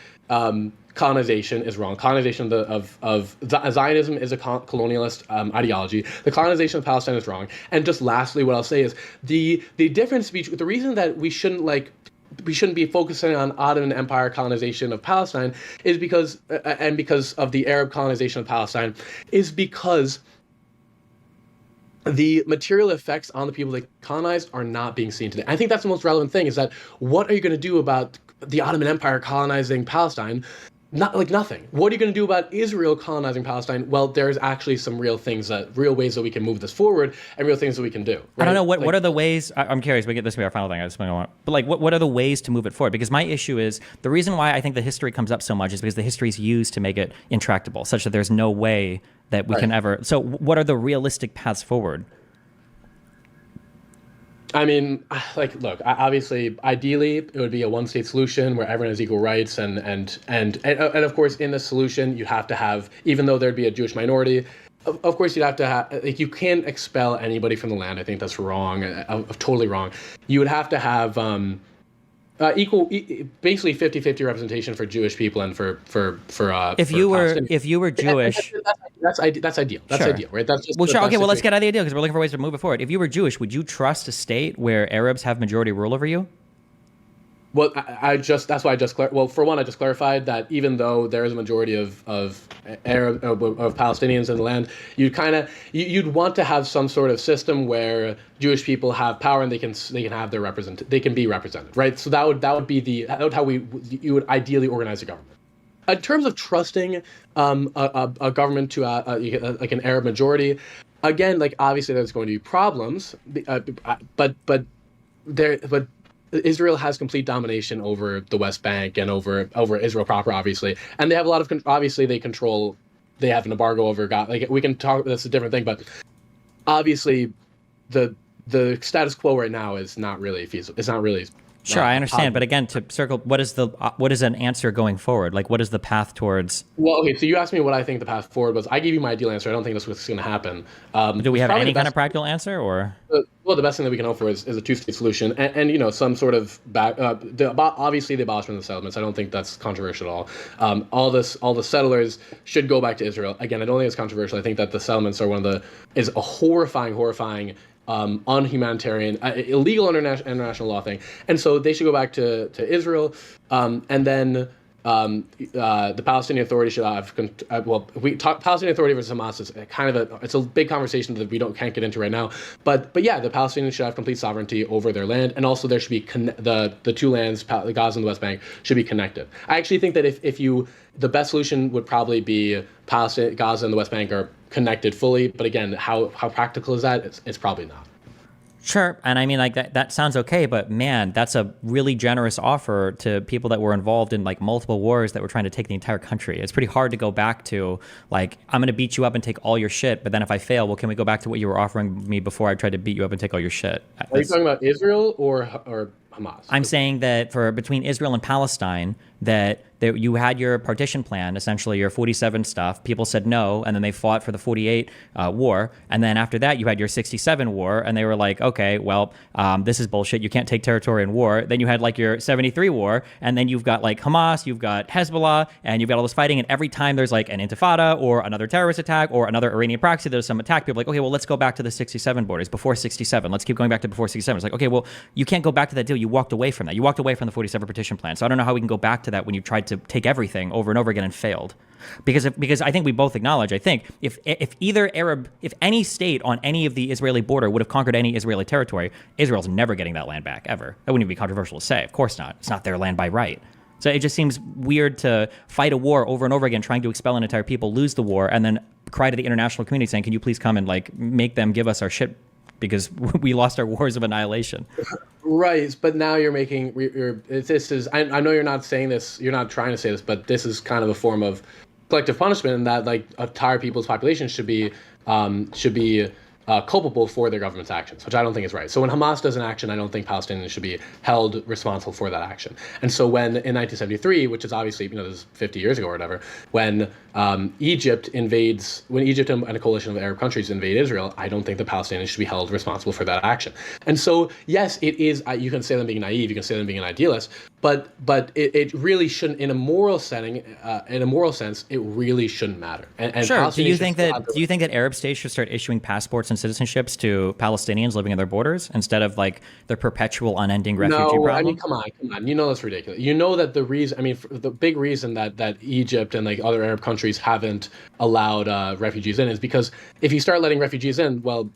G: colonization is wrong. Colonization of Zionism is a colonialist ideology. The colonization of Palestine is wrong. And just lastly, what I'll say is the difference between the reason that we shouldn't be focusing on Ottoman Empire colonization of Palestine is because of the Arab colonization of Palestine is because the material effects on the people they colonized are not being seen today. I think that's the most relevant thing is that what are you going to do about the Ottoman Empire colonizing Palestine? Nothing. What are you going to do about Israel colonizing Palestine? Well, there's actually some real ways that we can move this forward and real things that we can do. Right?
A: I don't know what are the ways. I'm curious. We get this to be our final thing. I just want, but like, what are the ways to move it forward? Because my issue is the reason why I think the history comes up so much is because the history is used to make it intractable, such that there's no way that we can ever. So, what are the realistic paths forward?
G: I mean, look. Obviously, ideally, it would be a one-state solution where everyone has equal rights, and of course, in the solution, you have to have, even though there'd be a Jewish minority, of course, you'd have to have, like, you can't expel anybody from the land. I think that's wrong, totally wrong. You would have to have basically 50-50 representation for Jewish people and for
A: If you were Jewish.
G: That's ideal. That's
A: Sure.
G: ideal, right? That's just
A: Well, sure. Okay. Well, let's
G: situation.
A: get out of the ideal because we're looking for ways to move it forward. If you were Jewish, would you trust a state where Arabs have majority rule over you?
G: Well, that's why I just for one, I just clarified that even though there is a majority of Palestinians in the land, you'd want to have some sort of system where Jewish people have power and they can have their they can be represented, right? So that would how you would ideally organize a government. In terms of trusting a government to like an Arab majority, again, like obviously there's going to be problems, but Israel has complete domination over the West Bank and over Israel proper, obviously, and they have a lot of obviously they have an embargo over God. Like we can talk, that's a different thing, but obviously the status quo right now is not really feasible. It's not really.
A: Sure, I understand, but again, to circle, what is an answer going forward? Like, what is the path towards?
G: Well, okay, so you asked me what I think the path forward was. I gave you my ideal answer. I don't think that's what's going to happen.
A: Do we have any kind of practical answer, or?
G: Well, the best thing that we can hope for is a two-state solution, and some sort of obviously the abolishment of the settlements. I don't think that's controversial at all. All the settlers should go back to Israel. Again, I don't think it's controversial. I think that the settlements are is a horrifying. Unhumanitarian, illegal international law thing, and so they should go back to Israel, and then the Palestinian Authority should have. Palestinian Authority versus Hamas is kind of it's a big conversation that we can't get into right now. But yeah, the Palestinians should have complete sovereignty over their land, and also there should be the two lands, Gaza and the West Bank, should be connected. I actually think that the best solution would probably be Palestine, Gaza, and the West Bank are connected fully. But again, how practical is that? It's probably not.
A: Sure, and I mean, like that sounds okay, but man, that's a really generous offer to people that were involved in like multiple wars that were trying to take the entire country. It's pretty hard to go back to like, I'm going to beat you up and take all your shit, but then if I fail, well, can we go back to what you were offering me before I tried to beat you up and take all your shit?
G: Are you talking about Israel or Hamas?
A: I'm saying that between Israel and Palestine, that you had your partition plan, essentially your 47 stuff. People said no, and then they fought for the 48 war. And then after that, you had your 67 war, and they were like, okay, well, this is bullshit. You can't take territory in war. Then you had like your 73 war, and then you've got like Hamas, you've got Hezbollah, and you've got all this fighting. And every time there's like an intifada or another terrorist attack or another Iranian proxy, there's some attack. People are like, okay, well, let's go back to the 67 borders, before 67. Let's keep going back to before 67. It's like, okay, well, you can't go back to that deal. You walked away from that. You walked away from the 47 partition plan. So I don't know how we can go back to that when you tried to take everything over and over again and failed. Because I think we both acknowledge, I think, if any state on any of the Israeli border would have conquered any Israeli territory, Israel's never getting that land back, ever. That wouldn't even be controversial to say. Of course not. It's not their land by right. So it just seems weird to fight a war over and over again, trying to expel an entire people, lose the war, and then cry to the international community saying, can you please come and like make them give us our shit because we lost our wars of annihilation.
G: Right, but now you're making this is. I know you're not saying this. You're not trying to say this, but this is kind of a form of collective punishment, in that like entire people's population should be culpable for their government's actions, which I don't think is right. So when Hamas does an action, I don't think Palestinians should be held responsible for that action. And so when in 1973, which is obviously, this is 50 years ago or whatever, when Egypt and a coalition of Arab countries invade Israel, I don't think the Palestinians should be held responsible for that action. And so, yes, it is, you can say them being naive, you can say them being an idealist, but it really shouldn't, in a moral setting, it really shouldn't matter. And
A: sure. Do you think that Arab states should start issuing passports and citizenships to Palestinians living in their borders instead of like the perpetual unending refugee problem?
G: No, I mean, come on. You know that's ridiculous. You know that the big reason that Egypt and like other Arab countries haven't allowed refugees in is because if you start letting refugees in, well,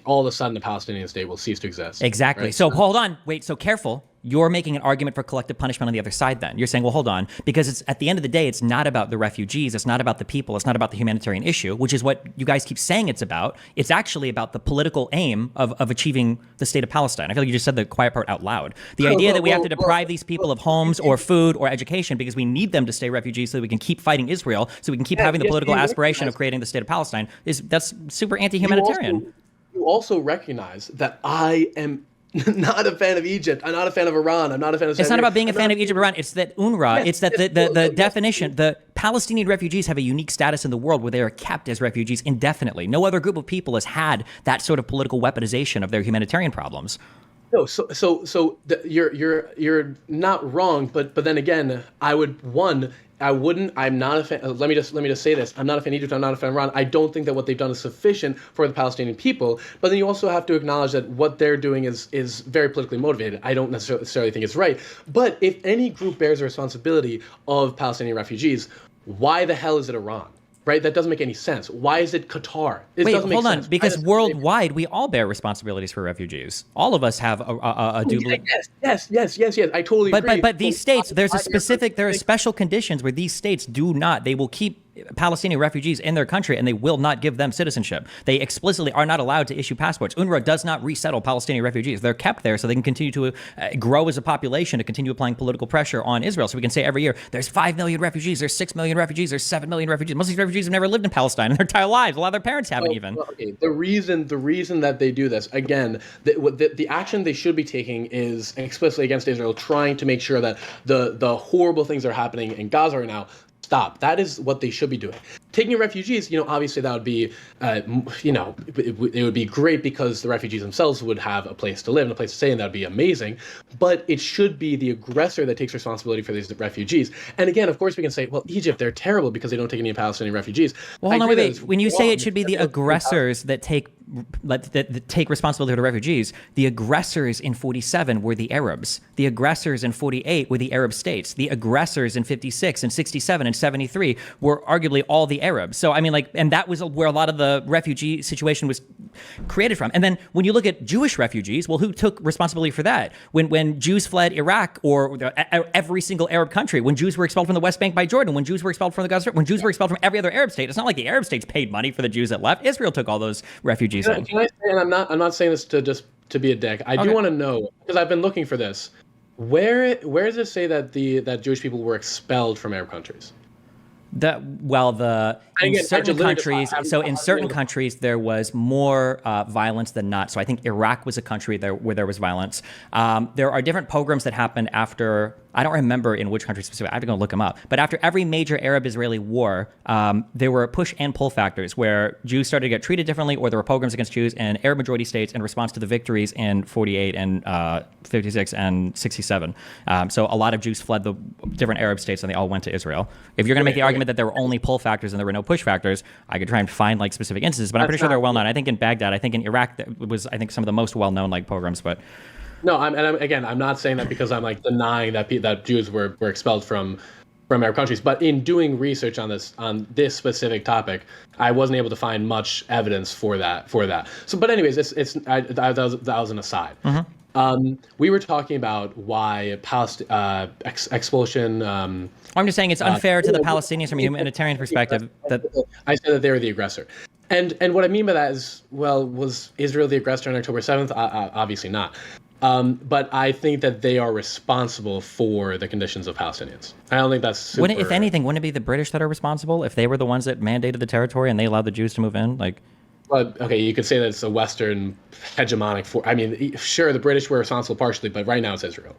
G: all of a sudden the Palestinian state will cease to exist.
A: Exactly. Right? So hold on. Wait, so careful. You're making an argument for collective punishment on the other side then. You're saying, well, hold on, because it's at the end of the day, it's not about the refugees. It's not about the people. It's not about the humanitarian issue, which is what you guys keep saying it's about. It's actually about the political aim of achieving the state of Palestine. I feel like you just said the quiet part out loud. The idea that we have to deprive these people of homes or food or education because we need them to stay refugees so that we can keep fighting Israel, so we can keep having the political aspiration of creating the state of Palestine, that's super anti-humanitarian.
G: You also recognize that I am not a fan of Egypt. I'm not a fan of Iran. I'm not a fan of.
A: It's not about being a fan of Egypt or Iran. It's that UNRWA. Yes, it's that the definition. The Palestinian refugees have a unique status in the world where they are kept as refugees indefinitely. No other group of people has had that sort of political weaponization of their humanitarian problems.
G: No, you're not wrong, but then again, I'm not a fan. Let me just say this. I'm not a fan of Egypt. I'm not a fan of Iran. I don't think that what they've done is sufficient for the Palestinian people. But then you also have to acknowledge that what they're doing is very politically motivated. I don't necessarily think it's right. But if any group bears the responsibility of Palestinian refugees, why the hell is it Iran? Right? That doesn't make any sense. Why is it Qatar?
A: Wait, hold on. Because worldwide, we all bear responsibilities for refugees. All of us have a duty.
G: Yes. I totally agree.
A: But these states, there are special conditions where these states do not. They will keep Palestinian refugees in their country and they will not give them citizenship. They explicitly are not allowed to issue passports. UNRWA does not resettle Palestinian refugees. They're kept there so they can continue to grow as a population, to continue applying political pressure on Israel. So we can say every year, there's 5 million refugees, there's 6 million refugees, there's 7 million refugees. Most of these refugees have never lived in Palestine in their entire lives. A lot of their parents haven't even.
G: Okay. The reason that they do this, again, the action they should be taking is explicitly against Israel, trying to make sure that the horrible things that are happening in Gaza right now stop. That is what they should be doing. Taking refugees, obviously that would be, it would be great because the refugees themselves would have a place to live and a place to stay, and that would be amazing. But it should be the aggressor that takes responsibility for these refugees. And again, of course, we can say, well, Egypt, they're terrible because they don't take any Palestinian refugees.
A: Well, hold on, wait. When you say it should be the aggressors that take responsibility for the refugees, the aggressors in 47 were the Arabs. The aggressors in 48 were the Arab states. The aggressors in 56 and 67 and 73 were arguably all the Arabs. So, I mean, and that was where a lot of the refugee situation was created from. And then when you look at Jewish refugees, well, who took responsibility for that? When Jews fled Iraq or every single Arab country, when Jews were expelled from the West Bank by Jordan, when Jews were expelled from the Gaza Strip, when Jews were expelled from every other Arab state, it's not like the Arab states paid money for the Jews that left. Israel took all those refugees.
G: Can I say, and I'm not saying this to be a dick. I do want to know, because I've been looking for this. Where does it say that that Jewish people were expelled from Arab countries?
A: In certain countries there was more violence than not. So I think Iraq was a country where there was violence. There are different pogroms that happened after I don't remember in which country specifically. I have to go look them up. But after every major Arab-Israeli war, there were push and pull factors where Jews started to get treated differently, or there were pogroms against Jews in Arab majority states in response to the victories in 48 and 56 and 67. So a lot of Jews fled the different Arab states and they all went to Israel. If you're going to make the argument that there were only pull factors and there were no push factors, I could try and find like specific instances, but I'm pretty sure they're well known. I think in Baghdad, I think in Iraq, that was some of the most well known like pogroms. But
G: no, I'm not saying that because I'm like denying that Jews were expelled from Arab countries, but in doing research on this specific topic, I wasn't able to find much evidence for that. So, but anyways, that was an aside. We were talking about why expulsion.
A: I'm just saying it's unfair to the Palestinians from a humanitarian perspective. That
G: I said that they were the aggressor, and what I mean by that is, well, was Israel the aggressor on October 7th? Obviously not. But I think that they are responsible for the conditions of Palestinians. I don't think that's super...
A: If anything, wouldn't it be the British that are responsible if they were the ones that mandated the territory and they allowed the Jews to move in? Like,
G: well, okay, you could say that it's a Western hegemonic I mean, sure, the British were responsible partially, but right now it's Israel.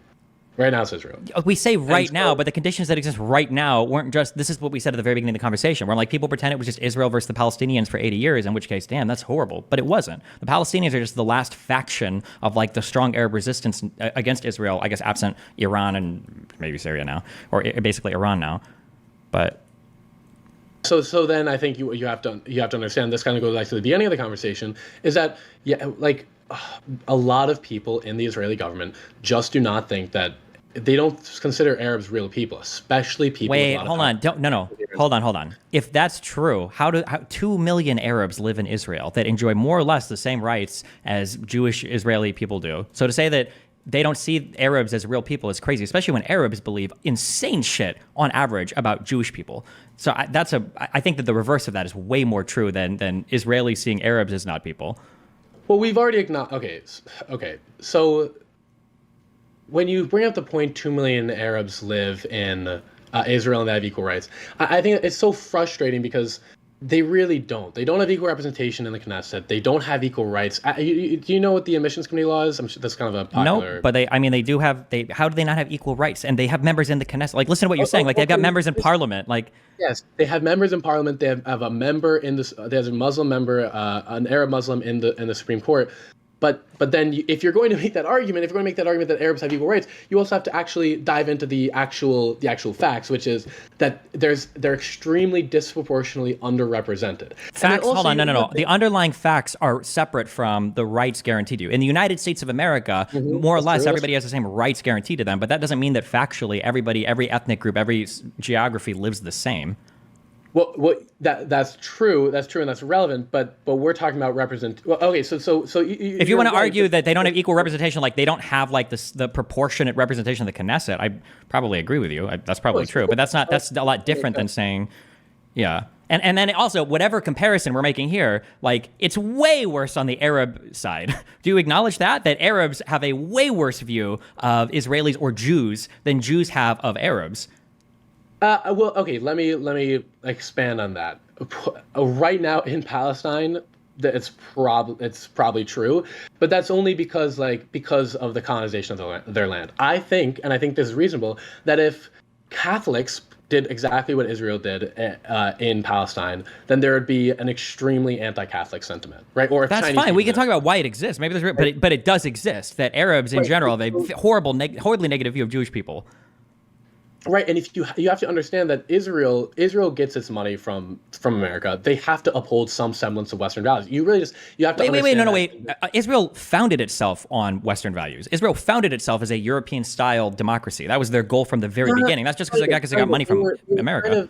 G: We say right now, but the conditions that exist right now weren't just, this is what we said at the very beginning of the conversation, where like people pretend it was just Israel versus the Palestinians for 80 years, in which case, damn, that's horrible. But it wasn't. The Palestinians are just the last faction of like the strong Arab resistance against Israel, I guess absent Iran and maybe Syria now, or basically Iran now. But So then I think you have to understand, this kind of goes back to the beginning of the conversation, is that, like a lot of people in the Israeli government just do not think that, they don't consider Arabs real people, especially people.
A: Wait, hold on. Hold on. If that's true, how 2 million Arabs live in Israel that enjoy more or less the same rights as Jewish Israeli people do? So to say that they don't see Arabs as real people is crazy, especially when Arabs believe insane shit on average about Jewish people. So I think that the reverse of that is way more true than Israelis seeing Arabs as not people.
G: Well, we've already acknowledged. Okay. So when you bring up the point 2 million Arabs live in Israel and they have equal rights, I think it's so frustrating because they really don't. They don't have equal representation in the Knesset. They don't have equal rights. Do you know what the emissions committee law is? I'm sure that's kind of a popular...
A: No, but they do have... How do they not have equal rights? And they have members in the Knesset. Like, listen to what you're saying. Like, they've got members in parliament. Like,
G: yes, they have members in parliament. They have a member in this... There's a Muslim member, an Arab Muslim in the Supreme Court. But then if you're going to make that argument, that Arabs have equal rights, you also have to actually dive into the actual facts, which is that they're extremely disproportionately underrepresented.
A: Facts? Hold on, no. The underlying facts are separate from the rights guaranteed to you. In the United States of America, more or less, everybody has the same rights guaranteed to them, but that doesn't mean that factually every ethnic group, every geography lives the same.
G: Well, that's true, and that's relevant. But we're talking about Well, okay, so
A: if you want to argue that they don't have equal representation, like they don't have like the proportionate representation of the Knesset, I probably agree with you. That's probably true, but that's a lot different than saying, yeah. And then also whatever comparison we're making here, like it's way worse on the Arab side. Do you acknowledge that Arabs have a way worse view of Israelis or Jews than Jews have of Arabs?
G: Well, okay. Let me expand on that. Right now in Palestine, it's probably true, but that's only because of the colonization of their land. I think this is reasonable, that if Catholics did exactly what Israel did in Palestine, then there would be an extremely anti-Catholic sentiment, right? Or if
A: that's
G: Chinese
A: fine. We can talk about why it exists. Maybe there's, but it does exist. That Arabs in general have a horribly negative view of Jewish people.
G: Right, and if you have to understand that Israel gets its money from America, they have to uphold some semblance of Western values. You have to
A: wait. Israel founded itself on Western values. Israel founded itself as a European-style democracy. That was their goal from the very beginning. That's just because they got money from America.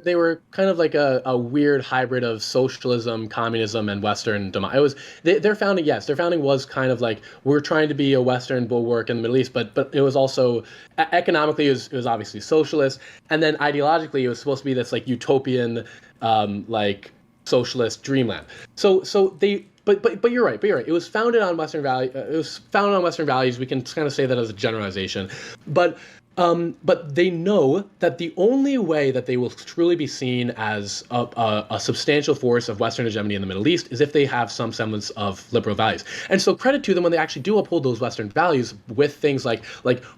G: They were kind of like a weird hybrid of socialism, communism, and Western democracy. Their founding. Yes, their founding was kind of like, we're trying to be a Western bulwark in the Middle East, but it was also economically it was obviously socialist, and then ideologically it was supposed to be this like utopian like socialist dreamland. So they but you're right. It was founded on Western value. It was founded on Western values. We can kind of say that as a generalization, but But they know that the only way that they will truly be seen as a substantial force of Western hegemony in the Middle East is if they have some semblance of liberal values. And so credit to them when they actually do uphold those Western values with things like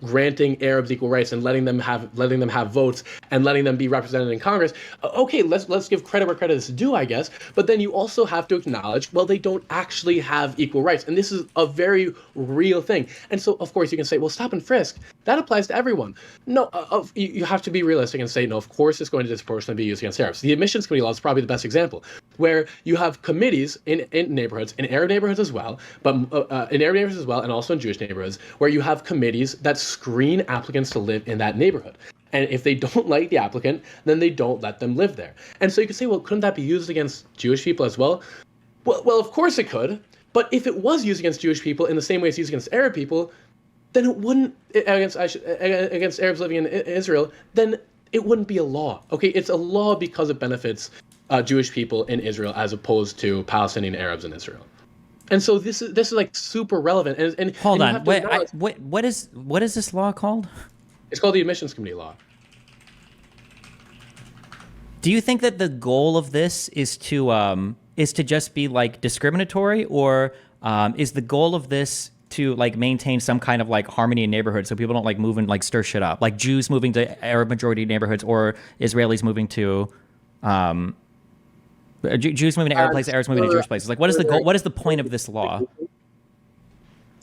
G: granting Arabs equal rights and letting them have votes and letting them be represented in Congress. Okay, let's give credit where credit is due, I guess. But then you also have to acknowledge, well, they don't actually have equal rights, and this is a very real thing. And so, of course, you can say, well, stop and frisk, that applies to everyone. No, you have to be realistic and say, no, of course it's going to disproportionately be used against Arabs. The admissions committee law is probably the best example, where you have committees in neighborhoods, in Arab neighborhoods as well, but in Arab neighborhoods as well, and also in Jewish neighborhoods, where you have committees that screen applicants to live in that neighborhood. And if they don't like the applicant, then they don't let them live there. And so you can say, well, couldn't that be used against Jewish people as well? Well, of course it could. But if it was used against Jewish people in the same way it's used against Arab people, then it wouldn't against Arabs living in Israel. Then it wouldn't be a law. Okay, it's a law because it benefits Jewish people in Israel as opposed to Palestinian Arabs in Israel. And so this is like super relevant. And
A: hold
G: and
A: on, wait, what is this law called?
G: It's called the admissions committee law.
A: Do you think that the goal of this is to just be like discriminatory, or is the goal of this to like maintain some kind of like harmony in neighborhoods so people don't like move and like stir shit up, like Jews moving to Arab majority neighborhoods or Israelis moving to Jews moving to Arab places, Arabs moving to Jewish places? Like, what is the goal? What is the point of this law?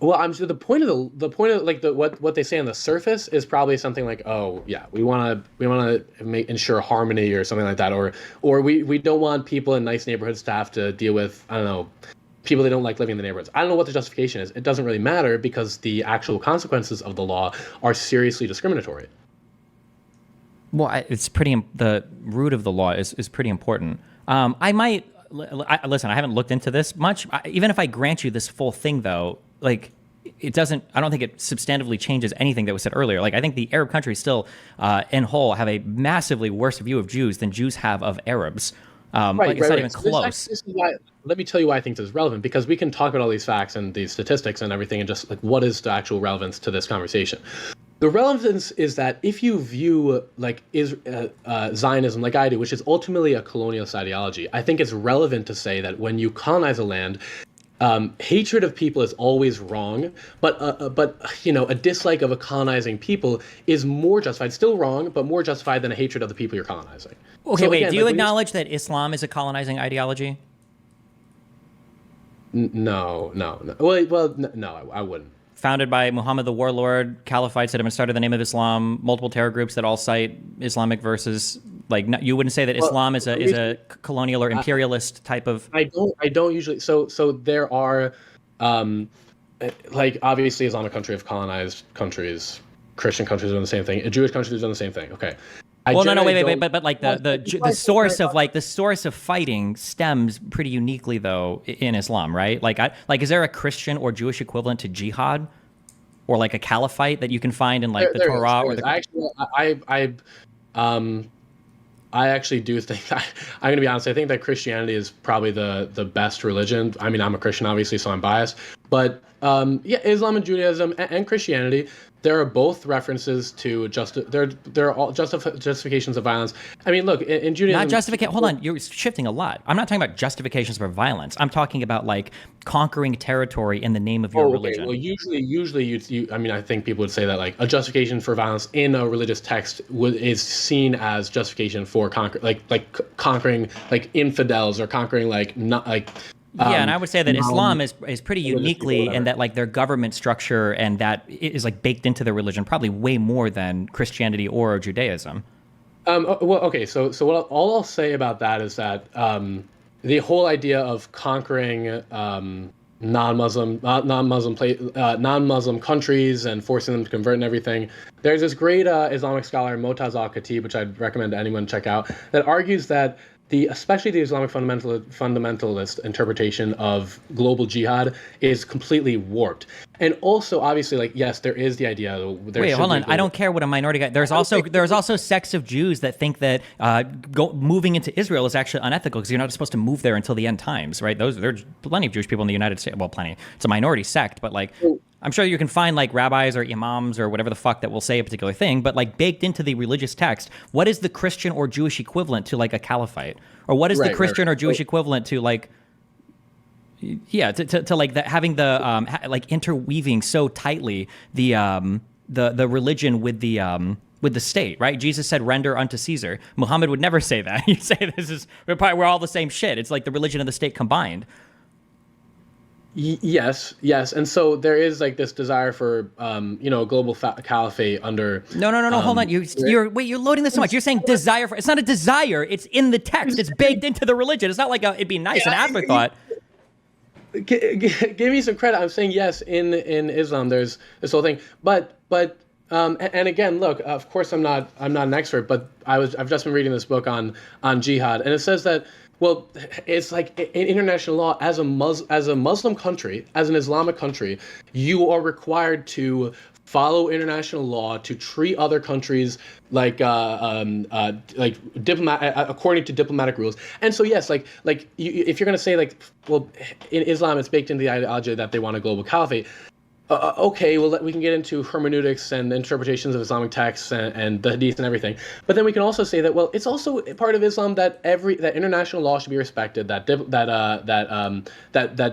G: Well, I'm sure the point of like what they say on the surface is probably something like, oh yeah, we want to ensure harmony or something like that, or we don't want people in nice neighborhoods to have to deal with, I don't know, people they don't like living in the neighborhoods. I don't know what the justification is. It doesn't really matter because the actual consequences of the law are seriously discriminatory.
A: Well, it's pretty. The root of the law is pretty important. Listen, I haven't looked into this much. Even if I grant you this full thing, though, like it doesn't. I don't think it substantively changes anything that was said earlier. Like I think the Arab countries still, in whole, have a massively worse view of Jews than Jews have of Arabs. It's not even close.
G: This is why, let me tell you why I think this is relevant, because we can talk about all these facts and these statistics and everything and just like what is the actual relevance to this conversation. The relevance is that if you view like Zionism like I do, which is ultimately a colonialist ideology, I think it's relevant to say that when you colonize a land, hatred of people is always wrong, but you know, a dislike of a colonizing people is more justified, still wrong, but more justified than a hatred of the people you're colonizing.
A: Okay,
G: so
A: wait.
G: again,
A: Do you acknowledge that Islam is a colonizing ideology?
G: No. Well, no, I wouldn't.
A: Founded by Muhammad the warlord, caliphites that have been started in the name of Islam, multiple terror groups that all cite Islamic verses. Like, you wouldn't say that Islam is a colonial or imperialist type of.
G: I don't usually. So there are, like obviously Islamic country have colonized countries, Christian countries are doing the same thing, Jewish countries are doing the same thing. Okay.
A: Wait, but like the source of fighting stems pretty uniquely though in Islam, right? Like is there a Christian or Jewish equivalent to jihad, or like a caliphate that you can find in like the Torah or the?
G: I actually do think I'm gonna be honest. I think that Christianity is probably the best religion. I mean, I'm a Christian, obviously, so I'm biased. But yeah, Islam and Judaism and Christianity, there are both references to there are all justifications of violence. I mean, look, in Judaism.
A: Not justification. Hold on, you're shifting a lot. I'm not talking about justifications for violence. I'm talking about like conquering territory in the name of your religion.
G: Well, usually, you. I mean, I think people would say that like a justification for violence in a religious text is seen as justification for conquering like infidels or conquering like not like.
A: Yeah, and I would say that Islam is pretty uniquely in that like their government structure and that is like baked into their religion probably way more than Christianity or Judaism.
G: Well, okay, so all I'll say about that is that the whole idea of conquering non-Muslim countries and forcing them to convert and everything. There's this great Islamic scholar Motaz al-Khatib, which I'd recommend anyone check out, that argues that especially the Islamic fundamentalist interpretation of global jihad is completely warped. And also, obviously, like, yes, there is the idea.
A: Wait, hold on. I don't care what a minority guy. There's also sects of Jews that think that moving into Israel is actually unethical because you're not supposed to move there until the end times, right? There's plenty of Jewish people in the United States. Well, plenty. It's a minority sect, but like, I'm sure you can find like rabbis or imams or whatever the fuck that will say a particular thing, but like baked into the religious text, what is the Christian or Jewish equivalent to like a caliphate? Or what is the Christian or Jewish equivalent to like, yeah, to like that, having the like interweaving so tightly the religion with the state, right? Jesus said, "Render unto Caesar." Muhammad would never say that. He'd say, we're all the same shit. It's like the religion and the state combined.
G: Yes, and so there is like this desire for a global caliphate under.
A: No. Hold on. You're loading this so much. You're saying desire for. It's not a desire. It's in the text. It's baked into the religion. It's not like it'd be nice, an afterthought.
G: Give me some credit. I'm saying yes. In Islam, there's this whole thing, but and again, look. Of course, I'm not an expert, but I've just been reading this book on jihad, and it says that. Well, it's like in international law, as a Muslim country, as an Islamic country, you are required to follow international law to treat other countries like according to diplomatic rules. And so yes, if you're gonna say like, well, in Islam it's baked into the ideology that they want a global caliphate. Okay, well, we can get into hermeneutics and interpretations of Islamic texts and the hadith and everything. But then we can also say that, well, it's also part of Islam that that international law should be respected, that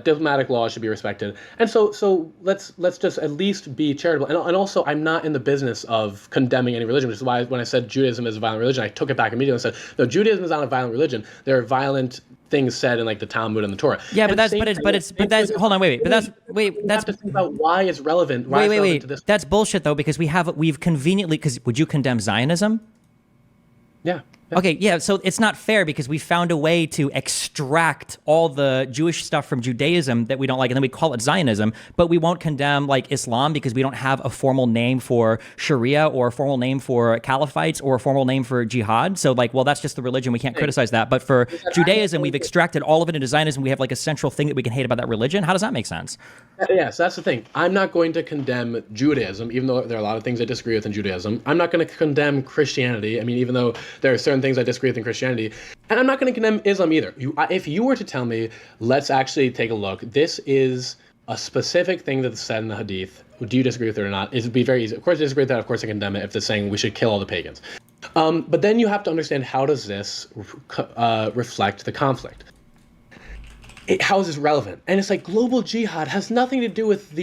G: diplomatic law should be respected. And so let's just at least be charitable. And also, I'm not in the business of condemning any religion, which is why when I said Judaism is a violent religion, I took it back immediately and said, no, Judaism is not a violent religion. There are violent things said in like the Talmud and the Torah.
A: Yeah, but that's hold on, wait. But that's
G: have to think about why it's relevant.
A: Wait. To this. That's bullshit though, because we've conveniently, because would you condemn Zionism?
G: Yeah.
A: Okay, yeah, so it's not fair because we found a way to extract all the Jewish stuff from Judaism that we don't like, and then we call it Zionism, but we won't condemn like Islam because we don't have a formal name for Sharia or a formal name for caliphites or a formal name for jihad. So like, well, that's just the religion. We can't criticize that. But for Judaism, we've extracted all of it into Zionism. We have like a central thing that we can hate about that religion. How does that make sense?
G: Yeah, so that's the thing. I'm not going to condemn Judaism, even though there are a lot of things I disagree with in Judaism. I'm not going to condemn Christianity. I mean, even though there are certain things I disagree with in Christianity. And I'm not going to condemn Islam either. If you were to tell me, let's actually take a look, this is a specific thing that's said in the Hadith, do you disagree with it or not? It would be very easy. Of course, I disagree with that. Of course, I condemn it if they're saying we should kill all the pagans. But then you have to understand, how does this reflect the conflict? How is this relevant? And it's like global jihad has nothing to do with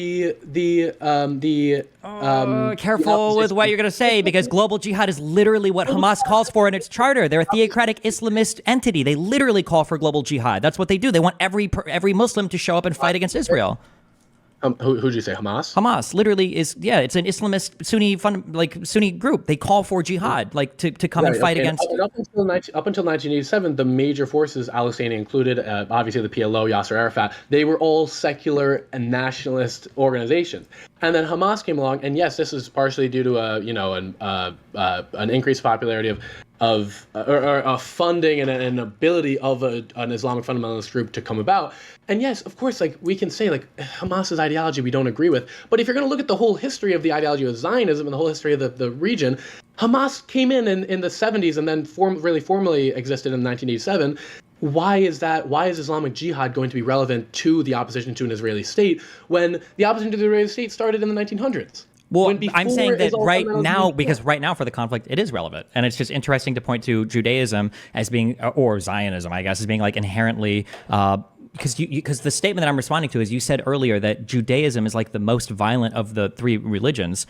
A: careful with what you're going to say, because global jihad is literally what Hamas calls for in its charter. They're a theocratic Islamist entity. They literally call for global jihad. That's what they do. They want every Muslim to show up and fight against Israel.
G: Who'd you say? Hamas?
A: Hamas literally is, yeah, it's an Islamist Sunni group. They call for jihad, like to come and fight against.
G: Up until 1987, the major forces, Al-Husseini included, obviously the PLO, Yasser Arafat, they were all secular and nationalist organizations. And then Hamas came along, and yes, this is partially due to an increased popularity of funding and an ability of an Islamic fundamentalist group to come about. And yes, of course, like we can say like Hamas's ideology we don't agree with, but if you're going to look at the whole history of the ideology of Zionism and the whole history of the region, Hamas came in the 70s and then formally existed in 1987. Why is that? Why is Islamic Jihad going to be relevant to the opposition to an Israeli state when the opposition to the Israeli state started in the 1900s?
A: Well, I'm saying that right now, because right now for the conflict, it is relevant. And it's just interesting to point to Judaism as being, or Zionism, I guess, as being like inherently, because the statement that I'm responding to is you said earlier that Judaism is like the most violent of the three religions,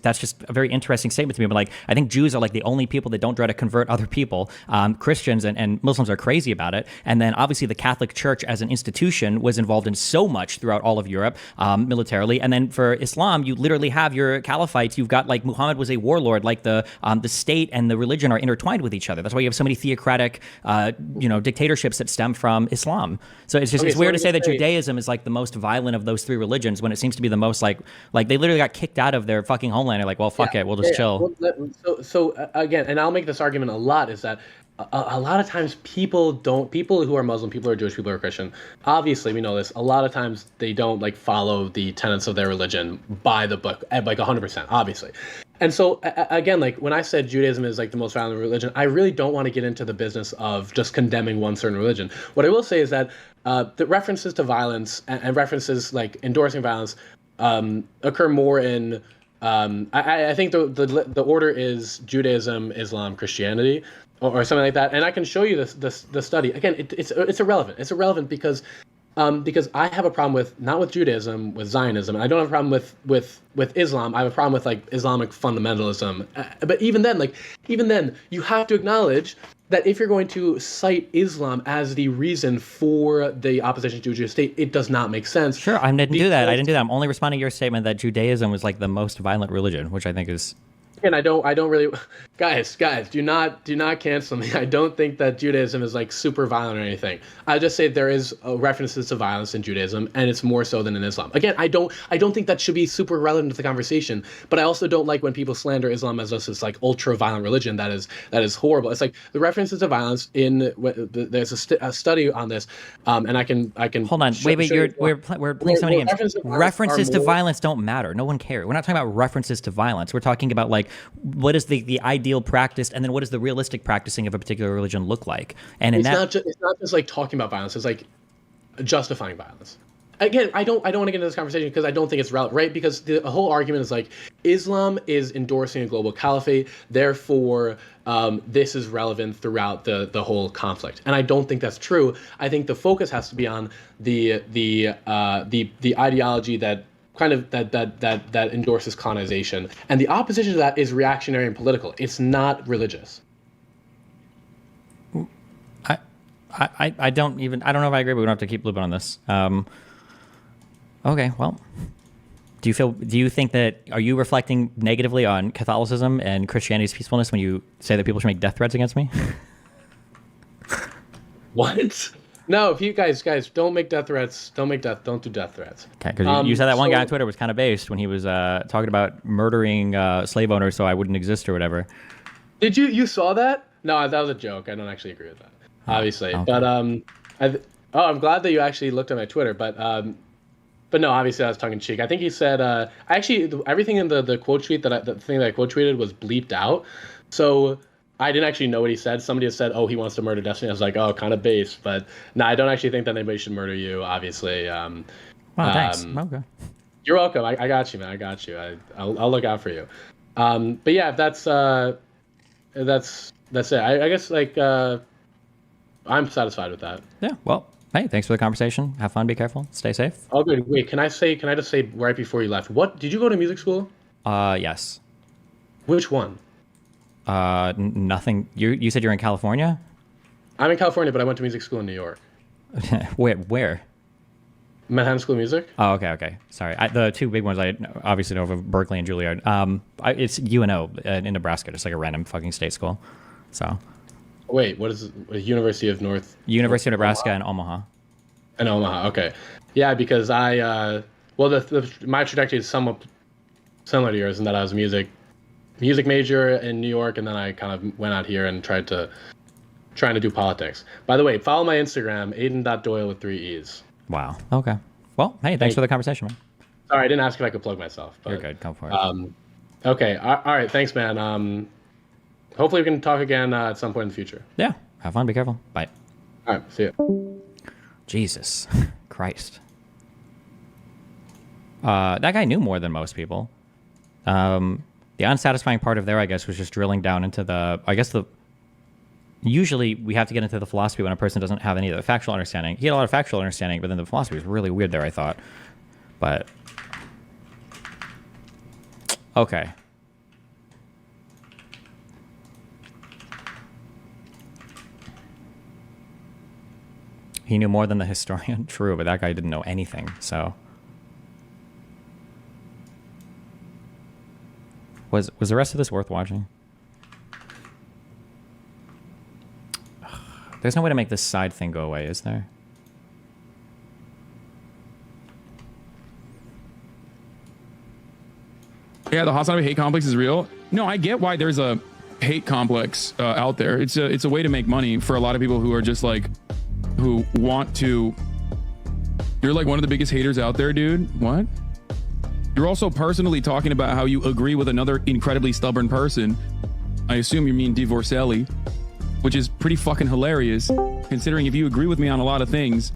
A: that's just a very interesting statement to me. But like, I think Jews are like the only people that don't try to convert other people. Christians and Muslims are crazy about it. And then obviously the Catholic Church as an institution was involved in so much throughout all of Europe militarily. And then for Islam, you literally have your caliphites. You've got like Muhammad was a warlord, like the state and the religion are intertwined with each other. That's why you have so many theocratic, dictatorships that stem from Islam. So it's just it's weird to say that Judaism is like the most violent of those three religions when it seems to be the most like they literally got kicked out of their fucking homeland. They're like, well, fuck it, we'll just chill.
G: So again, and I'll make this argument a lot, is that a lot of times people who are Muslim, people who are Jewish, people who are Christian, obviously we know this, a lot of times they don't like follow the tenets of their religion by the book at like 100%, obviously. And so again, like when I said Judaism is like the most violent religion, I really don't want to get into the business of just condemning one certain religion. What I will say is that the references to violence and references like endorsing violence occur more in I think the order is Judaism, Islam, Christianity, or something like that. And I can show you the study. Again, it's irrelevant. It's irrelevant because I have a problem not with Judaism, with Zionism, and I don't have a problem with Islam. I have a problem with like Islamic fundamentalism. But even then, you have to acknowledge that if you're going to cite Islam as the reason for the opposition to a Jewish state, it does not make sense.
A: Sure, I didn't do that. I'm only responding to your statement that Judaism was like the most violent religion, which I think is.
G: And I don't really, guys, do not cancel me. I don't think that Judaism is like super violent or anything. I just say there is references to violence in Judaism, and it's more so than in Islam. Again, I don't think that should be super relevant to the conversation. But I also don't like when people slander Islam as this like ultra violent religion that is horrible. It's like the references to violence there's a study on this, and I can
A: Hold on, wait, we're playing so many games. References to violence don't matter. No one cares. We're not talking about references to violence. We're talking about like what is the ideal practice, and then what does the realistic practicing of a particular religion look like? And
G: it's not just like talking about violence. It's like justifying violence. Again, I don't want to get into this conversation because I don't think it's relevant, right? Because the whole argument is like Islam is endorsing a global caliphate, therefore this is relevant throughout the whole conflict, and I don't think that's true. I think the focus has to be on the ideology that endorses colonization, and the opposition to that is reactionary and political. It's not religious.
A: I don't know if I agree, but we don't have to keep looping on this. Okay, well, do you think that, are you reflecting negatively on Catholicism and Christianity's peacefulness when you say that people should make death threats against me?
G: What? No, if you guys don't make death threats, don't do death threats. Okay,
A: because you said that one guy on Twitter was kind of based when he was talking about murdering slave owners so I wouldn't exist or whatever.
G: Did you saw that? No, that was a joke. I don't actually agree with that, obviously. Okay. But I'm glad that you actually looked at my Twitter. But no, obviously that was tongue in cheek. I think he said everything in the quote tweet the thing that I quote tweeted was bleeped out, so I didn't actually know what he said. Somebody has said, "Oh, he wants to murder Destiny." I was like, "Oh, kind of base," but no, I don't actually think that anybody should murder you. Obviously.
A: Well, thanks. Okay.
G: You're welcome. I got you, man. I got you. I'll look out for you. But yeah, that's it. I guess like I'm satisfied with that.
A: Yeah. Well, hey, thanks for the conversation. Have fun. Be careful. Stay safe.
G: Oh, good. Wait, can I just say right before you left? What did you go to music school?
A: Yes.
G: Which one?
A: Nothing. You said you're in California?
G: I'm in California, but I went to music school in New York.
A: Where?
G: Manhattan School of Music.
A: Oh, okay. Sorry. The two big ones I obviously know of Berkeley and Juilliard. It's UNO in Nebraska, just like a random fucking state school. So.
G: Wait, what is it? University of
A: Nebraska in Omaha.
G: In Omaha, okay. Yeah, because my trajectory is somewhat similar to yours in that I was a music major in New York, and then I kind of went out here and trying to do politics. By the way, follow my Instagram, Aiden.Doyle with 3 E's.
A: Wow. Okay. Well, hey, thanks for the conversation, man.
G: Sorry, I didn't ask if I could plug myself. But,
A: you're good. Come for it.
G: Okay. All right. Thanks, man. Hopefully we can talk again at some point in the future.
A: Yeah. Have fun. Be careful. Bye.
G: All right. See you.
A: Jesus Christ. That guy knew more than most people. The unsatisfying part of there, I guess, was just drilling down into usually we have to get into the philosophy when a person doesn't have any of the factual understanding. He had a lot of factual understanding, but then the philosophy was really weird there, I thought. But, okay. He knew more than the historian. True, but that guy didn't know anything, so. Was the rest of this worth watching? There's no way to make this side thing go away, is there?
C: Yeah, the Hasan hate complex is real. No, I get why there's a hate complex out there. It's a way to make money for a lot of people who are just like, who want to. You're like one of the biggest haters out there, dude. What? You're also personally talking about how you agree with another incredibly stubborn person. I assume you mean Divorcelli, which is pretty fucking hilarious, considering if you agree with me on a lot of things,